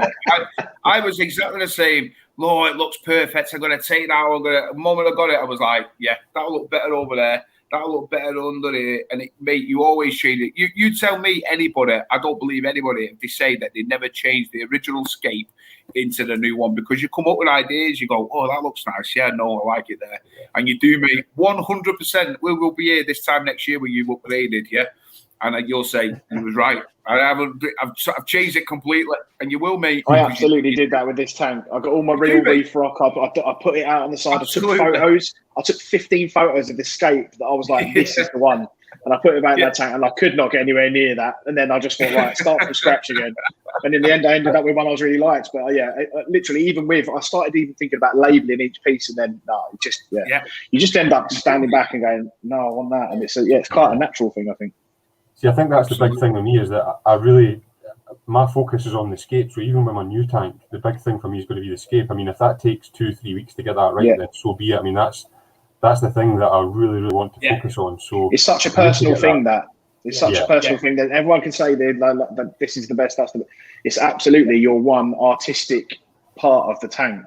I was exactly the same. Lord, it looks perfect. I'm gonna take that. The moment I got it, I was like, yeah, that'll look better over there. That'll look better under here. And mate, you always change it. You tell me anybody, I don't believe anybody, if they say that they never changed the original scape into the new one, because you come up with ideas. You go, oh, that looks nice. Yeah, no, I like it there. And you do, mate. 100%. We will be here this time next year when you've upgraded, yeah. And you'll say he was right. I've changed it completely, and you will, mate. I absolutely did that with this tank. I got all my real reef rock up. I put it out on the side. Absolutely. I took photos. I took 15 photos of the scape that I was like, this is the one. And I put it back in that tank, and I could not get anywhere near that. And then I just thought, right, start from scratch again. And in the end, I ended up with one I was really liked. But literally, even with, I started even thinking about labeling each piece, and then you just end up standing back and going, no, I want that. And it's quite a natural thing, I think. See, I think that's the big thing with me, is that my focus is on the scape. So even with my new tank, the big thing for me is going to be the scape. I mean, if that takes 2-3 weeks to get that right, then so be it. I mean, that's the thing that I really, really want to focus on. So it's such a personal thing it's such a personal thing that everyone can say that this is the best. It's absolutely your one artistic part of the tank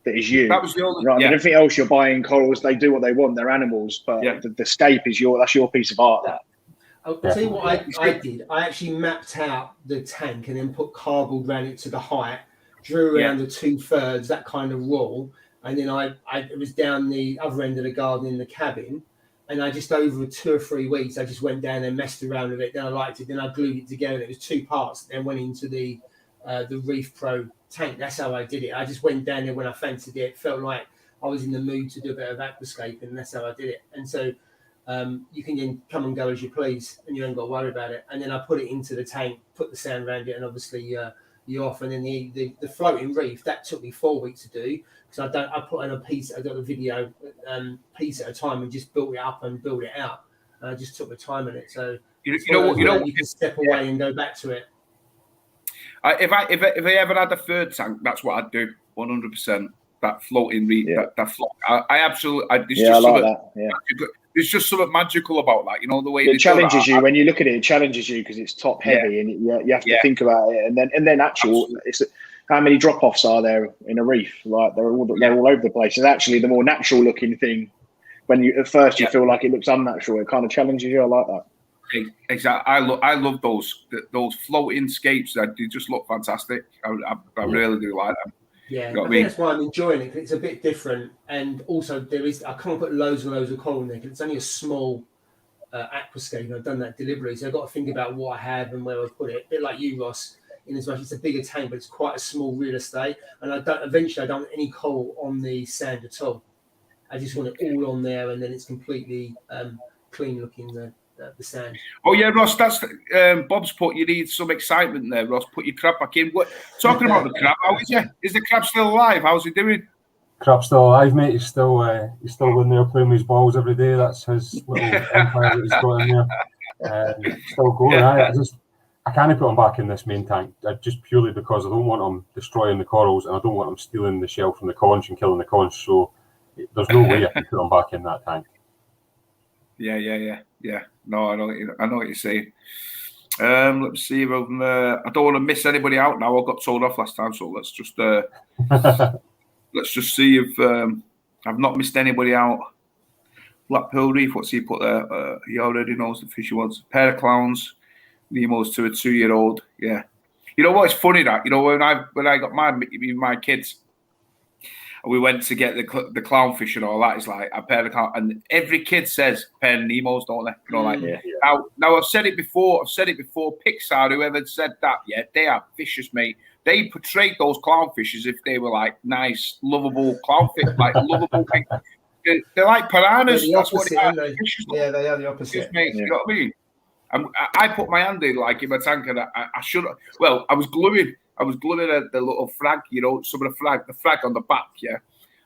that is you. That was the only. Right? Yeah. Everything else you're buying corals, they do what they want. They're animals, but the scape is that's your piece of art. I'll tell you what I did. I actually mapped out the tank and then put cardboard around it to the height, drew around the 2/3, that kind of rule. And then it was down the other end of the garden in the cabin. And I just, over 2 or 3 weeks, I just went down and messed around with it. Then I liked it. Then I glued it together. And it was 2 parts. Then went into the Reef Pro tank. That's how I did it. I just went down there when I fancied it. Felt like I was in the mood to do a bit of aquascape, and that's how I did it. And so you can then come and go as you please, and you ain't got to worry about it. And then I put it into the tank, put the sand around it, and obviously you're off. And then the floating reef, that took me 4 weeks to do, because I put in a piece, I got a video piece at a time and just built it up and built it out. And I just took the time in it. So you can step away and go back to it. If I ever had a third tank, that's what I'd do. 100%. That floating reef, that float. I absolutely. I like that. Yeah. There's just something magical about that, the way it challenges you. When you look at it, it challenges you because it's top heavy, and you have to think about it. And then it's how many drop offs are there in a reef? Like they're all over the place. It's actually the more natural looking thing. When you at first you feel like it looks unnatural, it kind of challenges you. I like that. Exactly. I love those floating scapes. They just look fantastic. I really do like them. Yeah, I think that's why I'm enjoying it. It's a bit different, and also I can't put loads and loads of coral in there because it's only a small aquascape. I've done that deliberately, so I've got to think about what I have and where I put it. A bit like you, Ross, in as much it's a bigger tank, but it's quite a small real estate. And I don't want any coral on the sand at all. I just want it all on there, and then it's completely clean looking. The sand. Oh yeah, Ross. That's Bob's put. You need some excitement there, Ross. Put your crab back in. Talking about the crab, how is he? Is the crab still alive? How's he doing? Crab's still alive, mate. He's still in there playing with his balls every day. That's his little empire that he's got in there. Still going. I can't put him back in this main tank just purely because I don't want him destroying the corals, and I don't want him stealing the shell from the conch and killing the conch. So there's no way I can put him back in that tank. Yeah. No, I know what you're saying. Let's see if I don't want to miss anybody out now. I got told off last time, so let's just see if I've not missed anybody out. Blackpool Reef, what's he put there? He already knows the fish he wants. A pair of clowns, Nemo's to a 2-year-old. Yeah. You know what's funny that when I got my kids. We went to get the clownfish and all that. It's like a pair of clown, and every kid says pair of Nemos, don't they? Now I've said it before. Pixar, whoever said that, they are vicious, mate. They portrayed those clownfish as if they were like nice, lovable clownfish, like lovable. They're like piranhas. That's what they are. They are the opposite. Mate, you know what I mean? I put my hand in my tank, and I should. Well, I was gluing the little frag, some of the frag on the back,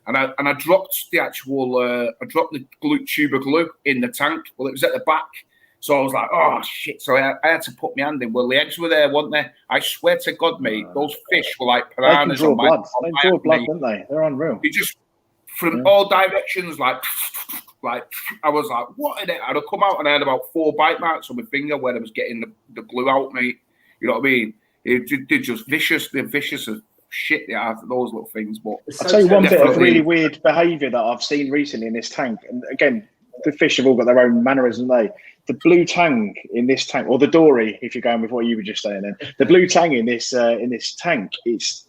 and I dropped the actual, the tube of glue in the tank. Well, it was at the back, so I was like, oh shit! So I had to put my hand in. Well, the eggs were there, weren't they? I swear to God, mate, those fish were like piranhas. They draw blood, don't they? They're unreal. They just from all directions, like I was like, what in it? I'd have come out and I had about 4 bite marks on my finger where I was getting the glue out, mate. You know what I mean? They're just vicious. They're vicious as shit. They are those little things. But I'll tell you one bit of really weird behaviour that I've seen recently in this tank. And again, the fish have all got their own mannerism. the blue tang in this tank, or the dory, if you're going with what you were just saying, then the blue tang in this tank, it's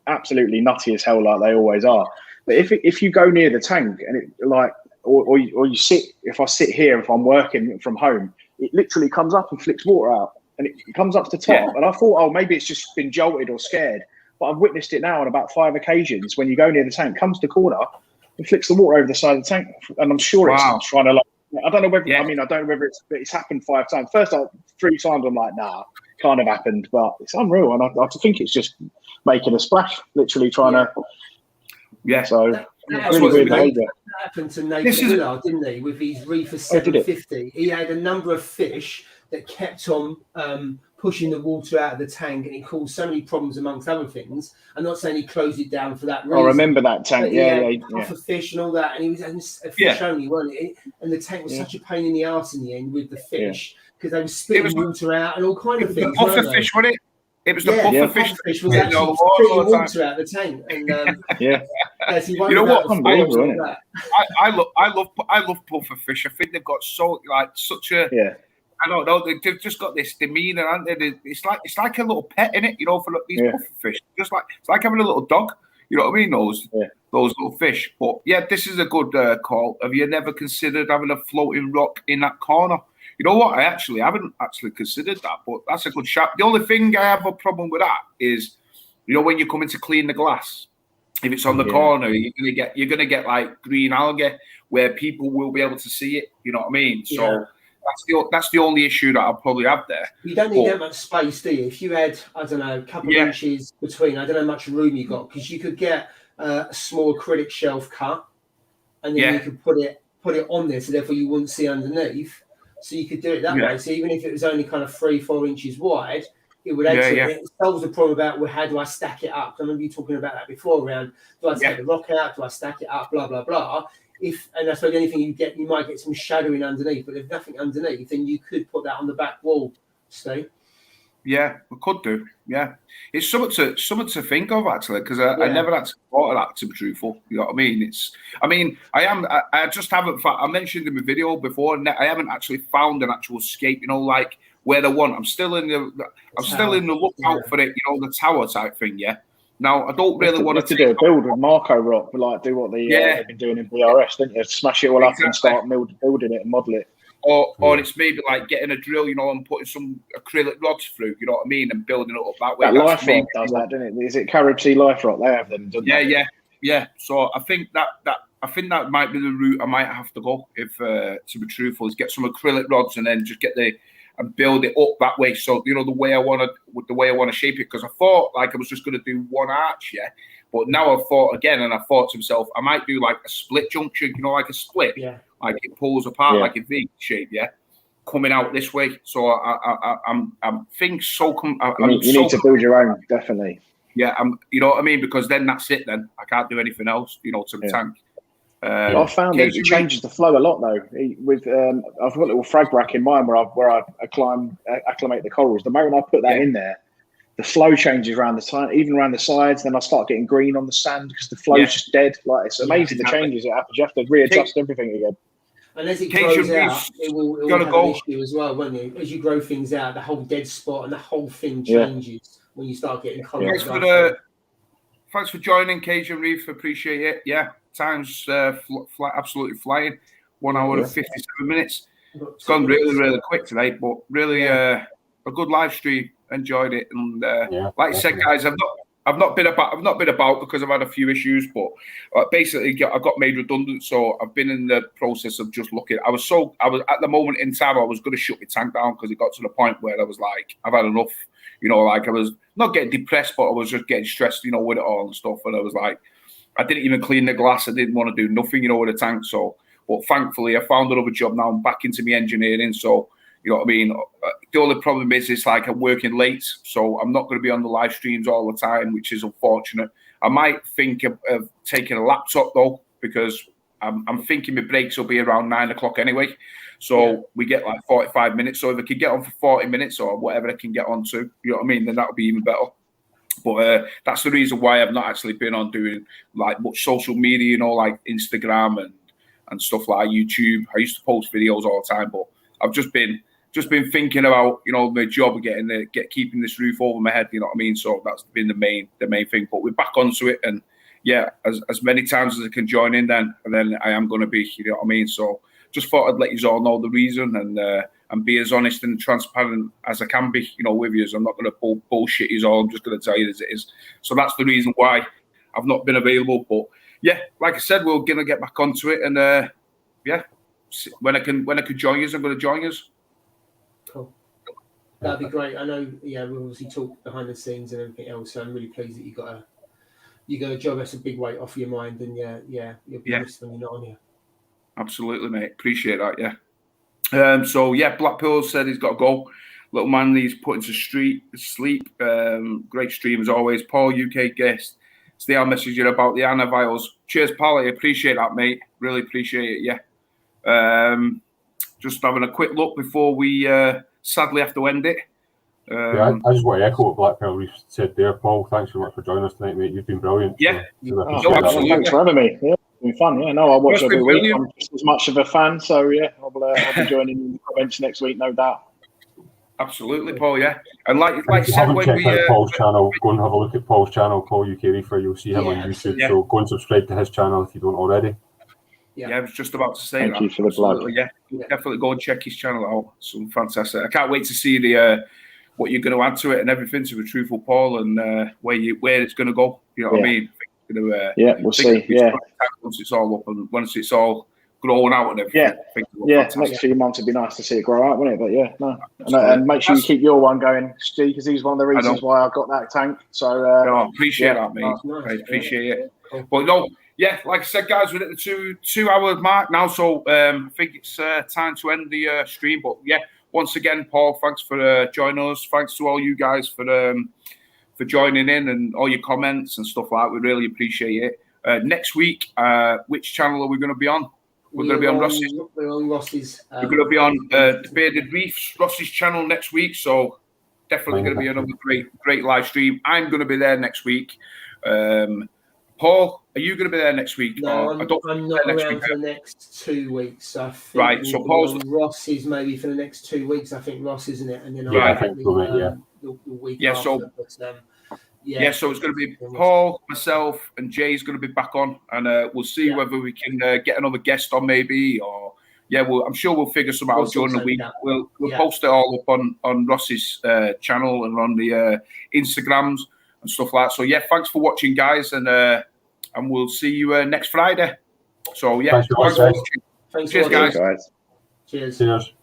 absolutely nutty as hell, like they always are. But if you go near the tank and it like, or you sit, if I sit here, if I'm working from home, it literally comes up and flicks water out, and it comes up to the top. And I thought, oh, maybe it's just been jolted or scared. But I've witnessed it now on about 5 occasions. When you go near the tank, comes to the corner, and flicks the water over the side of the tank, and I'm sure it's trying to like. I don't know whether I don't know whether it's happened 5 times. First, 3 times I'm like, nah, can't have happened, but it's unreal, and I think it's just making a splash, literally trying to. Yeah, so that's really weird behaviour. That happened to Nathan Willard, didn't he? With his reefer 750, he had a number of fish that kept on pushing the water out of the tank, and it caused so many problems amongst other things. I'm not saying he closed it down for that reason. I remember that tank, for fish and all that, and he was a fish only, wasn't it? And the tank was such a pain in the arse in the end with the fish because they were spitting water out and all kind of things. The puffer fish, wasn't it? It was the puffer fish. The fish was actually spitting water out of the tank, and you know what? I love puffer fish. I think they've got such a. I don't know. They've just got this demeanour, aren't they? It's like a little pet, innit? You know, for these puffer fish. It's like having a little dog. You know what I mean? Those little fish. But yeah, this is a good call. Have you never considered having a floating rock in that corner? You know what? I haven't actually considered that, but that's a good shot. The only thing I have a problem with that is, you know, when you're coming to clean the glass, if it's on the corner, you're gonna get like green algae where people will be able to see it. You know what I mean? So that's the only issue that I'll probably have there. You don't need that much space, do you? If you had, I don't know, a couple of inches between, I don't know how much room you got, because you could get a small acrylic shelf cut, and then you could put it on there, so therefore you wouldn't see underneath. So you could do it that way. So even if it was only kind of 3-4 inches wide, it would add to it. It solves the problem about, well, how do I stack it up? I remember you talking about that before around, do I take the rock out? Do I stack it up? Blah, blah, blah. And that's the only thing you might get some shadowing underneath, but if nothing underneath, then you could put that on the back wall, Steve. Yeah, we could do. Yeah, it's something to think of actually, because I never actually thought of that, to be truthful. You know what I mean? I just haven't. I mentioned in my video before, and I haven't actually found an actual escape. You know, like where they want. I'm still in the lookout for it. You know, the tower type thing. Yeah. Now I don't really want to do a build with Marco Rock, but like do what they've been doing in BRS, didn't you? Smash it all up and start building it and model it. Or it's maybe like getting a drill, you know, and putting some acrylic rods through, you know what I mean, and building it up that way. That Life Rock does that, doesn't it? Is it Carib Sea Life Rock? They have them, don't they? Yeah. So I think that might be the route I might have to go, if to be truthful, is get some acrylic rods and then just and build it up that way. So you know the way I want to shape it, because I thought like I was just going to do one arch, but now I've thought again, and I thought to myself, I might do like a split junction, you know, like a split. Like it pulls apart like a V shape, coming out this way. So I'm think so. You need to build your own, definitely. Yeah, you know what I mean, because then that's it. Then I can't do anything else, you know, to the tank. I found that it changes the flow a lot though. With I've got a little frag rack in mine where I acclimate the corals. The moment I put that in there, the flow changes around the time, even around the sides. Then I start getting green on the sand because the flow's just dead. Like it's amazing the changes that happen. You have to readjust everything again. And as it grows out, it will have an issue as well, won't it? As you grow things out, the whole dead spot and the whole thing changes when you start getting colours. Thanks for joining, Cajun Reef. Appreciate it. Yeah, time's absolutely flying. 1 hour and 57 minutes. It's gone really, really quick today, but really a good live stream. Enjoyed it, and like I said, guys, I've not been about because I've had a few issues, but basically I got made redundant, so I've been in the process of just looking. I was at the moment in time I was going to shut my tank down because it got to the point where I was like, I've had enough. You know, like I was not getting depressed, but I was just getting stressed, you know, with it all and stuff. And I was like, I didn't even clean the glass. I didn't want to do nothing, you know, with the tank. So, but thankfully, I found another job now. I'm back into my engineering. So, you know what I mean? The only problem is it's like I'm working late. So I'm not going to be on the live streams all the time, which is unfortunate. I might think of taking a laptop, though, because I'm thinking my breaks will be around 9 o'clock anyway. So we get like 45 minutes. So if I could get on for 40 minutes or whatever I can get on to, you know what I mean, then that would be even better. But that's the reason why I've not actually been on doing like much social media, you know, like Instagram and stuff like YouTube. I used to post videos all the time, but I've just been thinking about, you know, my job and keeping this roof over my head. You know what I mean? So that's been the main thing. But we're back onto it, and yeah, as many times as I can join in, then I am going to be. You know what I mean? So just thought I'd let you all know the reason and be as honest and transparent as I can be. You know, with you. I'm not going to bullshit you all. I'm just going to tell you as it is. So that's the reason why I've not been available. But yeah, like I said, we're going to get back onto it, and yeah, when I could join you, I'm going to join you. Cool. That'd be great. I know. Yeah, we obviously talk behind the scenes and everything else. So I'm really pleased that you got a job that's a big weight off your mind, and you'll be missed when you're not on here. Absolutely, mate. Appreciate that. Yeah. So yeah, Blackpool said he's got to go. Little man needs putting to sleep. Great stream as always. Paul, UK guest. Stay on message you about the antivirals. Cheers, Paul. I appreciate that, mate. Really appreciate it. Yeah. Just having a quick look before we sadly have to end it. I just want to echo what Black Pearl Reef said there, Paul. Thanks so much for joining us tonight, mate. You've been brilliant. Yeah. Absolutely. Thanks for having me. Yeah, it's been fun. Yeah, no, I watch every week. I'm just as much of a fan, so yeah, I'll be joining in the comments next week, no doubt. Absolutely, Paul. Yeah, and like if you haven't checked out Paul's channel, go and have a look at Paul's channel, Paul UK Reefer. You'll see him on YouTube. Yeah. So go and subscribe to his channel if you don't already. Yeah, I was just about to say Thank you for the plug. Yeah, definitely go and check his channel out. Some fantastic. I can't wait to see what you're going to add to it and everything, to be truthful, Paul, and where it's going to go. You know what I mean? We'll see. Yeah, once it's all up and once it's all growing out and everything. Next few months it'd be nice to see it grow out, wouldn't it? But yeah, no, and make sure you keep your one going, Stu, because he's one of the reasons why I got that tank. So I appreciate that, mate. Nice. I appreciate it. But no. Yeah, like I said, guys, we're at the 2 hour mark now, so I think it's time to end the stream. But yeah, once again, Paul, thanks for joining us. Thanks to all you guys for joining in and all your comments and stuff like that. We really appreciate it. Next week, which channel are we going to be on? We're going to be on Ross's. We're on Ross's. We're going to be on the Bearded Reefs, Ross's channel next week. So definitely going to be another great live stream. I'm going to be there next week. Paul, are you going to be there next week? No, I'm not around for the next 2 weeks. I think right, so Paul's Ross's maybe for the next 2 weeks. I think Ross, isn't it? And then I think the week after. So so it's going to be Paul, myself, and Jay's going to be back on, and we'll see whether we can get another guest on, maybe, or I'm sure we'll figure some out during the week. We'll post it all up on Ross's channel and on the Instagrams and stuff like that. So thanks for watching, guys, and we'll see you next Friday. So thanks for watching. Thanks, cheers, guys. Cheers. Cheers.